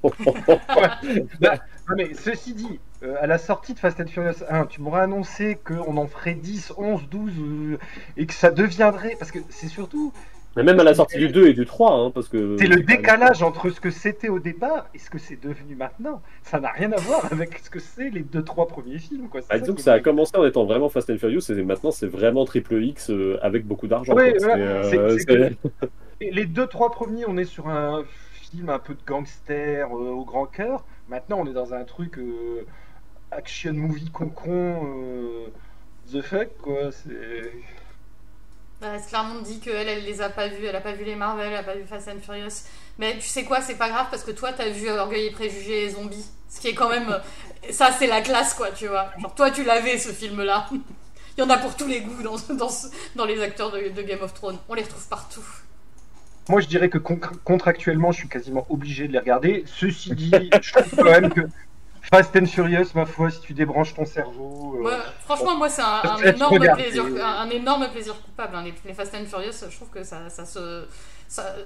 Speaker 2: Bah, non, mais ceci dit, à la sortie de Fast and Furious 1, tu m'aurais annoncé qu'on en ferait 10, 11, 12, et que ça deviendrait... Parce que c'est surtout...
Speaker 3: Mais même à la sortie du 2 et du 3, hein, parce que.
Speaker 2: C'est le décalage entre ce que c'était au départ et ce que c'est devenu maintenant. Ça n'a rien à voir avec ce que c'est les 2-3 premiers films, quoi. C'est
Speaker 3: Ah,
Speaker 2: ça
Speaker 3: disons
Speaker 2: qui
Speaker 3: que
Speaker 2: est
Speaker 3: ça a
Speaker 2: dingue.
Speaker 3: commencé en étant vraiment Fast and Furious et maintenant c'est vraiment Triple X avec beaucoup d'argent.
Speaker 2: Ouais,
Speaker 3: quoi.
Speaker 2: voilà.
Speaker 3: C'est,
Speaker 2: C'est que- Et les 2-3 premiers, on est sur un film un peu de gangster au grand cœur. Maintenant, on est dans un truc action movie con the fuck, quoi. C'est...
Speaker 1: Bah, Claremont dit qu'elle, elle les a pas vus, elle a pas vu les Marvel, elle a pas vu Fast and Furious. Mais tu sais quoi, c'est pas grave parce que toi t'as vu Orgueil et Préjugés et Zombies. Ce qui est quand même. Ça, c'est la classe, quoi, tu vois. Genre, toi, tu l'avais ce film-là. Il y en a pour tous les goûts dans les acteurs de Game of Thrones. On les retrouve partout.
Speaker 2: Moi, je dirais que contractuellement, je suis quasiment obligé de les regarder. Ceci dit, je trouve quand même que Fast and Furious, ma foi, si tu débranches ton cerveau...
Speaker 1: Ouais, franchement, moi, c'est un
Speaker 2: je laisse
Speaker 1: énorme
Speaker 2: regarder.
Speaker 1: plaisir, un énorme plaisir coupable. Hein. Les Fast and Furious, je trouve que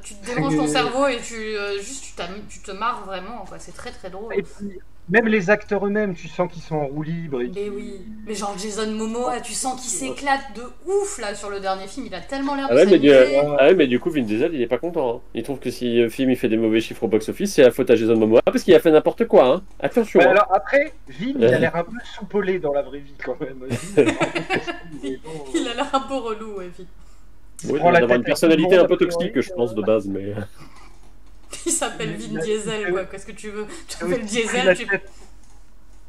Speaker 1: tu te débranches ton cerveau et tu te marres vraiment. Quoi. C'est très très drôle.
Speaker 2: Et puis, même les acteurs eux-mêmes, tu sens qu'ils sont en roue libre. Et
Speaker 1: Mais oui, mais genre Jason Momoa, tu sens qu'il s'éclate de ouf là sur le dernier film. Il a tellement l'air
Speaker 3: Ah
Speaker 1: de
Speaker 3: ouais, mais
Speaker 1: s'amuser.
Speaker 3: ah ouais, mais du coup, Vin Diesel, il est pas content. Hein. Il trouve que si le film il fait des mauvais chiffres au box-office, c'est la faute à Jason Momoa parce qu'il a fait n'importe quoi. Hein. Attention.
Speaker 2: Ouais,
Speaker 3: Hein.
Speaker 2: alors après, Vin, il a l'air un peu soupolé dans la vraie vie quand même.
Speaker 1: Il a l'air un peu relou, ouais, vite.
Speaker 3: Oui,
Speaker 2: prend
Speaker 3: il
Speaker 2: la
Speaker 3: a d'avoir une
Speaker 2: tête à
Speaker 3: personnalité
Speaker 2: tout le monde,
Speaker 3: un peu
Speaker 2: a priori,
Speaker 3: toxique, je pense, de base, mais.
Speaker 1: Il s'appelle Vin Diesel, quoi. Qu'est-ce que tu veux? Tu
Speaker 2: C'est
Speaker 1: t'appelles
Speaker 2: aussi pris
Speaker 1: Diesel,
Speaker 2: la
Speaker 1: tu...
Speaker 2: tête-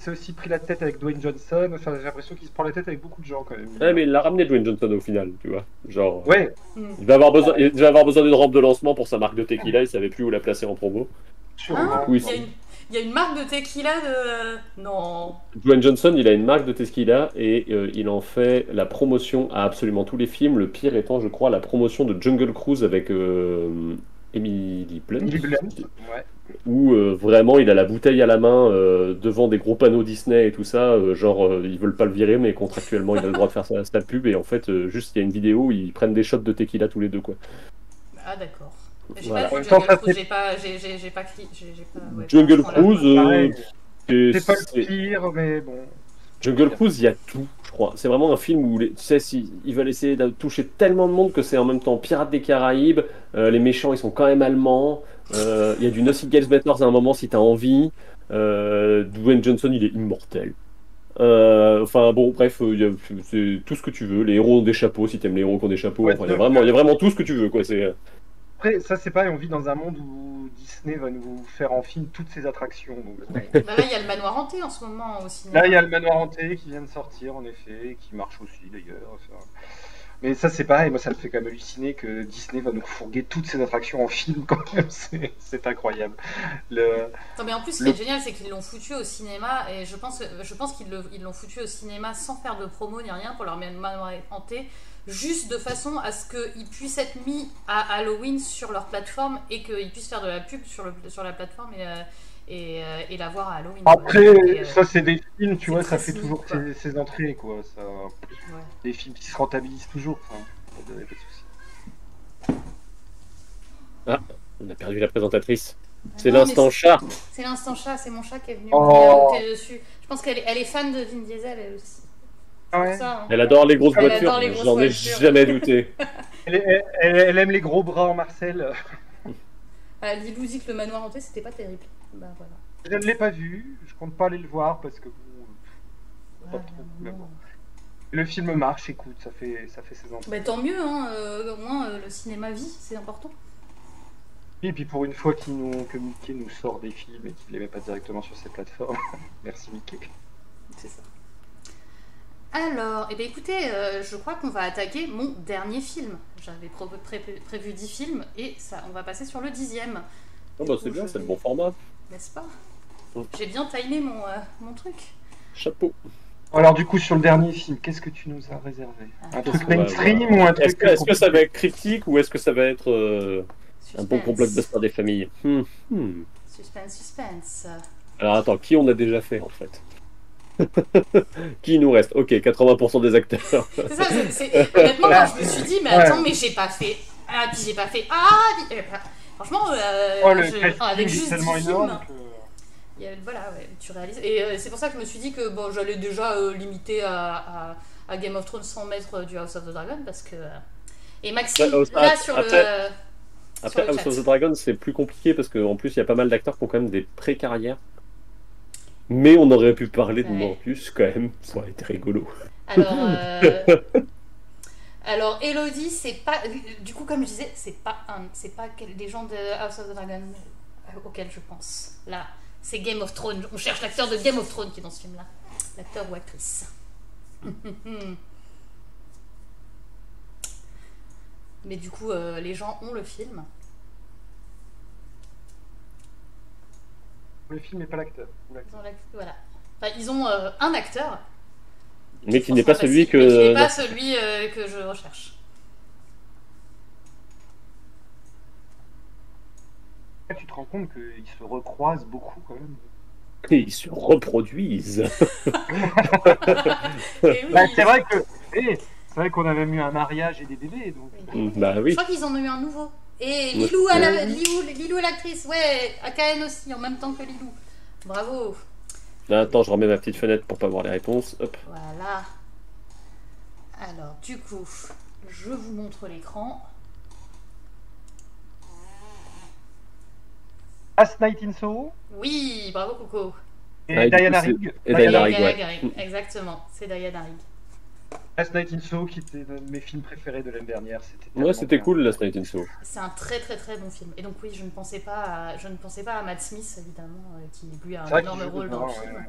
Speaker 2: c'est aussi pris la tête avec Dwayne Johnson. Enfin, j'ai l'impression qu'il se prend la tête avec beaucoup de gens quand même.
Speaker 3: Ouais, mais il l'a ramené Dwayne Johnson au final, tu vois. Genre.
Speaker 2: Ouais,
Speaker 1: Hmm.
Speaker 3: Il va avoir besoin d'une rampe de lancement pour sa marque de tequila, il savait plus où la placer en promo.
Speaker 2: sûrement.
Speaker 1: Hein
Speaker 3: Oui,
Speaker 1: il y a une marque de tequila de... Non.
Speaker 3: Dwayne Johnson, il a une marque de tequila et il en fait la promotion à absolument tous les films. Le pire étant, je crois, la promotion de Jungle Cruise avec Emily Blunt,
Speaker 2: Emily Blunt, ouais.
Speaker 3: où vraiment il a la bouteille à la main devant des gros panneaux Disney et tout ça. Ils veulent pas le virer, mais contractuellement il a le droit de faire sa pub. Et en fait, juste il y a une vidéo où ils prennent des shots de tequila tous les deux, quoi.
Speaker 1: Ah, d'accord. J'ai
Speaker 3: Voilà.
Speaker 1: pas
Speaker 2: En
Speaker 1: vu
Speaker 2: même temps,
Speaker 1: Jungle
Speaker 2: ça,
Speaker 1: Cruise,
Speaker 2: c'est-
Speaker 1: j'ai pas crié.
Speaker 3: Jungle
Speaker 1: pas-
Speaker 3: Cruise,
Speaker 2: Pareil.
Speaker 3: c'est
Speaker 2: C'est pas le pire, mais bon.
Speaker 3: Jungle Cruise, il y a tout, je crois. C'est vraiment un film où tu sais, ils veulent essayer de toucher tellement de monde que c'est en même temps Pirates des Caraïbes. Les méchants, ils sont quand même allemands. Il y a du Nothing Else Matters à un moment si t'as envie. Dwayne Johnson, il est immortel. Enfin bon, bref, c'est tout ce que tu veux. Les héros ont des chapeaux, si t'aimes les héros qui ont des chapeaux.
Speaker 2: Ouais,
Speaker 3: Enfin, il y a vraiment tout ce que tu veux, quoi.
Speaker 2: Après, ça c'est pareil, on vit dans un monde où Disney va nous faire en film toutes ses attractions. Donc,
Speaker 1: Bah là, il y a le manoir hanté en ce moment au cinéma.
Speaker 2: là, il y a le manoir hanté qui vient de sortir, en effet, qui marche aussi d'ailleurs. Enfin, mais ça c'est pareil, moi ça me fait quand même halluciner que Disney va nous fourguer toutes ses attractions en film quand même, c'est incroyable.
Speaker 1: Non, mais en plus, ce qui est génial, c'est qu'ils l'ont foutu au cinéma, et je pense qu'ils l'ont foutu au cinéma sans faire de promo ni rien pour leur manoir hanté, juste de façon à ce qu'ils puissent être mis à Halloween sur leur plateforme et qu'ils puissent faire de la pub sur la plateforme et la voir à Halloween.
Speaker 2: Après, ça c'est des films, tu vois, ça fait
Speaker 1: cynique,
Speaker 2: toujours
Speaker 1: quoi.
Speaker 2: ses entrées, quoi. Ça...
Speaker 1: Ouais.
Speaker 2: Des films qui se rentabilisent toujours, enfin, pas de soucis.
Speaker 3: Ah, on a perdu la présentatrice.
Speaker 1: Ah
Speaker 3: C'est
Speaker 1: non,
Speaker 3: l'instant
Speaker 1: mais
Speaker 3: chat.
Speaker 1: c'est l'instant chat, c'est mon chat qui est venu
Speaker 2: Oh.
Speaker 1: me dessus. Je pense qu'elle est fan de Vin Diesel, elle aussi.
Speaker 2: Ah ouais.
Speaker 1: C'est ça, hein.
Speaker 3: Elle adore les grosses
Speaker 1: Elle
Speaker 3: voitures.
Speaker 1: adore les grosses
Speaker 3: J'en ai
Speaker 1: voitures.
Speaker 3: jamais douté.
Speaker 2: Elle aime les gros bras en Marcel.
Speaker 1: Lilou dit que le manoir hanté, c'était pas terrible. Bah voilà.
Speaker 2: Je ne l'ai pas vu, je compte pas aller le voir parce que bon, pas
Speaker 1: Ouais,
Speaker 2: trop.
Speaker 1: non.
Speaker 2: Mais bon. Le film marche, écoute, ça fait ses entrées.
Speaker 1: Bah tant mieux, hein, au moins le cinéma vit, c'est important.
Speaker 2: Et puis pour une fois que Mickey nous sort des films et qu'il les met pas directement sur ses plateformes. Merci Mickey.
Speaker 1: C'est ça. Alors, eh bien, écoutez, je crois qu'on va attaquer mon dernier film. J'avais prévu 10 films et ça, on va passer sur le 10e.
Speaker 3: Oh bah c'est bien, c'est le bon format.
Speaker 1: N'est-ce pas? J'ai bien timé mon truc.
Speaker 3: Chapeau.
Speaker 2: Alors du coup sur le dernier film, qu'est-ce que tu nous as réservé? Un truc
Speaker 3: qu'on va
Speaker 2: mainstream
Speaker 3: voir.
Speaker 2: ou un truc...
Speaker 3: Est-ce que ça va être cryptique ou est-ce que ça va être un bon
Speaker 1: Suspense.
Speaker 3: blockbuster des familles?
Speaker 1: Suspense.
Speaker 3: Alors attends, qui on a déjà fait en fait? Qui il nous reste? Ok, 80% des acteurs.
Speaker 1: C'est ça, honnêtement, quand je me suis dit, mais attends, mais j'ai pas fait. Ah, puis j'ai pas fait. Franchement, avec
Speaker 2: est
Speaker 1: juste 10
Speaker 2: tellement
Speaker 1: films.
Speaker 2: énorme que...
Speaker 1: Voilà, ouais, tu réalises. Et c'est pour ça que je me suis dit que bon, j'allais déjà limiter à Game of Thrones sans mettre du House of the Dragon parce que. Et Maxime, là sur
Speaker 3: Après,
Speaker 1: le
Speaker 3: House
Speaker 1: chat.
Speaker 3: of the Dragon, c'est plus compliqué parce qu'en plus, il y a pas mal d'acteurs qui ont quand même des pré-carrières. Mais on aurait pu parler de
Speaker 1: Ouais.
Speaker 3: Morbius quand même, ça aurait été rigolo.
Speaker 1: Alors Elodie, c'est pas. Du coup, comme je disais, c'est pas des gens de House of the Dragon auxquels je pense. Là, c'est Game of Thrones. On cherche l'acteur de Game of Thrones qui est dans ce film-là. L'acteur ou actrice. Mais du coup, les gens ont le film.
Speaker 2: Le film n'est pas l'acteur.
Speaker 1: Voilà. Enfin, ils ont un acteur.
Speaker 3: Mais qui n'est pas celui
Speaker 1: Mais qui n'est
Speaker 3: que.
Speaker 1: pas celui que je recherche.
Speaker 2: Tu te rends compte qu'ils se recroisent beaucoup quand même.
Speaker 3: Et ils se reproduisent.
Speaker 1: Et oui,
Speaker 2: Bah, c'est vrai que... c'est vrai qu'on avait eu un mariage et des bébés, donc...
Speaker 3: Bah
Speaker 1: Je
Speaker 3: oui.
Speaker 1: crois qu'ils en ont eu un nouveau. Et
Speaker 3: Moi,
Speaker 1: Lilou, Lilou l'actrice, ouais, AKN aussi, en même temps que Lilou. Bravo.
Speaker 3: Attends, je remets ma petite fenêtre pour pas voir les réponses. Hop.
Speaker 1: Voilà. Alors, du coup, je vous montre l'écran.
Speaker 2: Last Night in Soho
Speaker 1: Oui, bravo Coco.
Speaker 2: et
Speaker 3: Ah, et du
Speaker 2: Diana
Speaker 3: coup, c'est-
Speaker 2: Rigg.
Speaker 3: et Diana Rigg, ouais.
Speaker 1: Rigg, exactement, c'est Diana Rigg.
Speaker 2: Last Night in Soho qui était l'un de mes films préférés de l'année dernière.
Speaker 3: Ouais, c'était cool, Last Night in Soho.
Speaker 1: C'est un très très très bon film. Et donc oui, je ne pensais pas à Matt Smith, évidemment, qui lui a
Speaker 2: C'est
Speaker 1: un
Speaker 2: vrai
Speaker 1: énorme
Speaker 2: qu'il joue
Speaker 1: rôle dans le
Speaker 2: dedans,
Speaker 1: film.
Speaker 2: ouais.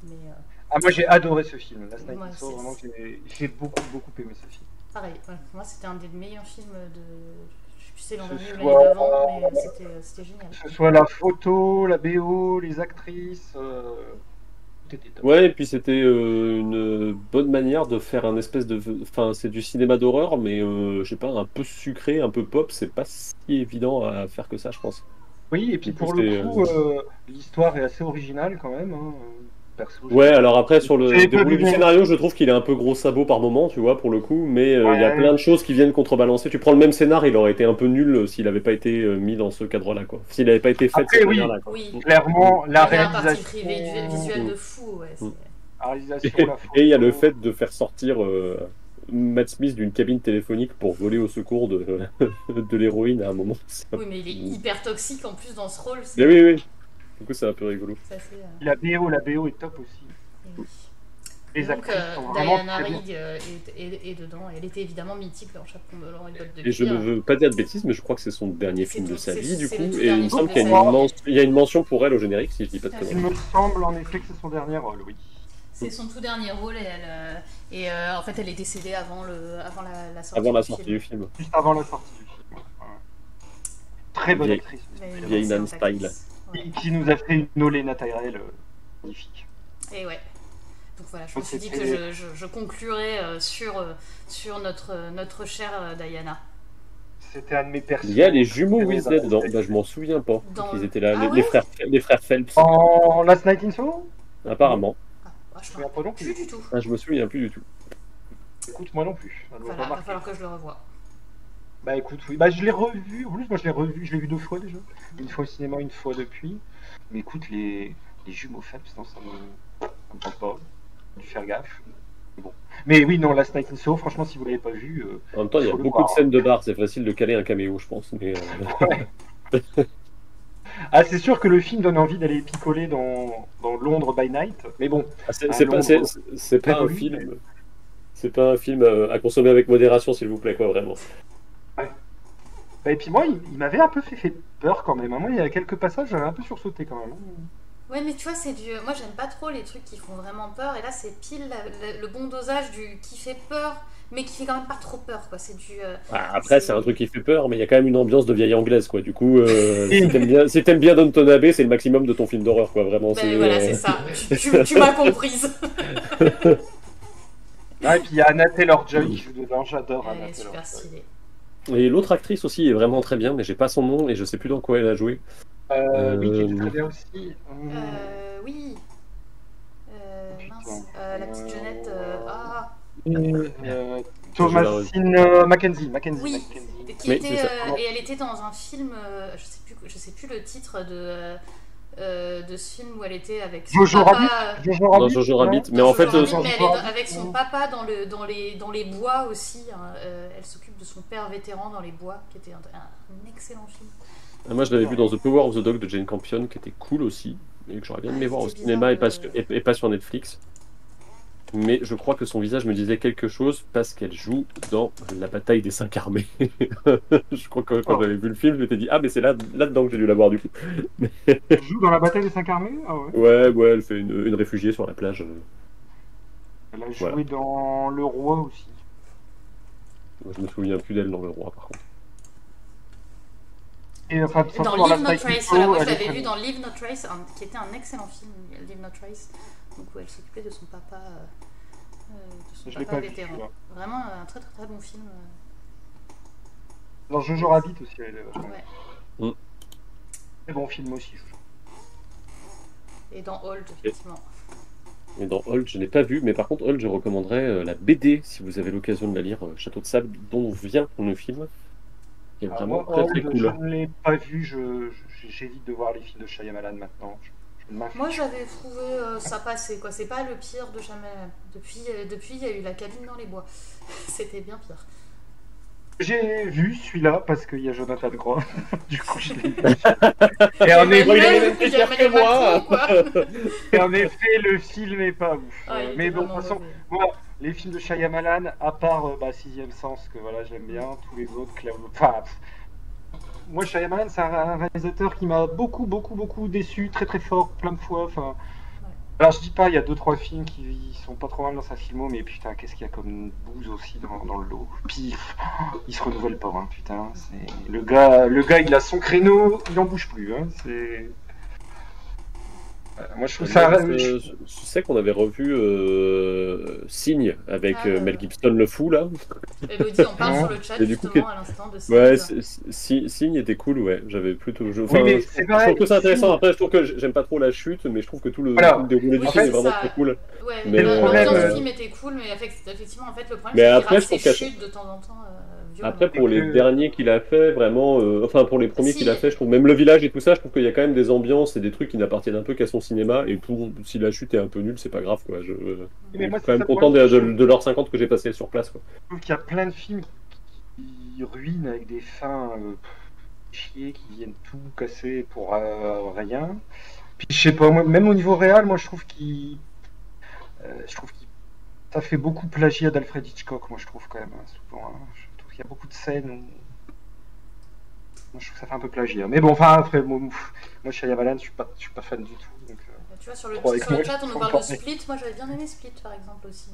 Speaker 1: Mais
Speaker 2: Ah, moi j'ai adoré ce film, Last Night
Speaker 1: Moi,
Speaker 2: in Soho,
Speaker 1: c'est-
Speaker 2: vraiment j'ai beaucoup aimé ce film.
Speaker 1: pareil, ouais, pour moi c'était un des meilleurs films de... Je sais plus si c'est l'an
Speaker 2: Ce
Speaker 1: dernier ou
Speaker 2: soit-
Speaker 1: l'année d'avant, mais c'était génial.
Speaker 2: Que ce soit la photo, la BO, les actrices, tout était top.
Speaker 3: Ouais, et puis c'était une bonne manière de faire un espèce de. Enfin, c'est du cinéma d'horreur, mais je sais pas, un peu sucré, un peu pop. C'est pas si évident à faire que ça, je pense.
Speaker 2: Oui, et puis
Speaker 3: Du coup,
Speaker 2: pour le coup, l'histoire est assez originale quand même. Hein. Perso,
Speaker 3: Ouais, alors après, sur le
Speaker 2: J'ai pas
Speaker 3: déroulé
Speaker 2: vu
Speaker 3: du
Speaker 2: bon.
Speaker 3: scénario, je trouve qu'il est un peu gros sabot par moment, tu vois, pour le coup, mais il y a
Speaker 2: Ouais.
Speaker 3: plein de choses qui viennent contrebalancer. Tu prends le même scénar, il aurait été un peu nul s'il n'avait pas été mis dans ce cadre-là, quoi. S'il n'avait pas été fait de
Speaker 2: Après,
Speaker 3: cette
Speaker 2: oui.
Speaker 3: manière-là, quoi.
Speaker 1: Oui,
Speaker 2: clairement,
Speaker 1: il y
Speaker 2: la
Speaker 1: avait un parti
Speaker 2: réalisation.
Speaker 1: pris visuel de fou, ouais.
Speaker 3: Mm.
Speaker 2: La réalisation, la photo.
Speaker 3: Et il y a le fait de faire sortir Matt Smith d'une cabine téléphonique pour voler au secours de l'héroïne à un moment.
Speaker 1: Oui, mais il est hyper toxique en plus dans ce rôle.
Speaker 3: Mais oui. Du coup, c'est un peu rigolo.
Speaker 2: La BO est top aussi.
Speaker 1: Oui.
Speaker 2: Les
Speaker 1: donc,
Speaker 2: actrices sont vraiment
Speaker 1: Diana
Speaker 2: très bien.
Speaker 1: Rigg est dedans. Elle était évidemment mythique en chapeau melon et bottes de cuir.
Speaker 3: Et je ne veux pas dire de bêtises, mais je crois que c'est son dernier film de sa vie, du coup.
Speaker 1: le tout
Speaker 3: Et il me
Speaker 1: dernier
Speaker 3: semble
Speaker 1: film
Speaker 3: qu'il
Speaker 1: de sa vie.
Speaker 3: y a une mention pour elle au générique, si je dis pas de
Speaker 1: Tout à fait.
Speaker 2: Il
Speaker 3: conneries.
Speaker 2: me semble en effet que c'est son dernier rôle, oui.
Speaker 1: C'est son tout dernier rôle et en fait elle est décédée avant la sortie,
Speaker 3: Avant la sortie du film.
Speaker 2: Juste avant la sortie du film. Ouais. Très bonne
Speaker 3: Vieille-
Speaker 2: actrice.
Speaker 1: Mais
Speaker 3: Vieille
Speaker 1: excellente
Speaker 3: Nan Style.
Speaker 1: actrice. Ouais.
Speaker 2: Qui nous a fait une Olena Tyrell magnifique.
Speaker 1: Et ouais. Donc voilà, je me suis dit
Speaker 2: C'était-
Speaker 1: que je conclurai sur notre chère Diana.
Speaker 2: C'était un de mes personnages.
Speaker 3: Il y a les jumeaux
Speaker 2: préférés
Speaker 3: Weasley
Speaker 2: dans la
Speaker 3: dedans. Bah, je m'en souviens pas.
Speaker 1: Dans-
Speaker 3: Ils étaient là,
Speaker 1: Ah
Speaker 3: les
Speaker 1: ouais
Speaker 3: frères Phelps,
Speaker 2: En Last Night in Soho
Speaker 3: apparemment.
Speaker 1: Ah, je
Speaker 2: Je
Speaker 1: me
Speaker 2: me rappelle non
Speaker 1: rappelle
Speaker 2: plus.
Speaker 1: plus du tout.
Speaker 3: Ah, je me souviens plus du tout.
Speaker 2: Écoute, moi non plus. Ça doit
Speaker 1: Voilà,
Speaker 2: pas
Speaker 1: il va
Speaker 2: marquer.
Speaker 1: falloir que je le revoie.
Speaker 2: Bah écoute, oui. Bah je l'ai revu. En plus, moi je l'ai revu. Je l'ai vu 2 fois déjà. Une fois au cinéma, une fois depuis. Mais écoute, les jumeaux Phelps, non, ça me tente pas. J'ai dû faire gaffe. Mais bon. Mais oui, non, Last Night in Soho, franchement, si vous l'avez pas vu.
Speaker 3: En même temps, il y a
Speaker 2: Faut le
Speaker 3: beaucoup de
Speaker 2: voir.
Speaker 3: scènes de bar. C'est facile de caler un caméo, je pense. Mais
Speaker 2: Ah, c'est sûr que le film donne envie d'aller picoler dans Londres by Night. Mais bon,
Speaker 3: c'est
Speaker 2: À
Speaker 3: pas,
Speaker 2: Londres.
Speaker 3: c'est pas un
Speaker 2: Révolu,
Speaker 3: film. C'est pas un film à consommer avec modération, s'il vous plaît, quoi, vraiment.
Speaker 2: bah, et puis moi, il m'avait un peu fait peur quand même. Moi, il y a quelques passages, j'avais un peu sursauté quand même.
Speaker 1: Ouais, mais tu vois, c'est du. Moi, j'aime pas trop les trucs qui font vraiment peur. Et là, c'est pile le bon dosage du qui fait peur, mais qui fait quand même pas trop peur, quoi. C'est du.
Speaker 3: Après, c'est un truc qui fait peur, mais il y a quand même une ambiance de vieille anglaise, quoi. Du coup, si t'aimes bien Downton Abbey, c'est le maximum de ton film d'horreur, quoi. Vraiment.
Speaker 1: Ben voilà, c'est ça. Tu m'as comprise.
Speaker 2: Ah, et puis il y a Anna Taylor-Joy qui joue dedans, j'adore
Speaker 1: Elle
Speaker 2: Anna
Speaker 1: est super
Speaker 2: Taylor-Joy.
Speaker 1: stylée.
Speaker 3: Et l'autre actrice aussi est vraiment très bien, mais j'ai pas son nom et je sais plus dans quoi elle a joué.
Speaker 2: Oui, qui est très bien aussi.
Speaker 1: Oui. Mince. La petite jeunette.
Speaker 2: Thomasine Mackenzie.
Speaker 1: Oui. Qui
Speaker 3: Mais
Speaker 1: était,
Speaker 3: c'est ça.
Speaker 1: et elle était dans un film. Je sais plus le titre de ce film où elle était avec son
Speaker 2: Jojo
Speaker 1: papa.
Speaker 2: Rabbit. Jojo
Speaker 3: Dans
Speaker 2: Rabbit.
Speaker 3: Jojo Rabbit, mais
Speaker 1: Dans
Speaker 3: en fait,
Speaker 1: Jojo Rabbit,
Speaker 2: son-
Speaker 1: mais elle est avec son papa dans les bois aussi. Hein. Elle s'occupe de son père vétéran dans les bois, qui était un excellent film.
Speaker 3: moi je l'avais vu dans The Power of the Dog de Jane Campion, qui était cool aussi, et que j'aurais bien aimé voir au
Speaker 1: C'était
Speaker 3: cinéma
Speaker 1: bizarre
Speaker 3: et pas sur Netflix. Mais je crois que son visage me disait quelque chose parce qu'elle joue dans La bataille des 5 armées. Je crois que quand j'avais vu le film, je m'étais dit, ah, mais c'est là-dedans que j'ai dû la voir du coup.
Speaker 2: Elle joue dans la bataille des 5 armées. Ah ouais.
Speaker 3: Ouais, elle fait une réfugiée sur la plage.
Speaker 2: Elle a joué
Speaker 3: Voilà.
Speaker 2: dans Le Roi aussi.
Speaker 3: Moi, je me souviens plus d'elle dans Le Roi, par contre.
Speaker 2: Et enfin,
Speaker 1: Dans
Speaker 2: surtout
Speaker 1: Live
Speaker 2: Last
Speaker 1: Not
Speaker 2: Night in
Speaker 1: Trace,
Speaker 2: Soho,
Speaker 1: voilà, moi je
Speaker 2: elle est
Speaker 1: l'avais
Speaker 2: très
Speaker 1: vu
Speaker 2: bien.
Speaker 1: dans Live Not Trace, qui était un excellent film, Live Not Trace, donc où elle s'occupait de son papa,
Speaker 2: Je l'ai pas vu,
Speaker 1: vétéran.
Speaker 2: celui-là.
Speaker 1: Vraiment un très très très bon film.
Speaker 2: Dans Jojo Rabbit aussi, elle est vachement
Speaker 1: Ouais.
Speaker 2: très bon film aussi. Jojo.
Speaker 1: Et dans Hold, effectivement.
Speaker 3: Et dans Hold, je n'ai pas vu, mais par contre, Hold, je recommanderais la BD, si vous avez l'occasion de la lire, Château de Sable, dont vient le film, qui est
Speaker 2: Ah,
Speaker 3: vraiment
Speaker 2: moi,
Speaker 3: très
Speaker 2: Hold,
Speaker 3: cool.
Speaker 2: je ne l'ai pas vu. J'évite de voir les films de Shyamalan maintenant. Je m'inflige.
Speaker 1: Moi j'avais trouvé ça passé, quoi. C'est pas le pire de Shyamalan. Depuis il y a eu La cabine dans les bois. C'était bien pire.
Speaker 2: J'ai vu celui-là parce qu'il y a Jonathan Groff. Du coup, je l'ai vu. Et en
Speaker 1: Emmanuel,
Speaker 2: effet,
Speaker 1: il y a Emmanuel Macron, quoi.
Speaker 2: et en effet, le film est pas ouf.
Speaker 1: Ah, il était
Speaker 2: Mais bon, de toute
Speaker 1: vraiment
Speaker 2: façon,
Speaker 1: mauvais.
Speaker 2: moi, les films de Shyamalan, à part Sixième Sens, que voilà, j'aime bien, tous les autres, enfin, moi, Shyamalan, c'est un réalisateur qui m'a beaucoup déçu, très très fort, plein de fois. Enfin, alors je dis pas, il y a 2-3 films qui sont pas trop mal dans sa filmo, mais putain, qu'est-ce qu'il y a comme bouse aussi dans le lot. Puis il se renouvelle pas, hein, putain. Le gars, il a son créneau, il en bouge plus. Hein, c'est. Moi, je trouve ça.
Speaker 3: Je sais qu'on avait revu Signe avec Mel Gibson le fou là.
Speaker 1: Elodie, on parle sur le chat
Speaker 3: Et du coup,
Speaker 1: justement à l'instant de ça.
Speaker 3: Ouais, Signe était cool, ouais. J'avais plutôt. Enfin,
Speaker 2: mais
Speaker 3: je
Speaker 2: c'est
Speaker 3: trouve
Speaker 2: vrai,
Speaker 3: que c'est intéressant.
Speaker 2: Signe-
Speaker 3: Après, je trouve que j'aime pas trop la chute, mais je trouve que tout le
Speaker 2: Voilà.
Speaker 3: déroulé du
Speaker 1: Oui,
Speaker 3: film est
Speaker 1: c'est
Speaker 3: vraiment
Speaker 1: ça.
Speaker 3: très cool.
Speaker 1: Ouais,
Speaker 3: Mais
Speaker 1: l'ambiance
Speaker 2: problème,
Speaker 1: du film était cool, mais effectivement, en fait, le problème,
Speaker 3: Mais
Speaker 1: c'est
Speaker 3: après,
Speaker 1: qu'il
Speaker 3: je
Speaker 1: rate
Speaker 3: trouve
Speaker 1: ses
Speaker 3: qu'elle-
Speaker 1: chutes de temps en temps violent.
Speaker 3: Après, pour les
Speaker 2: que-
Speaker 3: derniers qu'il a fait, vraiment, enfin pour les premiers
Speaker 1: Si.
Speaker 3: qu'il a fait, je trouve même le village et tout ça, je trouve qu'il y a quand même des ambiances et des trucs qui n'appartiennent un peu qu'à son cinéma. Et pour, si la chute est un peu nulle, c'est pas grave, quoi. Je
Speaker 2: Mais
Speaker 3: suis
Speaker 2: moi,
Speaker 3: quand
Speaker 2: c'est
Speaker 3: même
Speaker 2: ça le
Speaker 3: content
Speaker 2: problème,
Speaker 3: de l'heure 50 que j'ai passé sur place, quoi.
Speaker 2: je trouve qu'il y a plein de films qui ruinent avec des fins chier, qui viennent tout casser pour rien. Puis je sais pas, moi, même au niveau réel, moi je trouve qu'il ça fait beaucoup plagiat d'Alfred Hitchcock, moi je trouve quand même, hein, souvent. Hein. Je trouve qu'il y a beaucoup de scènes où moi, je trouve que ça fait un peu plagiat. Mais bon, enfin après, moi Shyamalan, je suis pas fan du tout. Donc,
Speaker 1: Tu vois, sur le,
Speaker 2: Trop avec
Speaker 1: sur le
Speaker 2: moi,
Speaker 1: chat, on
Speaker 2: je
Speaker 1: nous parle
Speaker 2: comprends.
Speaker 1: de Split. Moi, j'avais bien aimé Split, par exemple, aussi.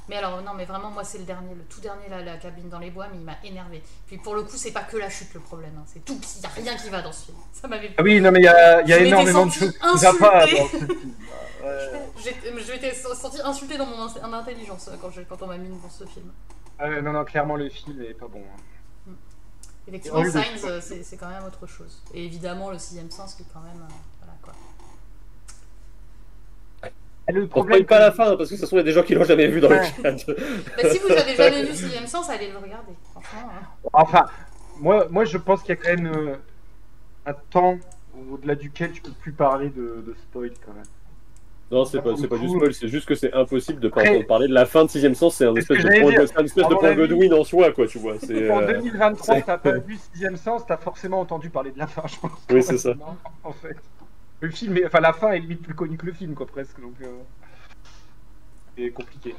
Speaker 1: Mais alors, non, mais vraiment, moi, c'est le dernier, le tout dernier, la cabine dans les bois, mais il m'a énervé. Puis pour le coup, c'est pas que la chute le problème. Hein. C'est tout. Il n'y a rien qui va dans ce film. Ça m'avait.
Speaker 2: Ah oui, non, mais il y a
Speaker 1: Je m'étais
Speaker 2: énormément de
Speaker 1: sentie
Speaker 2: choses qui ne va pas
Speaker 1: insultée.
Speaker 2: dans ce film.
Speaker 1: Je m'étais sentie insultée dans mon intelligence quand on m'a mis dans ce film.
Speaker 2: Non, non, clairement, le film est pas bon. Hein.
Speaker 1: Effectivement,
Speaker 2: Horrible.
Speaker 1: Signs, c'est quand même autre chose. Et évidemment, le sixième sens qui est quand même. Voilà quoi.
Speaker 2: Le
Speaker 3: On
Speaker 2: problème,
Speaker 3: spoil pas la fin, parce que ce sont des gens qui l'ont jamais vu dans le
Speaker 2: Ouais.
Speaker 3: chat.
Speaker 1: Bah, si vous avez jamais vu sixième sens, allez le regarder. Franchement. Hein.
Speaker 2: Enfin, moi je pense qu'il y a quand même un temps au-delà duquel tu peux plus parler de spoil quand même.
Speaker 3: Non, c'est pas du spoil, c'est juste que c'est impossible de pas
Speaker 2: Après-
Speaker 3: entendre parler de la fin de sixième sens, c'est un
Speaker 2: C'est ce
Speaker 3: espèce
Speaker 2: que
Speaker 3: de
Speaker 2: j'allais
Speaker 3: point,
Speaker 2: dire.
Speaker 3: c'est un espèce
Speaker 2: À
Speaker 3: de
Speaker 2: mon
Speaker 3: point
Speaker 2: avis-
Speaker 3: Godwin en soi, quoi, tu vois. C'est,
Speaker 2: En 2023,
Speaker 3: c'est-
Speaker 2: t'as pas vu Sixième Sens, t'as forcément entendu parler de la fin, je pense.
Speaker 3: Oui, c'est ça.
Speaker 2: Non, en fait. Le film, enfin la fin est limite plus connue que le film, quoi, presque. Donc, c'est compliqué.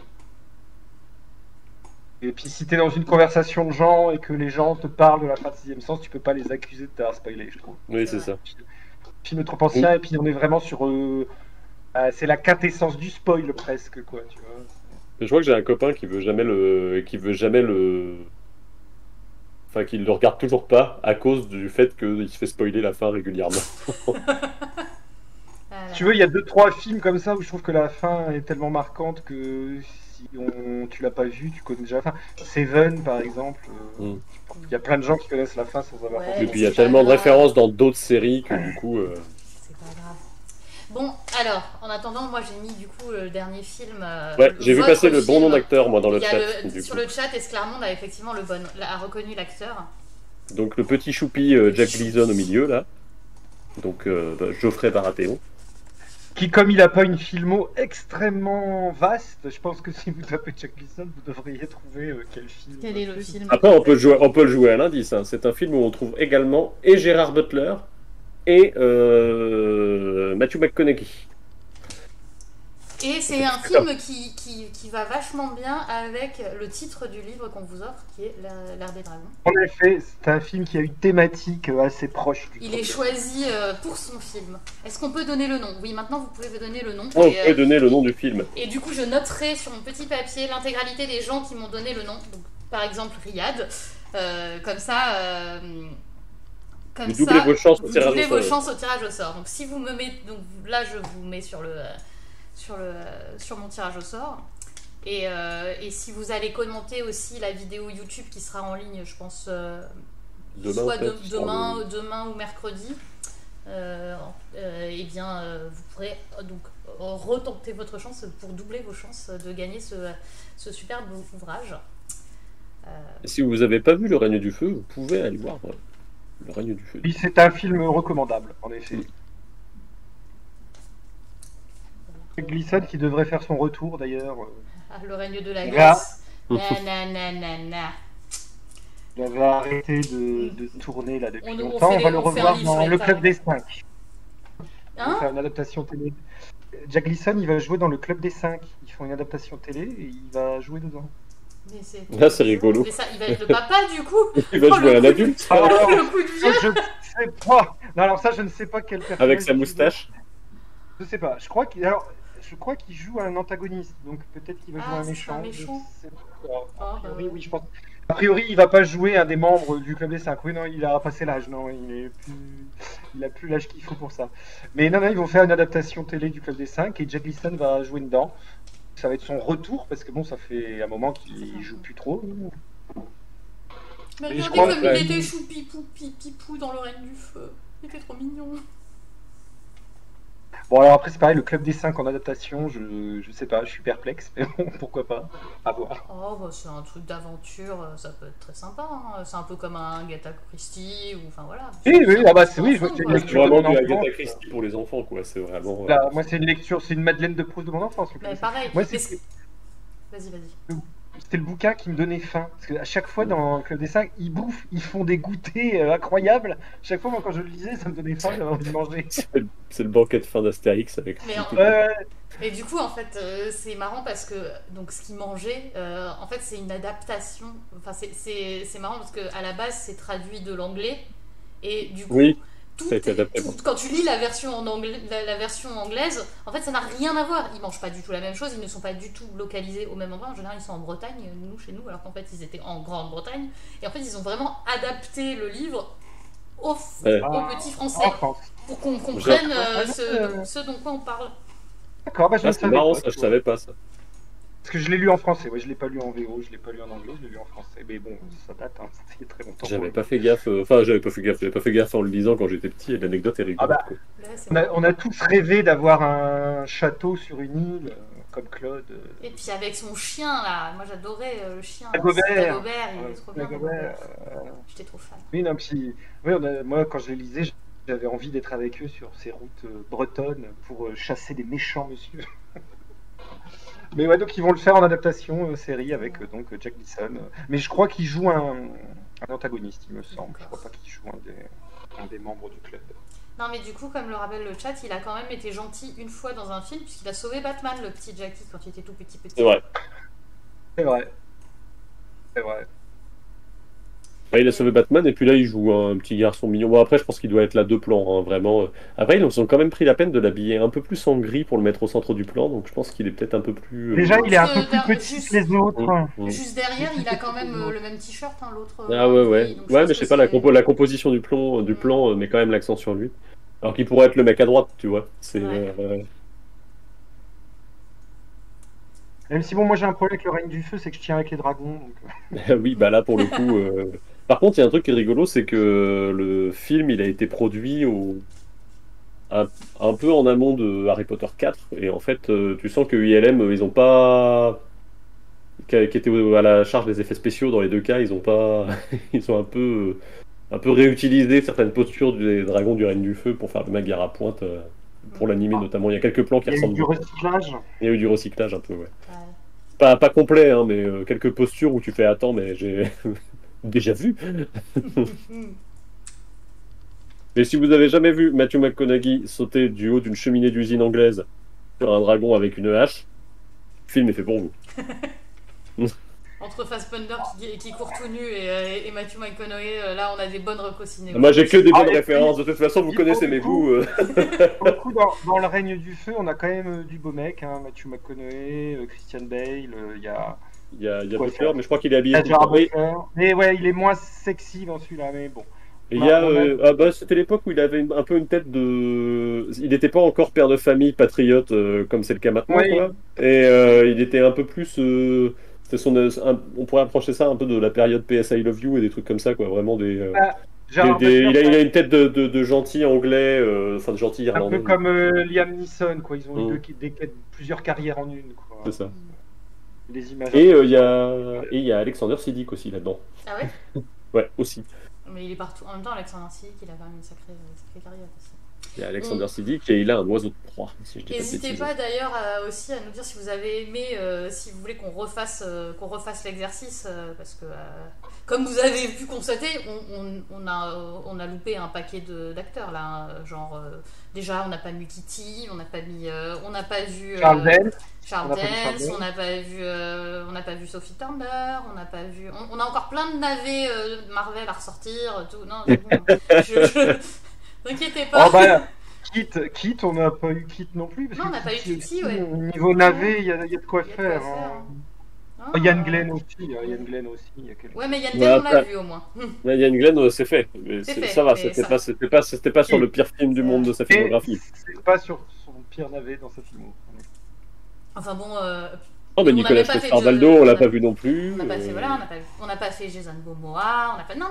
Speaker 2: Et puis si t'es dans une conversation de gens et que les gens te parlent de la fin de Sixième Sens, tu peux pas les accuser de t'avoir spoilé, je trouve.
Speaker 3: Oui, c'est ça.
Speaker 2: Le film est trop ancien et puis on est vraiment sur... c'est la quintessence du spoil presque, quoi, tu vois.
Speaker 3: Je crois que j'ai un copain qui veut jamais enfin, qui le regarde toujours pas à cause du fait qu'il se fait spoiler la fin régulièrement.
Speaker 1: Voilà.
Speaker 2: Tu veux, il y a 2-3 films comme ça où je trouve que la fin est tellement marquante que si tu l'as pas vu, tu connais déjà la fin. Seven, par exemple,
Speaker 3: Mm.
Speaker 2: il y a plein de gens qui connaissent la fin sans avoir
Speaker 1: Ouais,
Speaker 2: compris.
Speaker 3: Et puis il y a
Speaker 1: c'est pas
Speaker 3: tellement de
Speaker 1: grave.
Speaker 3: références dans d'autres séries que du coup.
Speaker 1: C'est pas grave. Bon, alors, en attendant, moi j'ai mis du coup le dernier film.
Speaker 3: Ouais, j'ai vu
Speaker 1: votre
Speaker 3: passer le bon
Speaker 1: film.
Speaker 3: nom d'acteur, moi, dans le
Speaker 1: Il y a
Speaker 3: chat. du
Speaker 1: sur
Speaker 3: coup.
Speaker 1: le chat, Esclarmonde a effectivement a reconnu l'acteur.
Speaker 3: Donc le petit choupi Jack Gleason au milieu, là. Donc Geoffrey Baratheon.
Speaker 2: Qui, comme il a pas une filmo extrêmement vaste, je pense que si vous tapez Jack Gleason, vous devriez trouver quel film.
Speaker 1: Quel est le film
Speaker 3: Après, on peut le jouer à l'indice. Hein. C'est un film où on trouve également et Gérard Butler et Matthew McConaughey.
Speaker 1: Et c'est un film qui va vachement bien avec le titre du livre qu'on vous offre, qui est L'Ère des Dragons.
Speaker 2: En effet, c'est un film qui a une thématique assez proche du
Speaker 1: Il est choisi pour son film. Est-ce qu'on peut donner le nom? Oui, maintenant vous pouvez donner le nom.
Speaker 3: On
Speaker 1: Et,
Speaker 3: peut donner le nom du film.
Speaker 1: et du coup, je noterai sur mon petit papier l'intégralité des gens qui m'ont donné le nom. Donc, par exemple, Riyad. Comme ça. Comme
Speaker 3: Vous doublez vos chances au
Speaker 1: vous
Speaker 3: tirage au
Speaker 1: doublez
Speaker 3: sort.
Speaker 1: vos chances au tirage au sort. Donc, si vous me mettez. Donc là, je vous mets sur mon tirage au sort. Et si vous allez commenter aussi la vidéo YouTube qui sera en ligne, je pense,
Speaker 3: Demain,
Speaker 1: soit
Speaker 3: peut-être,
Speaker 1: demain ou mercredi, eh bien, vous pourrez donc retenter votre chance pour doubler vos chances de gagner ce superbe ouvrage.
Speaker 3: Et si vous n'avez pas vu Le Règne du Feu, vous pouvez aller voir Le Règne du Feu.
Speaker 2: Oui, c'est un film recommandable, en effet. Jack Gleason qui devrait faire son retour d'ailleurs.
Speaker 1: Le règne de la
Speaker 2: Là.
Speaker 1: glace. Nananana.
Speaker 2: Il avait arrêté de tourner là depuis
Speaker 1: On
Speaker 2: longtemps.
Speaker 1: fait
Speaker 2: On va le
Speaker 1: on fait un
Speaker 2: revoir
Speaker 1: livre sur
Speaker 2: dans
Speaker 1: les
Speaker 2: Le
Speaker 1: tables.
Speaker 2: Club des 5. On va
Speaker 1: Hein
Speaker 2: faire une adaptation télé. Jack Gleason, il va jouer dans Le Club des 5. Ils font une adaptation télé et il va jouer dedans.
Speaker 1: Mais c'est
Speaker 3: Là, c'est rigolo.
Speaker 1: Mais ça, il va être le papa du coup.
Speaker 3: Il va
Speaker 1: Oh,
Speaker 3: jouer
Speaker 1: le
Speaker 3: un
Speaker 1: coup
Speaker 3: adulte
Speaker 1: Le coup de
Speaker 2: Ça,
Speaker 1: vieux.
Speaker 2: je sais pas. Non, alors ça, je ne sais pas quel personnage.
Speaker 3: avec sa
Speaker 2: il joue.
Speaker 3: moustache.
Speaker 2: Je sais pas. Je crois qu'il joue un antagoniste. Donc peut-être qu'il va jouer
Speaker 1: Ah,
Speaker 2: un
Speaker 1: c'est
Speaker 2: méchant.
Speaker 1: un méchant.
Speaker 2: Je sais pas.
Speaker 1: Ah,
Speaker 2: A priori,
Speaker 1: bah,
Speaker 2: oui, je pense. A priori, il va pas jouer un des membres du Club des 5. Oui, non, il a passé l'âge. Non, il a plus l'âge qu'il faut pour ça. Mais non, ils vont faire une adaptation télé du Club des 5 et Jack Gleason va jouer dedans. Ça va être son retour parce que bon, ça fait un moment qu'il joue plus trop.
Speaker 1: Mais
Speaker 2: Et je
Speaker 1: regardez
Speaker 2: crois
Speaker 1: comme
Speaker 2: que-
Speaker 1: il était chou pipou dans le règne du feu. Il était trop mignon.
Speaker 2: Bon, alors après, c'est pareil, le Club des 5 en adaptation, je sais pas, je suis perplexe, mais bon, pourquoi pas, à voir.
Speaker 1: Oh, bah, c'est un truc d'aventure, ça peut être très sympa, hein. C'est un peu comme un Agatha Christie, ou enfin voilà.
Speaker 2: Oui, oui,
Speaker 1: C'est
Speaker 2: ah
Speaker 1: un
Speaker 2: bah
Speaker 1: petit
Speaker 2: c'est
Speaker 1: peu
Speaker 2: oui,
Speaker 1: en fond,
Speaker 2: c'est une
Speaker 1: quoi.
Speaker 3: C'est
Speaker 2: lecture de
Speaker 3: vraiment
Speaker 2: mon
Speaker 3: du
Speaker 2: enfance.
Speaker 3: Agatha Christie pour les enfants, quoi. C'est vraiment.
Speaker 2: Là, moi, c'est une lecture, c'est une Madeleine de Proust de mon enfance. Le Club
Speaker 1: Mais
Speaker 2: des 5.
Speaker 1: pareil,
Speaker 2: Moi,
Speaker 1: mais vas-y.
Speaker 2: c'était le bouquin qui me donnait faim. Parce qu'à chaque fois, dans le Club des 5, ils bouffent, ils font des goûters incroyables. Chaque fois, moi, quand je le lisais, ça me donnait faim, j'avais envie de manger.
Speaker 3: C'est le banquet de fin d'Astérix avec.
Speaker 1: Mais Et du coup, en fait, c'est marrant parce que donc ce qu'il mangeait, en fait, c'est une adaptation. Enfin, c'est marrant parce que à la base, c'est traduit de l'anglais et du coup,
Speaker 3: Oui,
Speaker 1: tout,
Speaker 3: ça a été adapté.
Speaker 1: quand tu lis la version en anglais, la version anglaise, en fait, ça n'a rien à voir. Ils mangent pas du tout la même chose, ils ne sont pas du tout localisés au même endroit. En général, ils sont en Bretagne, chez nous, alors qu'en fait, ils étaient en Grande-Bretagne. Et en fait, ils ont vraiment adapté le livre au petit français
Speaker 2: En France.
Speaker 1: pour qu'on comprenne
Speaker 2: Ouais.
Speaker 1: ce dont quoi on parle.
Speaker 2: D'accord, bah je
Speaker 3: Ah,
Speaker 2: ne
Speaker 3: c'est
Speaker 2: savais
Speaker 3: marrant,
Speaker 2: pas,
Speaker 3: ça,
Speaker 2: tu
Speaker 3: je
Speaker 2: vois.
Speaker 3: savais pas ça.
Speaker 2: Parce que je l'ai lu en français, ouais, je l'ai pas lu en VO, je l'ai pas lu en anglais, je l'ai lu en français. Mais bon, ça date, hein, c'était il y a très longtemps.
Speaker 3: J'avais pas fait gaffe. Enfin, j'avais pas fait gaffe en le lisant quand j'étais petit. Et l'anecdote est rigolote,
Speaker 2: bah,
Speaker 3: quoi.
Speaker 1: Là, c'est
Speaker 2: On a tous rêvé d'avoir un château sur une île, comme Claude.
Speaker 1: Et puis avec son chien là, moi j'adorais le chien.
Speaker 2: Dagobert.
Speaker 1: Dagobert, il est trop bien.
Speaker 2: Dagobert,
Speaker 1: J'étais trop fan.
Speaker 2: Oui, non, puis, oui, moi, quand je les lisais, j'avais envie d'être avec eux sur ces routes bretonnes pour chasser des méchants monsieur. Mais ouais, donc ils vont le faire en adaptation série avec donc Jack Leeson. Mais je crois qu'il joue un antagoniste, il me semble. Je crois pas qu'il joue un des membres du club.
Speaker 1: Non mais du coup, comme le rappelle le chat, il a quand même été gentil une fois dans un film puisqu'il a sauvé Batman, le petit Jackie, quand il était tout petit.
Speaker 3: C'est vrai.
Speaker 2: C'est vrai. C'est vrai.
Speaker 3: Ouais, il a sauvé Batman et puis là il joue un petit garçon mignon. Bon après je pense qu'il doit être là deux plans, hein, vraiment. Après ils ont quand même pris la peine de l'habiller un peu plus en gris pour le mettre au centre du plan, donc je pense qu'il est peut-être un peu plus.
Speaker 2: Déjà, il est un peu
Speaker 1: Juste
Speaker 2: plus petit que les autres.
Speaker 1: Juste derrière, il a quand même le même t-shirt, hein, l'autre.
Speaker 3: Ah ouais ouais.
Speaker 1: donc
Speaker 3: Ouais
Speaker 1: pense
Speaker 3: mais je sais
Speaker 1: que
Speaker 3: pas, la
Speaker 1: c'est-
Speaker 3: composition du plan met quand même l'accent sur lui. Alors qu'il pourrait être le mec à droite, tu vois. C'est
Speaker 1: Ouais.
Speaker 2: Même si bon, moi j'ai un problème avec le règne du feu, c'est que je tiens avec les dragons. Donc...
Speaker 3: Oui, bah là pour le coup. Par contre, il y a un truc qui est rigolo, c'est que le film il a été produit un peu en amont de Harry Potter 4 et en fait tu sens que ILM ils ont pas qui était à la charge des effets spéciaux dans les deux cas, ils ont pas ils ont un peu réutilisé certaines postures des dragons du règne du feu pour faire le mec à pointe pour l'animer notamment. Il y a quelques plans qui
Speaker 2: Il y a eu
Speaker 3: ressemblent
Speaker 2: du
Speaker 3: beaucoup.
Speaker 2: recyclage.
Speaker 3: Il y a eu du recyclage un peu, ouais.
Speaker 1: Ouais.
Speaker 3: Pas complet, hein, mais quelques postures où tu fais attends, mais j'ai déjà vu. Mais si vous avez jamais vu Matthew McConaughey sauter du haut d'une cheminée d'usine anglaise sur un dragon avec une hache, le film est fait pour vous.
Speaker 1: Entre Fassbender qui court tout nu et Matthew McConaughey, là on a des bonnes recos ciné.
Speaker 3: Moi j'ai que des bonnes
Speaker 2: et
Speaker 3: références, de toute façon vous
Speaker 2: il
Speaker 3: connaissez
Speaker 2: faut
Speaker 3: mes
Speaker 2: du coup-
Speaker 3: goûts.
Speaker 2: Pour le coup, dans le règne du feu, on a quand même du beau mec, hein, Matthew McConaughey, Christian Bale, il y a
Speaker 3: Il y a
Speaker 2: Quoi
Speaker 3: Butler,
Speaker 2: faire
Speaker 3: mais je crois qu'il est habillé tout le
Speaker 2: Gerard
Speaker 3: temps. Oui.
Speaker 2: Butler. Mais ouais, il est moins sexy dans celui-là, mais bon.
Speaker 3: Et il y a,
Speaker 2: On a-
Speaker 3: bah, c'était l'époque où il avait un peu une tête de. Il n'était pas encore père de famille, patriote, comme c'est le cas maintenant,
Speaker 2: Oui.
Speaker 3: quoi. Et il était un peu plus. C'était on pourrait approcher ça un peu de la période PS I Love You et des trucs comme ça, quoi. Vraiment des.
Speaker 2: Gerard Butler,
Speaker 3: Il a une tête de gentil anglais, enfin de gentil
Speaker 2: un
Speaker 3: irlandais.
Speaker 2: peu comme Liam Neeson, quoi. Ils ont eu plusieurs carrières en une, quoi.
Speaker 3: C'est ça.
Speaker 2: Les images.
Speaker 3: Et il y a Alexander Siddig aussi là-dedans.
Speaker 1: Ah ouais.
Speaker 3: Ouais, aussi.
Speaker 1: Mais il est partout. En même temps, Alexandre Siddig, il a quand même une sacrée carrière aussi.
Speaker 3: Il y a Alexander Siddig et il a un oiseau de proie, si je dis pas de
Speaker 1: N'hésitez
Speaker 3: bêtises.
Speaker 1: pas d'ailleurs aussi à nous dire si vous avez aimé, si vous voulez qu'on refasse l'exercice, parce que comme vous avez pu constater, on a loupé un paquet d'acteurs là, hein. Genre déjà on n'a pas mis Kitty, on n'a pas vu
Speaker 2: Charles Dance.
Speaker 1: Charles
Speaker 2: On n'a pas vu Charles
Speaker 1: Dance, on n'a pas vu Sophie Turner, on n'a pas vu, on a encore plein de navets Marvel à ressortir, tout. Non, c'est bon. N'inquiétez pas.
Speaker 2: Oh bah, Kit, on n'a pas eu Kit non plus. Parce
Speaker 1: Non,
Speaker 2: que
Speaker 1: on n'a pas eu
Speaker 2: Kitty
Speaker 1: Kitty,
Speaker 2: aussi,
Speaker 1: ouais.
Speaker 2: Au niveau navet, il y a de quoi
Speaker 1: Il y a de quoi
Speaker 2: faire.
Speaker 1: faire,
Speaker 2: hein.
Speaker 1: hein.
Speaker 2: Oh, Yann Glenn aussi. Yann Glenn aussi. Il y a quelques...
Speaker 1: Ouais, mais Yann
Speaker 3: Ouais,
Speaker 1: Glenn, on l'a
Speaker 3: après-
Speaker 1: vu au moins.
Speaker 3: Là, Yann Glenn, c'est fait. Mais
Speaker 1: C'est fait,
Speaker 3: ça va,
Speaker 1: mais
Speaker 3: c'était pas sur le pire film du monde de sa
Speaker 2: Et
Speaker 3: filmographie.
Speaker 2: c'est pas sur son pire navet dans sa filmo.
Speaker 1: Enfin bon.
Speaker 3: Oh, mais
Speaker 1: on
Speaker 3: Nicolas
Speaker 1: n'avait pas fait
Speaker 3: Arbaldo,
Speaker 1: de-
Speaker 3: on l'a pas vu non plus.
Speaker 1: On n'a pas fait, voilà, on n'a pas fait Jason Momoa, on n'a pas. Non,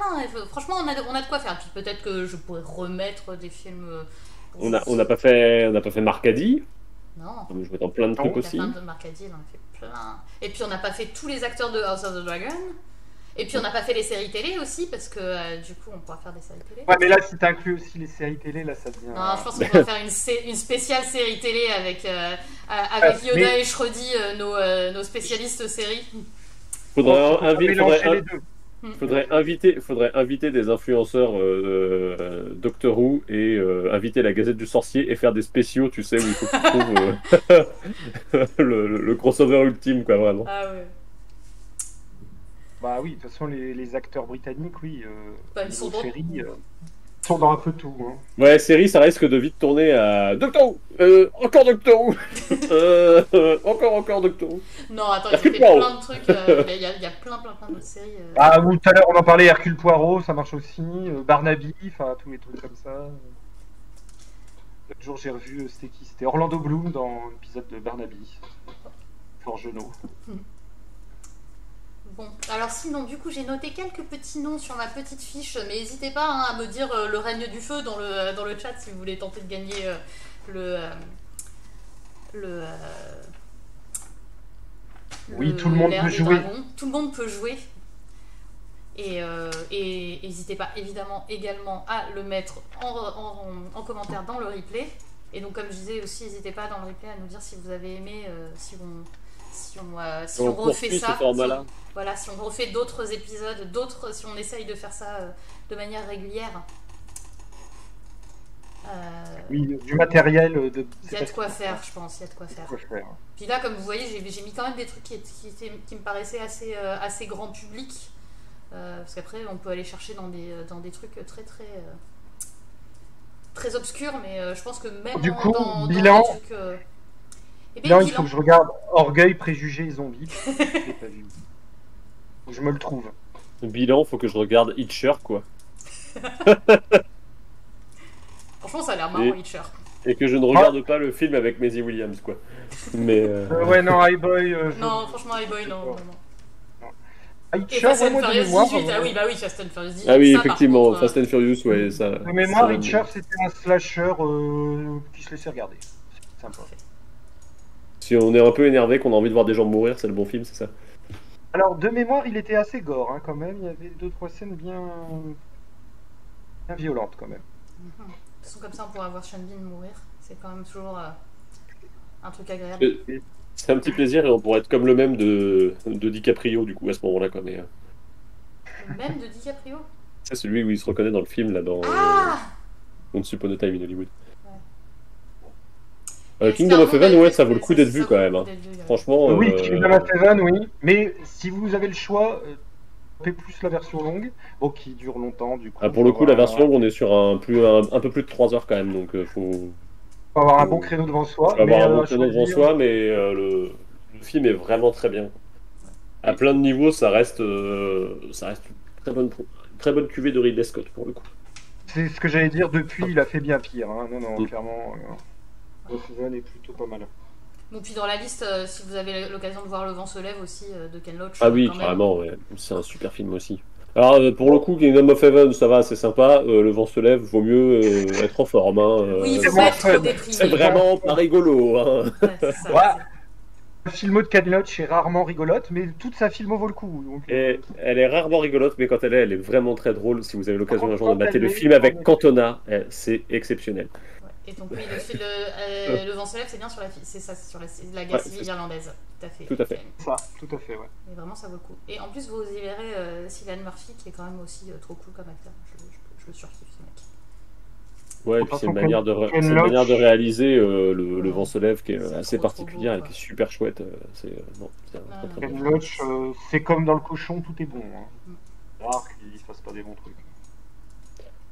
Speaker 1: franchement, on a de quoi faire. Puis peut-être que je pourrais remettre des films
Speaker 3: On n'a pas fait Marcadi.
Speaker 1: Non.
Speaker 3: On a joué dans plein de trucs
Speaker 1: Il y a
Speaker 3: aussi.
Speaker 1: plein de Marcadi, on en a fait plein. Et puis on n'a pas fait tous les acteurs de House of the Dragon. Et puis on n'a pas fait les séries télé aussi, parce que du coup on pourra faire des séries télé.
Speaker 2: Ouais, mais là, si t'inclus aussi les séries télé, là, ça devient.
Speaker 1: Non, je pense qu'on pourra faire une spéciale série télé avec Yoda et Shrody, nos spécialistes séries.
Speaker 3: Faudrait inviter des influenceurs Doctor Who et inviter la Gazette du Sorcier et faire des spéciaux, tu sais, où il faut que tu trouves le crossover ultime, quoi, vraiment.
Speaker 1: Ah ouais.
Speaker 2: Bah oui, de toute façon, les acteurs britanniques, oui,
Speaker 1: ils sont
Speaker 2: sont dans un peu tout. Hein.
Speaker 3: Ouais, série, ça risque de vite tourner à Doctor Who, encore Doctor Who, encore Doctor Who.
Speaker 1: Non, attends, ils ont fait plein de trucs. Il y a plein d'autres séries.
Speaker 2: Ah, ou tout à l'heure, on en parlait, Hercule Poirot, ça marche aussi. Barnaby, enfin, tous les trucs comme ça. L'autre jour, j'ai revu, c'était qui? C'était Orlando Bloom dans l'épisode de Barnaby. Fort Genot.
Speaker 1: Bon, alors sinon, du coup, j'ai noté quelques petits noms sur ma petite fiche, mais n'hésitez pas à me dire le règne du feu dans le chat si vous voulez tenter de gagner
Speaker 2: oui, tout le monde peut jouer.
Speaker 1: Tout le monde peut jouer. Et n'hésitez pas évidemment également à le mettre en commentaire dans le replay. Et donc, comme je disais aussi, n'hésitez pas dans le replay à nous dire si vous avez aimé, si on refait ça, si on refait d'autres épisodes, si on essaye de faire ça de manière régulière.
Speaker 2: Oui, du matériel.
Speaker 1: Il y a de quoi faire, je pense. Il y a de quoi faire. Puis là, comme vous voyez, j'ai mis quand même des trucs qui me paraissaient assez grand public. Parce qu'après, on peut aller chercher dans des trucs très obscurs, mais je pense que même
Speaker 2: du coup,
Speaker 1: dans
Speaker 2: bilan.
Speaker 1: Des trucs,
Speaker 2: bilan, il faut que je regarde Orgueil, Préjugés et Zombies. Je l'ai pas vu. Faut que je me le trouve.
Speaker 3: Bilan, faut que je regarde Hitcher, quoi.
Speaker 1: Franchement, ça a l'air marrant, Hitcher.
Speaker 3: Et que je ne regarde pas le film avec Maisie Williams, quoi. Mais
Speaker 2: ouais, non, Highboy.
Speaker 1: Non, franchement, Highboy, non.
Speaker 2: Hitcher,
Speaker 1: Fast and Furious 18, ah oui, Fast and Furious 18.
Speaker 3: Ah oui,
Speaker 1: ça,
Speaker 3: effectivement,
Speaker 1: contre,
Speaker 3: Fast and Furious, ouais, ça.
Speaker 2: De mémoire, Hitcher, c'était un slasher qui se laissait regarder. C'est sympa.
Speaker 3: Si on est un peu énervé, qu'on a envie de voir des gens mourir, c'est le bon film, c'est ça?
Speaker 2: Alors, de mémoire, il était assez gore, hein, quand même. Il y avait 2-3 scènes bien violentes, quand même.
Speaker 1: De toute façon, comme ça, on pourra voir Sean Bean mourir. C'est quand même toujours un truc agréable.
Speaker 3: C'est un petit plaisir et on pourrait être comme le même de DiCaprio, du coup, à ce moment-là, quoi. Mais,
Speaker 1: Le même de DiCaprio?
Speaker 3: c'est celui où il se reconnaît dans le film, là, dans Once Upon a Time in Hollywood. Kingdom of Heaven, ouais, ça vaut le coup d'être vu quand même. Hein. Franchement.
Speaker 2: Oui, Kingdom of Heaven, oui. Mais si vous avez le choix, fait plus la version longue, bon, qui dure longtemps, du coup.
Speaker 3: Ah, pour le coup, la version longue, on est sur un peu plus de 3 heures quand même, donc faut
Speaker 2: avoir un bon créneau devant soi.
Speaker 3: Faut avoir un bon créneau devant soi, mais le film est vraiment très bien. À plein de niveaux, ça reste une très bonne cuvée de Ridley Scott pour le coup.
Speaker 2: C'est ce que j'allais dire depuis, il a fait bien pire. Hein. Non, clairement. Season est plutôt pas mal.
Speaker 1: Bon, puis dans la liste, si vous avez l'occasion de voir Le Vent se lève aussi de Ken Loach.
Speaker 3: Ah oui, carrément, ouais. C'est un super film aussi. Alors pour le coup, Kingdom of Heaven, ça va, c'est sympa. Le Vent se lève, vaut mieux être en forme. Hein.
Speaker 1: Oui, c'est pas trop déprimé.
Speaker 3: C'est vraiment pas rigolo. Hein.
Speaker 1: Ouais, ça,
Speaker 2: la filmo de Ken Loach est rarement rigolote, mais toute sa filmo vaut le coup. Donc,
Speaker 3: et elle est rarement rigolote, mais quand elle est vraiment très drôle. Si vous avez l'occasion un jour de mater le film avec Cantona, c'est exceptionnel.
Speaker 1: Et donc oui, le Vent se lève, c'est bien sur la guerre civile irlandaise.
Speaker 3: Tout à fait.
Speaker 2: Ça, tout à fait, ouais.
Speaker 1: Mais vraiment, ça vaut le coup. Et en plus, vous y verrez Cillian Murphy, qui est quand même aussi trop cool comme acteur. Je le surkiffe, ce mec.
Speaker 3: Ouais, et puis c'est une manière de réaliser le Vent se lève qui est assez particulière et qui est super chouette.
Speaker 2: Ken Loach, c'est comme dans Le Cochon, tout est bon. Hein. Rare qu'il ne fasse pas des bons trucs.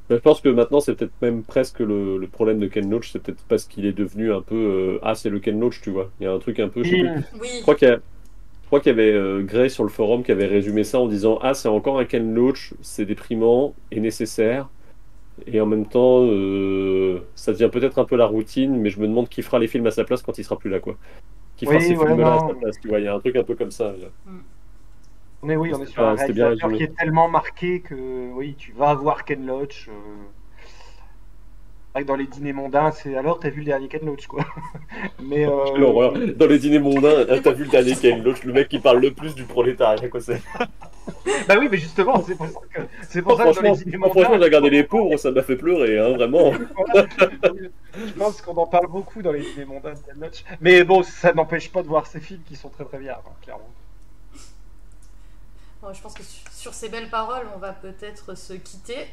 Speaker 3: Je pense que maintenant c'est peut-être même presque le problème de Ken Loach, c'est peut-être parce qu'il est devenu un peu c'est le Ken Loach, tu vois. Il y a un truc un peu.
Speaker 1: Oui.
Speaker 3: Je crois qu'il y avait Gray sur le forum qui avait résumé ça en disant c'est encore un Ken Loach, c'est déprimant et nécessaire. Et en même temps, ça devient peut-être un peu la routine, mais je me demande qui fera les films à sa place quand il sera plus là, quoi. Qui fera ces films-là à sa place, tu vois. Il y a un truc un peu comme ça.
Speaker 2: Mais oui, on est sur un réalisateur qui est tellement marqué que oui, tu vas avoir Ken Loach. vrai que dans les dîners mondains, c'est alors t'as vu le dernier Ken Loach, quoi. Mais
Speaker 3: Quelle horreur. Dans les dîners mondains, t'as vu le dernier Ken Loach, le mec qui parle le plus du prolétariat, quoi, c'est.
Speaker 2: bah oui, mais justement, c'est pour ça que dans
Speaker 3: Franchement,
Speaker 2: les dîners mondains,
Speaker 3: franchement, j'ai regardé les pauvres, ça m'a fait pleurer, hein, vraiment.
Speaker 2: voilà. Je pense qu'on en parle beaucoup dans les dîners mondains de Ken Loach. Mais bon, ça n'empêche pas de voir ces films qui sont très très bien, hein, clairement.
Speaker 1: Bon, je pense que sur ces belles paroles, on va peut-être se quitter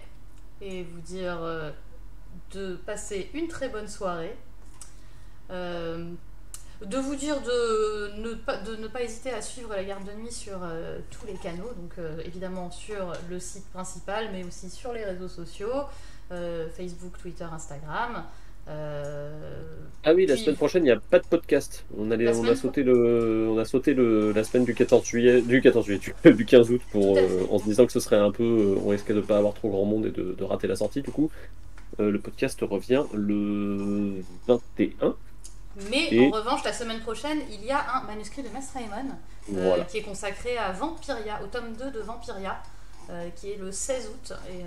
Speaker 1: et vous dire de passer une très bonne soirée. De vous dire de ne pas hésiter à suivre la garde de nuit sur tous les canaux, donc évidemment sur le site principal, mais aussi sur les réseaux sociaux, Facebook, Twitter, Instagram.
Speaker 3: Ah oui, la semaine prochaine, il n'y a pas de podcast. On a sauté la semaine du 14 juillet, du 15 août en se disant que ce serait un peu, on risquait de ne pas avoir trop grand monde et de rater la sortie. Du coup, le podcast revient le 21.
Speaker 1: Mais en revanche, la semaine prochaine, il y a un manuscrit de Mass Raymond
Speaker 3: voilà.
Speaker 1: qui est consacré à Vampiria, au tome 2 de Vampiria, qui est le 16 août. Et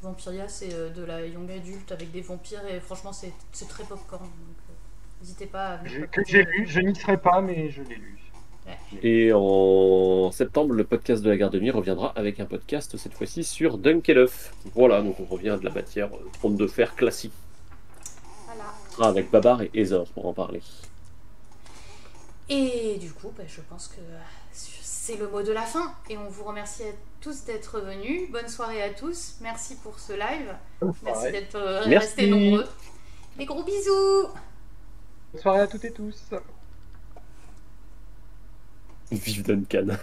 Speaker 1: Vampiria, c'est de la young adulte avec des vampires, et franchement, c'est très popcorn. Donc n'hésitez pas à venir.
Speaker 2: Que j'ai lu, je n'y serai pas, mais je l'ai lu.
Speaker 1: Ouais.
Speaker 3: Et en septembre, le podcast de la garde de nuit reviendra avec un podcast, cette fois-ci, sur Dunkelhoff. Voilà, donc on revient à de la matière trône de fer classique.
Speaker 1: Voilà.
Speaker 3: Avec Babar et Ezor pour en parler.
Speaker 1: Et du coup, je pense que c'est le mot de la fin. Et on vous remercie à tous d'être venus. Bonne soirée à tous. Merci pour ce live. Merci d'être restés nombreux. Des gros bisous.
Speaker 2: Bonne soirée à toutes et tous.
Speaker 3: Vive Duncan.